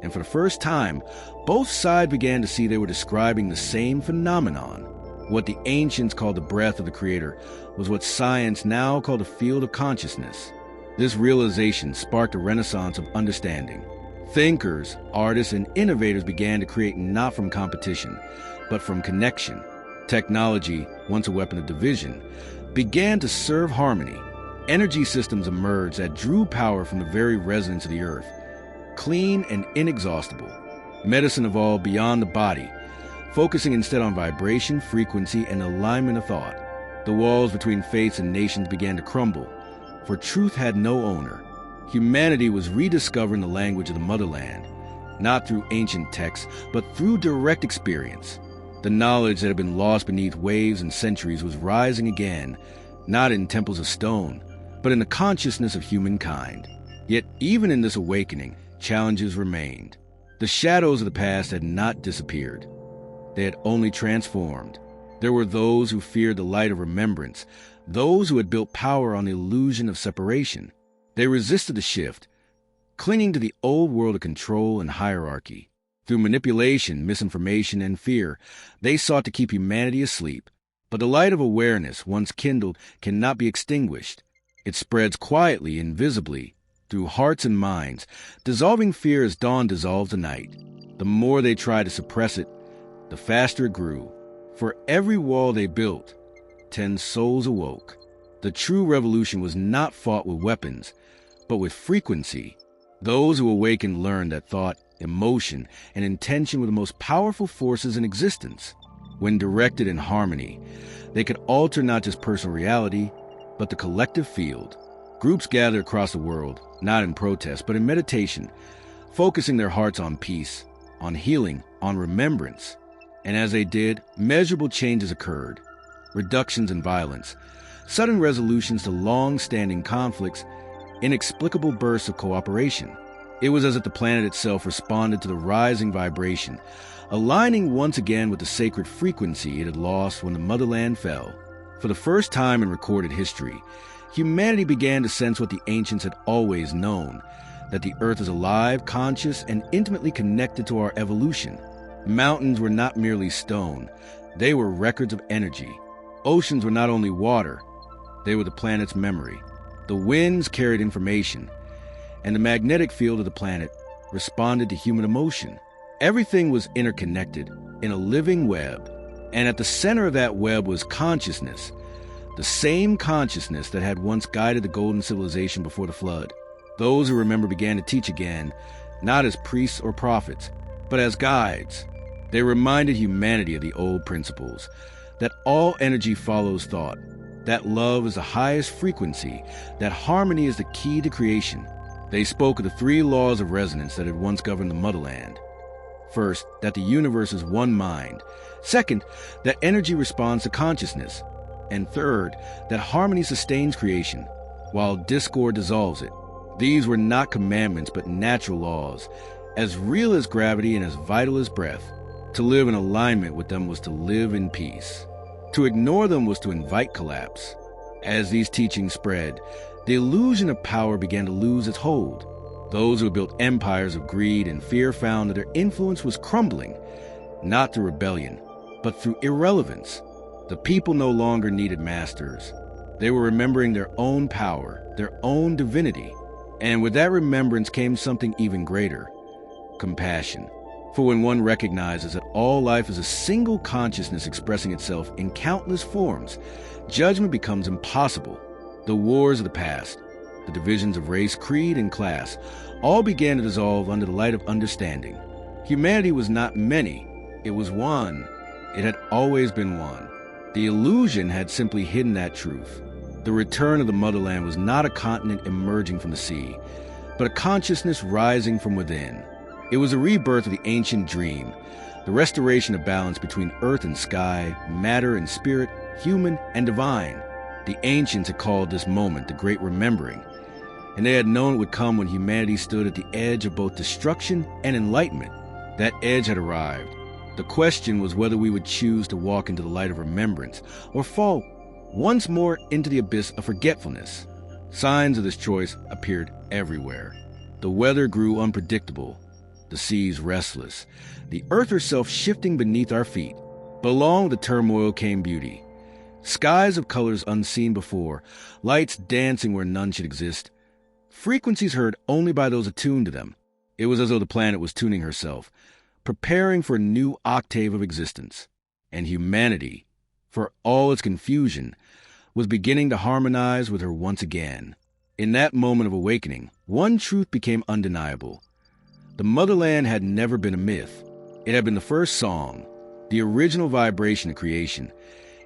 And for the first time, both sides began to see they were describing the same phenomenon. What the ancients called the breath of the Creator was what science now called the field of consciousness. This realization sparked a renaissance of understanding. Thinkers, artists, and innovators began to create not from competition, but from connection. Technology, once a weapon of division, began to serve harmony. Energy systems emerged that drew power from the very resonance of the earth, clean and inexhaustible. Medicine evolved beyond the body, focusing instead on vibration, frequency, and alignment of thought. The walls between faiths and nations began to crumble, for truth had no owner. Humanity was rediscovering the language of the motherland, not through ancient texts, but through direct experience. The knowledge that had been lost beneath waves and centuries was rising again, not in temples of stone, but in the consciousness of humankind. Yet even in this awakening, challenges remained. The shadows of the past had not disappeared. They had only transformed. There were those who feared the light of remembrance, those who had built power on the illusion of separation. They resisted the shift, clinging to the old world of control and hierarchy. Through manipulation, misinformation, and fear, they sought to keep humanity asleep. But the light of awareness, once kindled, cannot be extinguished. It spreads quietly, invisibly, through hearts and minds, dissolving fear as dawn dissolves the night. The more they tried to suppress it, the faster it grew. For every wall they built, 10 souls awoke. The true revolution was not fought with weapons, but with frequency. Those who awakened learned that thought, emotion, and intention were the most powerful forces in existence. When directed in harmony, they could alter not just personal reality, but the collective field. Groups gathered across the world, not in protest, but in meditation, focusing their hearts on peace, on healing, on remembrance. And as they did, measurable changes occurred. Reductions in violence, sudden resolutions to long-standing conflicts, inexplicable bursts of cooperation. It was as if the planet itself responded to the rising vibration, aligning once again with the sacred frequency it had lost when the motherland fell. For the first time in recorded history, humanity began to sense what the ancients had always known, that the earth is alive, conscious, and intimately connected to our evolution. Mountains were not merely stone, they were records of energy. Oceans were not only water, they were the planet's memory. The winds carried information, and the magnetic field of the planet responded to human emotion. Everything was interconnected in a living web, and at the center of that web was consciousness, the same consciousness that had once guided the golden civilization before the flood. Those who remember began to teach again, not as priests or prophets, but as guides. They reminded humanity of the old principles, that all energy follows thought, that love is the highest frequency, that harmony is the key to creation. They spoke of the 3 laws of resonance that had once governed the motherland. First, that the universe is one mind. Second, that energy responds to consciousness. And third, that harmony sustains creation, while discord dissolves it. These were not commandments, but natural laws, as real as gravity and as vital as breath. To live in alignment with them was to live in peace. To ignore them was to invite collapse. As these teachings spread, the illusion of power began to lose its hold. Those who built empires of greed and fear found that their influence was crumbling, not through rebellion, but through irrelevance. The people no longer needed masters. They were remembering their own power, their own divinity. And with that remembrance came something even greater: compassion. For when one recognizes that all life is a single consciousness expressing itself in countless forms, judgment becomes impossible. The wars of the past, the divisions of race, creed, and class, all began to dissolve under the light of understanding. Humanity was not many, it was one. It had always been one. The illusion had simply hidden that truth. The return of the motherland was not a continent emerging from the sea, but a consciousness rising from within. It was a rebirth of the ancient dream, the restoration of balance between earth and sky, matter and spirit, human and divine. The ancients had called this moment the Great Remembering, and they had known it would come when humanity stood at the edge of both destruction and enlightenment. That edge had arrived. The question was whether we would choose to walk into the light of remembrance or fall once more into the abyss of forgetfulness. Signs of this choice appeared everywhere. The weather grew unpredictable, the seas restless, the earth herself shifting beneath our feet. But along with the turmoil came beauty. Skies of colors unseen before, lights dancing where none should exist, frequencies heard only by those attuned to them. It was as though the planet was tuning herself, preparing for a new octave of existence. And humanity, for all its confusion, was beginning to harmonize with her once again. In that moment of awakening, one truth became undeniable. The motherland had never been a myth. It had been the first song, the original vibration of creation,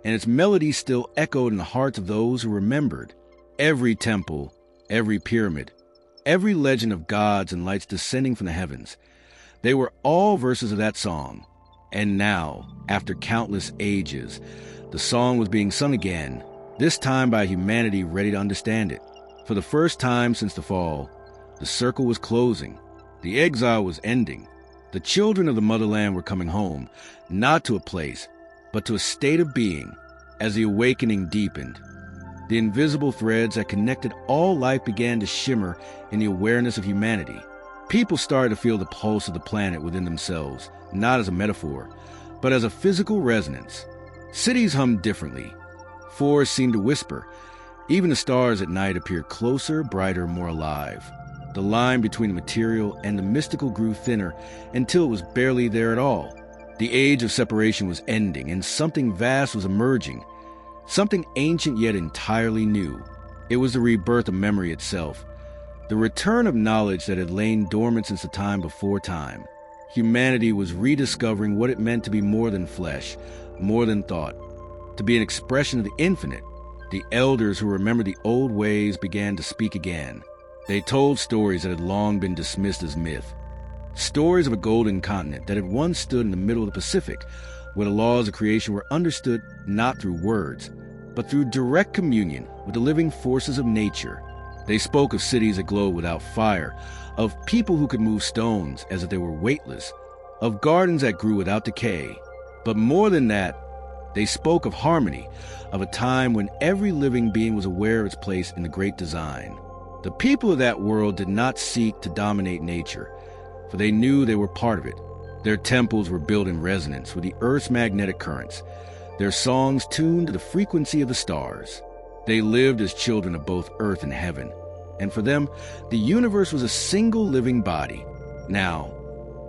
and its melody still echoed in the hearts of those who remembered. Every temple, every pyramid, every legend of gods and lights descending from the heavens, They were all verses of that song. And now, after countless ages, the song was being sung again, this time by humanity ready to understand it. For the first time since the fall, the circle was closing. The exile was ending. The children of the motherland were coming home, not to a place, but to a state of being. As the awakening deepened, the invisible threads that connected all life began to shimmer in the awareness of humanity. People started to feel the pulse of the planet within themselves, not as a metaphor, but as a physical resonance. Cities hummed differently. Forests seemed to whisper. Even the stars at night appeared closer, brighter, more alive. The line between the material and the mystical grew thinner until it was barely there at all. The age of separation was ending, and something vast was emerging, something ancient yet entirely new. It was the rebirth of memory itself, the return of knowledge that had lain dormant since the time before time. Humanity was rediscovering what it meant to be more than flesh, more than thought, to be an expression of the infinite. The elders who remembered the old ways began to speak again. They told stories that had long been dismissed as myth. Stories of a golden continent that had once stood in the middle of the Pacific, where the laws of creation were understood not through words, but through direct communion with the living forces of nature. They spoke of cities that glowed without fire, of people who could move stones as if they were weightless, of gardens that grew without decay. But more than that, they spoke of harmony, of a time when every living being was aware of its place in the great design. The people of that world did not seek to dominate nature, for they knew they were part of it. Their temples were built in resonance with the Earth's magnetic currents, their songs tuned to the frequency of the stars. They lived as children of both Earth and heaven, and for them, the universe was a single living body. Now,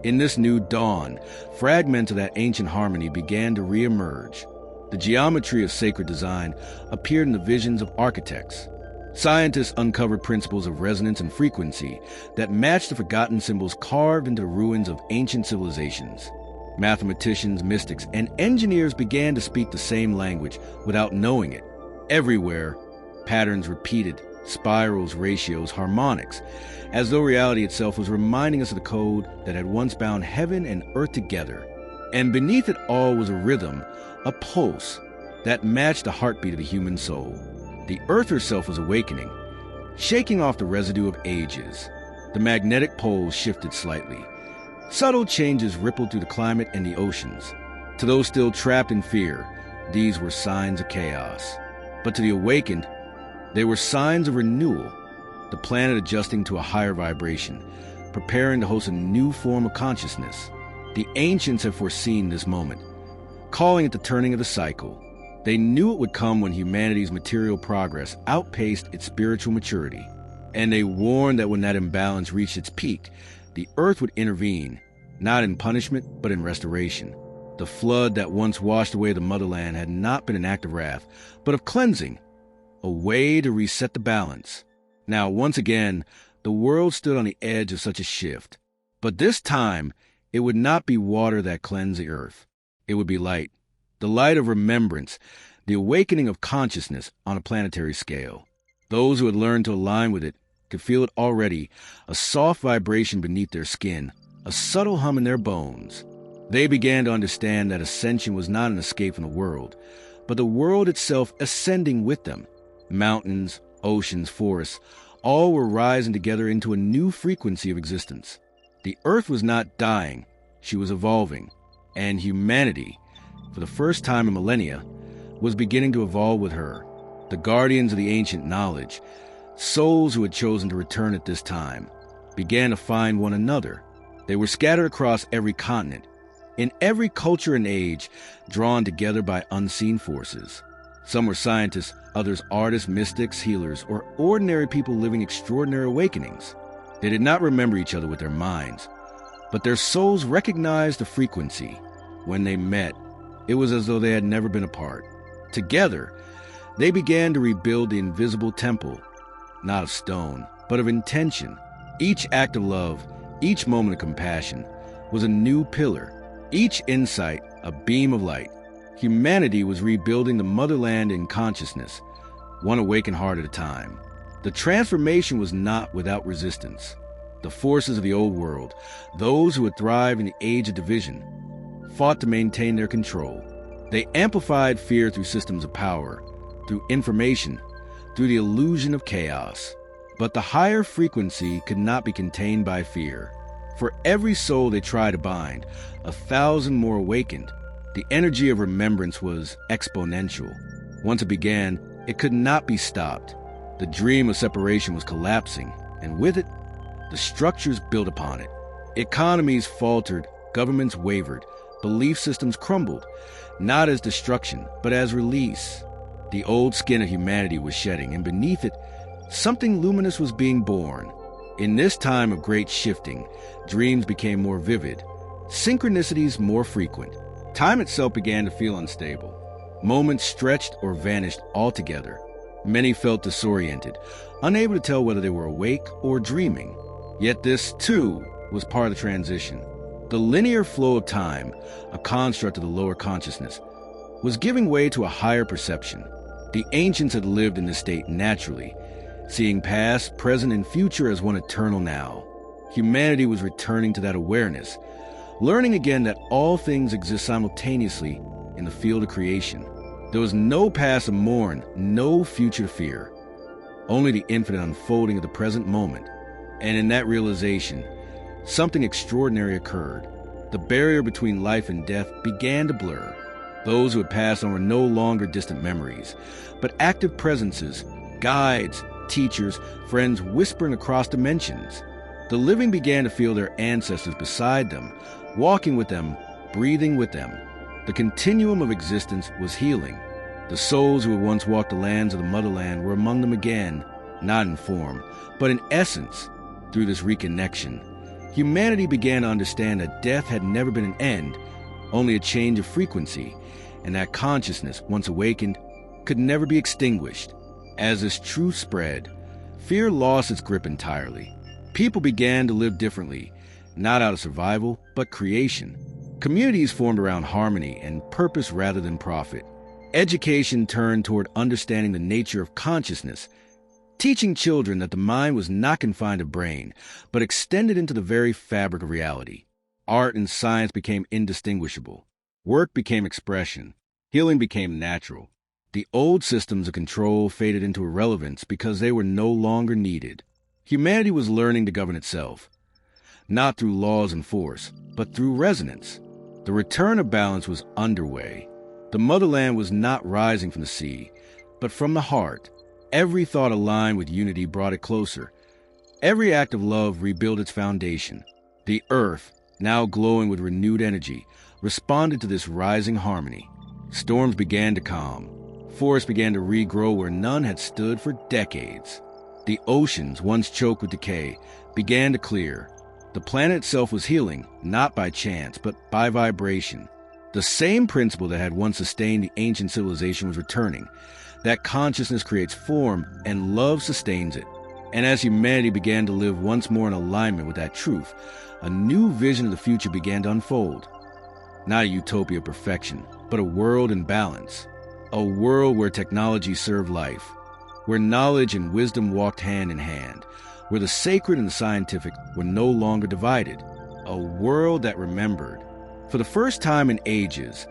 in this new dawn, fragments of that ancient harmony began to re-emerge. The geometry of sacred design appeared in the visions of architects. Scientists uncovered principles of resonance and frequency that matched the forgotten symbols carved into the ruins of ancient civilizations. Mathematicians, mystics, and engineers began to speak the same language without knowing it. Everywhere, patterns repeated, spirals, ratios, harmonics, as though reality itself was reminding us of the code that had once bound heaven and earth together. And beneath it all was a rhythm, a pulse, that matched the heartbeat of the human soul. The earth herself was awakening, shaking off the residue of ages. The magnetic poles shifted slightly. Subtle changes rippled through the climate and the oceans. To those still trapped in fear, these were signs of chaos. But to the awakened, they were signs of renewal, the planet adjusting to a higher vibration, preparing to host a new form of consciousness. The ancients had foreseen this moment, calling it the turning of the cycle. They knew it would come when humanity's material progress outpaced its spiritual maturity. And they warned that when that imbalance reached its peak, the earth would intervene, not in punishment, but in restoration. The flood that once washed away the motherland had not been an act of wrath, but of cleansing, a way to reset the balance. Now, once again, the world stood on the edge of such a shift. But this time, it would not be water that cleansed the earth. It would be light. The light of remembrance, the awakening of consciousness on a planetary scale. Those who had learned to align with it could feel it already, a soft vibration beneath their skin, a subtle hum in their bones. They began to understand that ascension was not an escape from the world, but the world itself ascending with them. Mountains, oceans, forests, all were rising together into a new frequency of existence. The earth was not dying, she was evolving, and humanity, for the first time in millennia, was beginning to evolve with her. The guardians of the ancient knowledge, souls who had chosen to return at this time, began to find one another. They were scattered across every continent, in every culture and age, drawn together by unseen forces. Some were scientists, others artists, mystics, healers, or ordinary people living extraordinary awakenings. They did not remember each other with their minds, but their souls recognized the frequency. When they met, it was as though they had never been apart. Together, they began to rebuild the invisible temple, not of stone, but of intention. Each act of love, each moment of compassion, was a new pillar, each insight a beam of light. Humanity was rebuilding the motherland in consciousness, one awakened heart at a time. The transformation was not without resistance. The forces of the old world, those who had thrived in the age of division, fought to maintain their control. They amplified fear through systems of power, through information, through the illusion of chaos. But the higher frequency could not be contained by fear. For every soul they tried to bind, 1,000 more awakened. The energy of remembrance was exponential. Once it began, it could not be stopped. The dream of separation was collapsing, and with it, the structures built upon it. Economies faltered, governments wavered, belief systems crumbled, not as destruction, but as release. The old skin of humanity was shedding, and beneath it, something luminous was being born. In this time of great shifting, dreams became more vivid, synchronicities more frequent. Time itself began to feel unstable. Moments stretched or vanished altogether. Many felt disoriented, unable to tell whether they were awake or dreaming. Yet this, too, was part of the transition. The linear flow of time, a construct of the lower consciousness, was giving way to a higher perception. The ancients had lived in this state naturally, seeing past, present, and future as one eternal now. Humanity was returning to that awareness, learning again that all things exist simultaneously in the field of creation. There was no past to mourn, no future to fear, only the infinite unfolding of the present moment. And in that realization, something extraordinary occurred. The barrier between life and death began to blur. Those who had passed on were no longer distant memories, but active presences, guides, teachers, friends whispering across dimensions. The living began to feel their ancestors beside them, walking with them, breathing with them. The continuum of existence was healing. The souls who had once walked the lands of the motherland were among them again, not in form, but in essence. Through this reconnection, humanity began to understand that death had never been an end, only a change of frequency, and that consciousness, once awakened, could never be extinguished. As this truth spread, fear lost its grip entirely. People began to live differently, not out of survival, but creation. Communities formed around harmony and purpose rather than profit. Education turned toward understanding the nature of consciousness, teaching children that the mind was not confined to brain, but extended into the very fabric of reality. Art and science became indistinguishable. Work became expression. Healing became natural. The old systems of control faded into irrelevance because they were no longer needed. Humanity was learning to govern itself, not through laws and force, but through resonance. The return of balance was underway. The motherland was not rising from the sea, but from the heart. Every thought aligned with unity brought it closer. Every act of love rebuilt its foundation. The earth, now glowing with renewed energy, responded to this rising harmony. Storms began to calm. Forests began to regrow where none had stood for decades. The oceans, once choked with decay, began to clear. The planet itself was healing, not by chance, but by vibration. The same principle that had once sustained the ancient civilization was returning. That consciousness creates form, and love sustains it. And as humanity began to live once more in alignment with that truth, a new vision of the future began to unfold. Not a utopia of perfection, but a world in balance. A world where technology served life, where knowledge and wisdom walked hand in hand, where the sacred and the scientific were no longer divided. A world that remembered. For the first time in ages,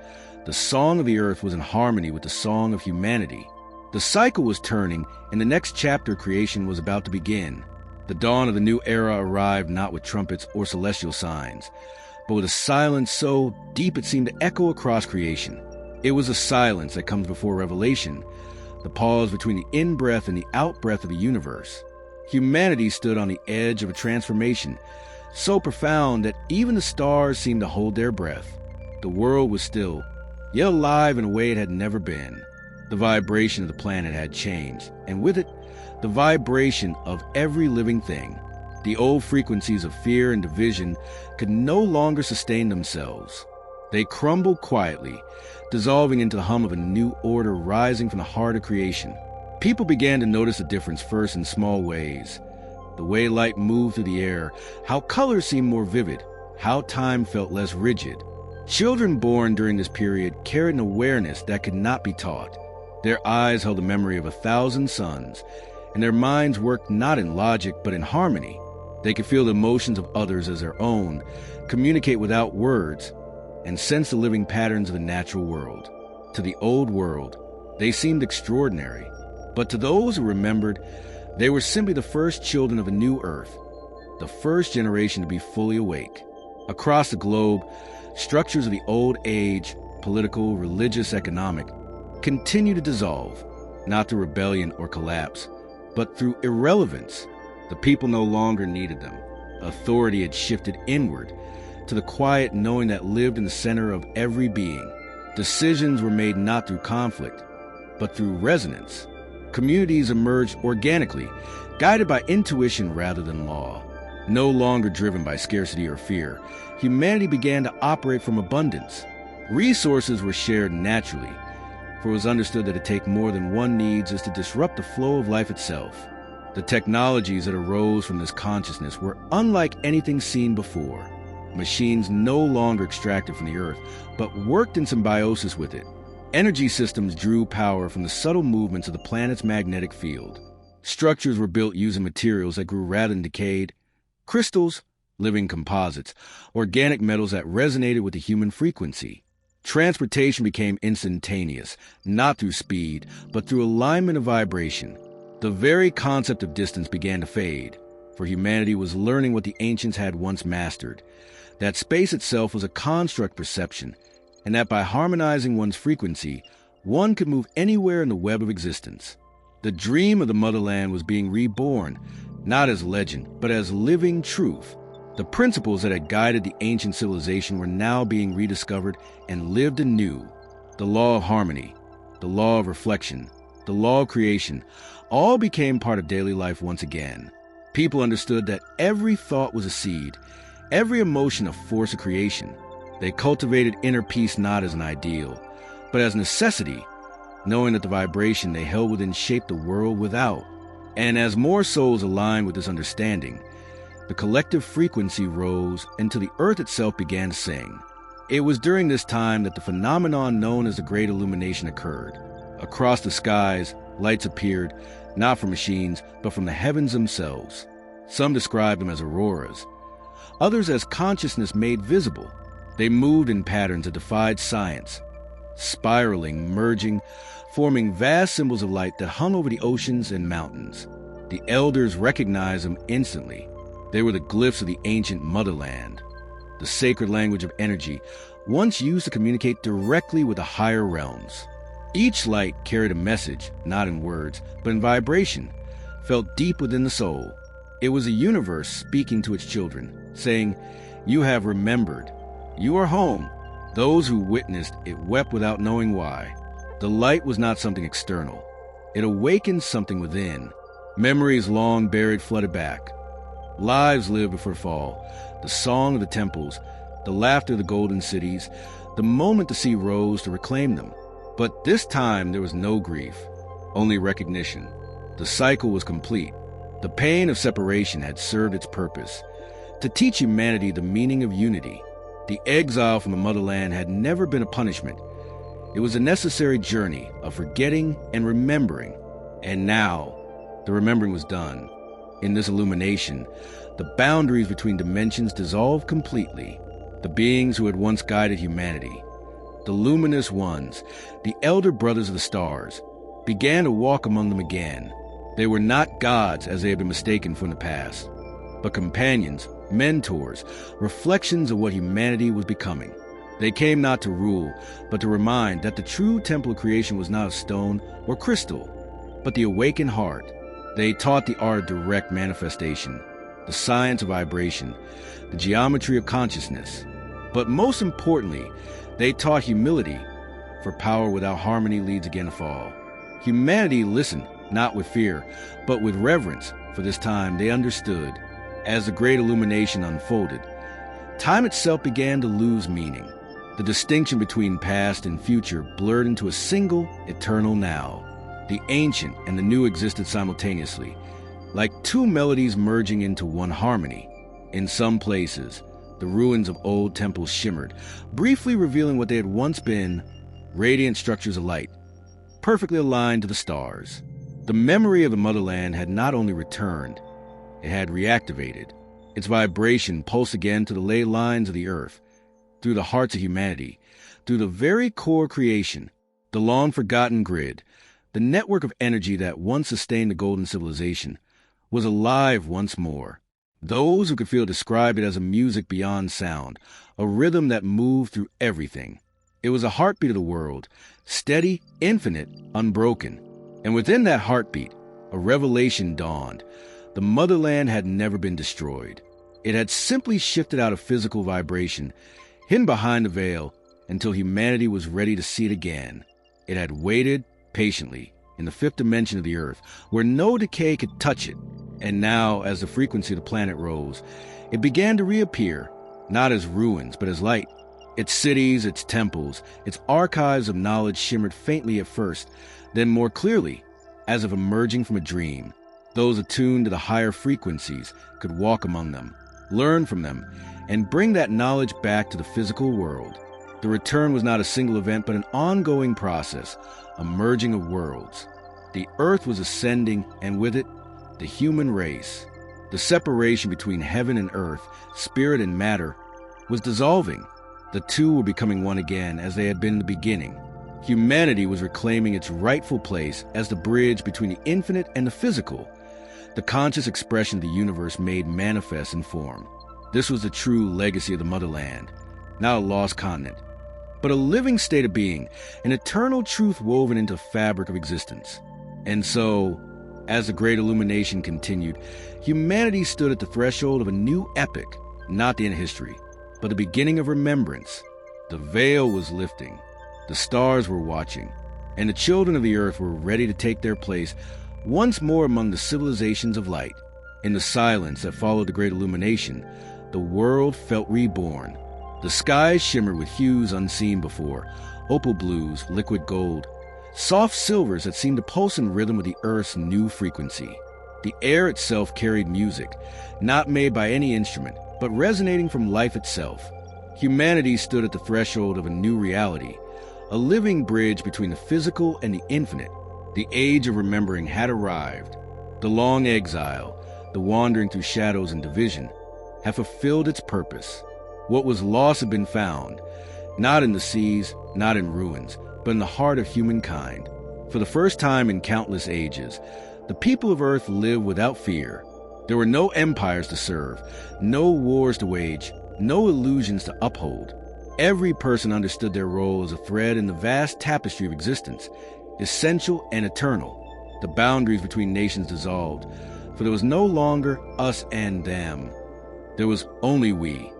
the song of the earth was in harmony with the song of humanity. The cycle was turning, and the next chapter of creation was about to begin. The dawn of the new era arrived not with trumpets or celestial signs, but with a silence so deep it seemed to echo across creation. It was a silence that comes before revelation, the pause between the in-breath and the out-breath of the universe. Humanity stood on the edge of a transformation so profound that even the stars seemed to hold their breath. The world was still, yet alive in a way it had never been. The vibration of the planet had changed, and with it, the vibration of every living thing. The old frequencies of fear and division could no longer sustain themselves. They crumbled quietly, dissolving into the hum of a new order rising from the heart of creation. People began to notice a difference first in small ways. The way light moved through the air, how colors seemed more vivid, how time felt less rigid. Children born during this period carried an awareness that could not be taught. Their eyes held the memory of 1,000 suns, and their minds worked not in logic but in harmony. They could feel the emotions of others as their own, communicate without words, and sense the living patterns of the natural world. To the old world, they seemed extraordinary, but to those who remembered, they were simply the first children of a new earth, the first generation to be fully awake. Across the globe, structures of the old age, political, religious, economic, continue to dissolve, not through rebellion or collapse, but through irrelevance. The people no longer needed them. Authority had shifted inward to the quiet knowing that lived in the center of every being. Decisions were made not through conflict, but through resonance. Communities emerged organically, guided by intuition rather than law. No longer driven by scarcity or fear, humanity began to operate from abundance. Resources were shared naturally, for it was understood that to take more than one needs is to disrupt the flow of life itself. The technologies that arose from this consciousness were unlike anything seen before. Machines no longer extracted from the earth, but worked in symbiosis with it. Energy systems drew power from the subtle movements of the planet's magnetic field. Structures were built using materials that grew rather than decayed. Crystals, living composites, organic metals that resonated with the human frequency. Transportation became instantaneous, not through speed, but through alignment of vibration. The very concept of distance began to fade, for humanity was learning what the ancients had once mastered, that space itself was a construct perception, and that by harmonizing one's frequency, one could move anywhere in the web of existence. The dream of the motherland was being reborn, not as legend, but as living truth. The principles that had guided the ancient civilization were now being rediscovered and lived anew. The law of harmony, the law of reflection, the law of creation, all became part of daily life once again. People understood that every thought was a seed, every emotion a force of creation. They cultivated inner peace not as an ideal, but as necessity, knowing that the vibration they held within shaped the world without. And as more souls aligned with this understanding, the collective frequency rose until the earth itself began to sing. It was during this time that the phenomenon known as the Great Illumination occurred. Across the skies, lights appeared, not from machines, but from the heavens themselves. Some described them as auroras, others as consciousness made visible. They moved in patterns that defied science, spiraling, merging, forming vast symbols of light that hung over the oceans and mountains. The elders recognized them instantly. They were the glyphs of the ancient motherland, the sacred language of energy, once used to communicate directly with the higher realms. Each light carried a message, not in words, but in vibration, felt deep within the soul. It was a universe speaking to its children, saying, "You have remembered. You are home." Those who witnessed it wept without knowing why. The light was not something external. It awakened something within. Memories long buried flooded back. Lives lived before fall. The song of the temples, the laughter of the golden cities, the moment the sea rose to reclaim them. But this time there was no grief, only recognition. The cycle was complete. The pain of separation had served its purpose, to teach humanity the meaning of unity. The exile from the motherland had never been a punishment. It was a necessary journey of forgetting and remembering. And now, the remembering was done. In this illumination, the boundaries between dimensions dissolved completely. The beings who had once guided humanity, the luminous ones, the elder brothers of the stars, began to walk among them again. They were not gods as they had been mistaken from the past, but companions, mentors, reflections of what humanity was becoming. They came not to rule, but to remind that the true temple of creation was not of stone or crystal, but the awakened heart. They taught the art of direct manifestation, the science of vibration, the geometry of consciousness. But most importantly, they taught humility, for power without harmony leads again to fall. Humanity listened, not with fear, but with reverence, for this time they understood. As the great illumination unfolded, time itself began to lose meaning. The distinction between past and future blurred into a single, eternal now. The ancient and the new existed simultaneously, like two melodies merging into one harmony. In some places, the ruins of old temples shimmered, briefly revealing what they had once been, radiant structures of light, perfectly aligned to the stars. The memory of the motherland had not only returned, it had reactivated. Its vibration pulsed again to the ley lines of the earth, through the hearts of humanity, through the very core creation, the long-forgotten grid, the network of energy that once sustained the golden civilization, was alive once more. Those who could feel described it as a music beyond sound, a rhythm that moved through everything. It was a heartbeat of the world, steady, infinite, unbroken. And within that heartbeat, a revelation dawned. The motherland had never been destroyed. It had simply shifted out of physical vibration, hidden behind the veil, until humanity was ready to see it again. It had waited patiently in the fifth dimension of the earth, where no decay could touch it. And now, as the frequency of the planet rose, it began to reappear, not as ruins, but as light. Its cities, its temples, its archives of knowledge shimmered faintly at first, then more clearly, as if emerging from a dream. Those attuned to the higher frequencies could walk among them, learn from them, and bring that knowledge back to the physical world. The return was not a single event, but an ongoing process, a merging of worlds. The earth was ascending, and with it, the human race. The separation between heaven and earth, spirit and matter, was dissolving. The two were becoming one again, as they had been in the beginning. Humanity was reclaiming its rightful place as the bridge between the infinite and the physical, the conscious expression of the universe made manifest in form. This was the true legacy of the motherland, not a lost continent, but a living state of being, an eternal truth woven into the fabric of existence. And so, as the great illumination continued, humanity stood at the threshold of a new epoch, not the end of history, but the beginning of remembrance. The veil was lifting, the stars were watching, and the children of the earth were ready to take their place once more among the civilizations of light. In the silence that followed the great illumination, the world felt reborn. The skies shimmered with hues unseen before, opal blues, liquid gold, soft silvers that seemed to pulse in rhythm with the earth's new frequency. The air itself carried music, not made by any instrument, but resonating from life itself. Humanity stood at the threshold of a new reality, a living bridge between the physical and the infinite. The age of remembering had arrived. The long exile, the wandering through shadows and division, had fulfilled its purpose. What was lost had been found, not in the seas, not in ruins, but in the heart of humankind. For the first time in countless ages, the people of Earth lived without fear. There were no empires to serve, no wars to wage, no illusions to uphold. Every person understood their role as a thread in the vast tapestry of existence, essential and eternal. The boundaries between nations dissolved, for there was no longer us and them. There was only we,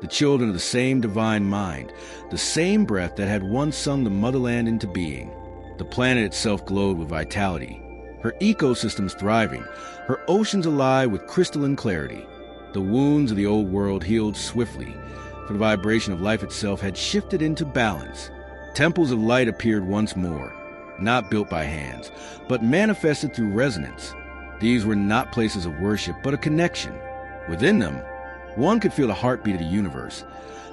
the children of the same divine mind, the same breath that had once sung the motherland into being. The planet itself glowed with vitality, her ecosystems thriving, her oceans alive with crystalline clarity. The wounds of the old world healed swiftly, for the vibration of life itself had shifted into balance. Temples of light appeared once more, not built by hands, but manifested through resonance. These were not places of worship, but a connection. Within them, one could feel the heartbeat of the universe,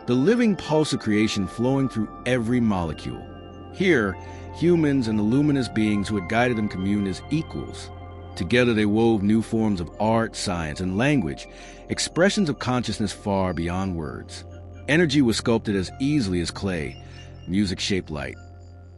the living pulse of creation flowing through every molecule. Here, humans and the luminous beings who had guided them communed as equals. Together they wove new forms of art, science, and language, expressions of consciousness far beyond words. Energy was sculpted as easily as clay, music shaped light.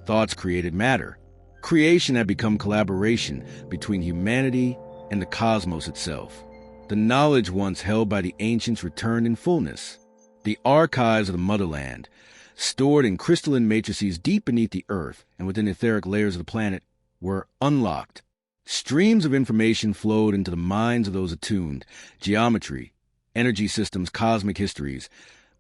Thoughts created matter. Creation had become collaboration between humanity and the cosmos itself. The knowledge once held by the ancients returned in fullness. The archives of the motherland, stored in crystalline matrices deep beneath the earth and within the etheric layers of the planet, were unlocked. Streams of information flowed into the minds of those attuned: geometry, energy systems, cosmic histories,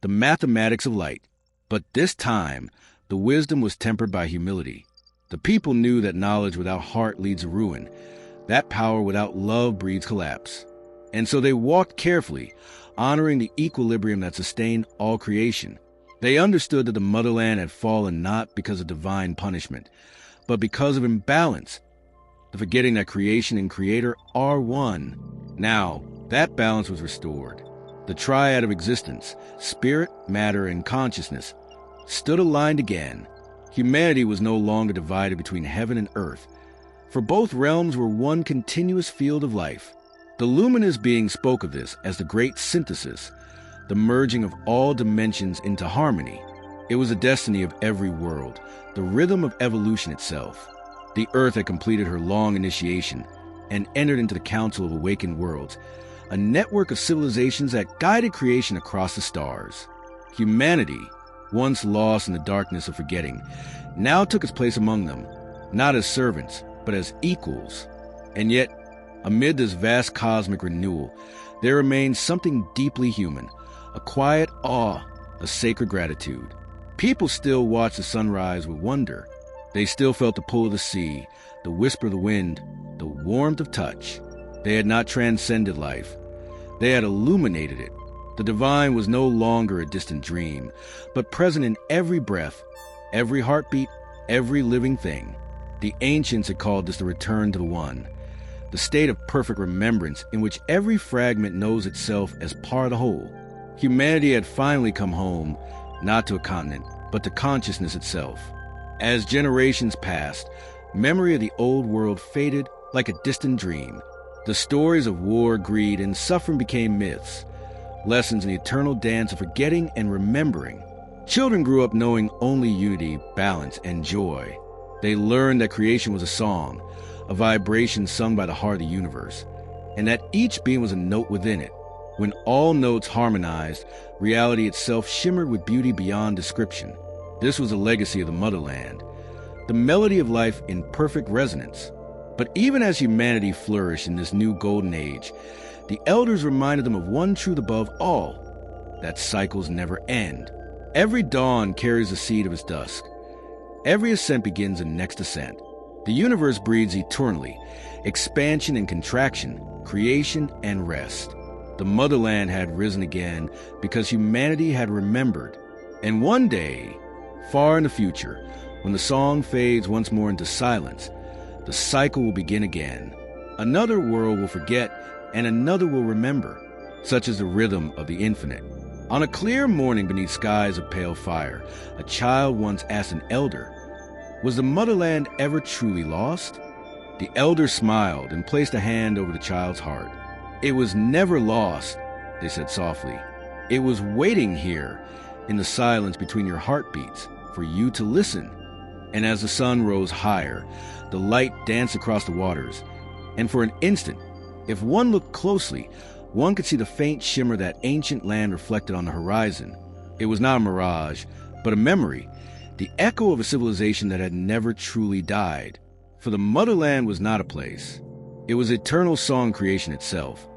the mathematics of light. But this time, the wisdom was tempered by humility. The people knew that knowledge without heart leads to ruin, that power without love breeds collapse. And so they walked carefully, honoring the equilibrium that sustained all creation. They understood that the motherland had fallen not because of divine punishment, but because of imbalance, the forgetting that creation and creator are one. Now, that balance was restored. The triad of existence, spirit, matter, and consciousness, stood aligned again. Humanity was no longer divided between heaven and earth, for both realms were one continuous field of life. The luminous being spoke of this as the great synthesis, the merging of all dimensions into harmony. It was the destiny of every world, the rhythm of evolution itself. The Earth had completed her long initiation and entered into the Council of Awakened Worlds, a network of civilizations that guided creation across the stars. Humanity, once lost in the darkness of forgetting, now took its place among them, not as servants, but as equals. And yet, amid this vast cosmic renewal, there remains something deeply human, a quiet awe, a sacred gratitude. People still watched the sunrise with wonder. They still felt the pull of the sea, the whisper of the wind, the warmth of touch. They had not transcended life. They had illuminated it. The divine was no longer a distant dream, but present in every breath, every heartbeat, every living thing. The ancients had called this the return to the one, the state of perfect remembrance in which every fragment knows itself as part of the whole. Humanity had finally come home, not to a continent, but to consciousness itself. As generations passed, memory of the old world faded like a distant dream. The stories of war, greed, and suffering became myths, lessons in the eternal dance of forgetting and remembering. Children grew up knowing only unity, balance, and joy. They learned that creation was a song, a vibration sung by the heart of the universe, and that each being was a note within it. When all notes harmonized, reality itself shimmered with beauty beyond description. This was a legacy of the motherland, the melody of life in perfect resonance. But even as humanity flourished in this new golden age, the elders reminded them of one truth above all, that cycles never end. Every dawn carries the seed of its dusk. Every ascent begins a next ascent. The universe breathes eternally, expansion and contraction, creation and rest. The motherland had risen again because humanity had remembered. And one day, far in the future, when the song fades once more into silence, the cycle will begin again. Another world will forget, and another will remember. Such is the rhythm of the infinite. On a clear morning beneath skies of pale fire, a child once asked an elder, "Was the motherland ever truly lost?" The elder smiled and placed a hand over the child's heart. "It was never lost," they said softly. "It was waiting here, in the silence between your heartbeats, for you to listen." And as the sun rose higher, the light danced across the waters, and for an instant, if one looked closely, one could see the faint shimmer of that ancient land reflected on the horizon. It was not a mirage, but a memory, the echo of a civilization that had never truly died. For the motherland was not a place. It was eternal song creation itself.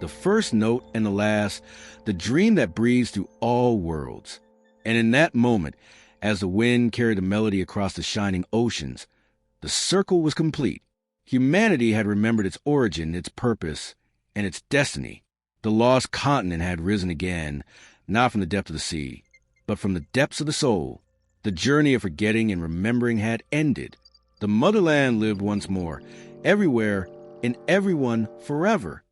The first note and the last, the dream that breathes through all worlds. And in that moment, as the wind carried the melody across the shining oceans, the circle was complete. Humanity had remembered its origin, its purpose, and its destiny. The lost continent had risen again, not from the depth of the sea, but from the depths of the soul. The journey of forgetting and remembering had ended. The motherland lived once more, everywhere, in everyone, forever.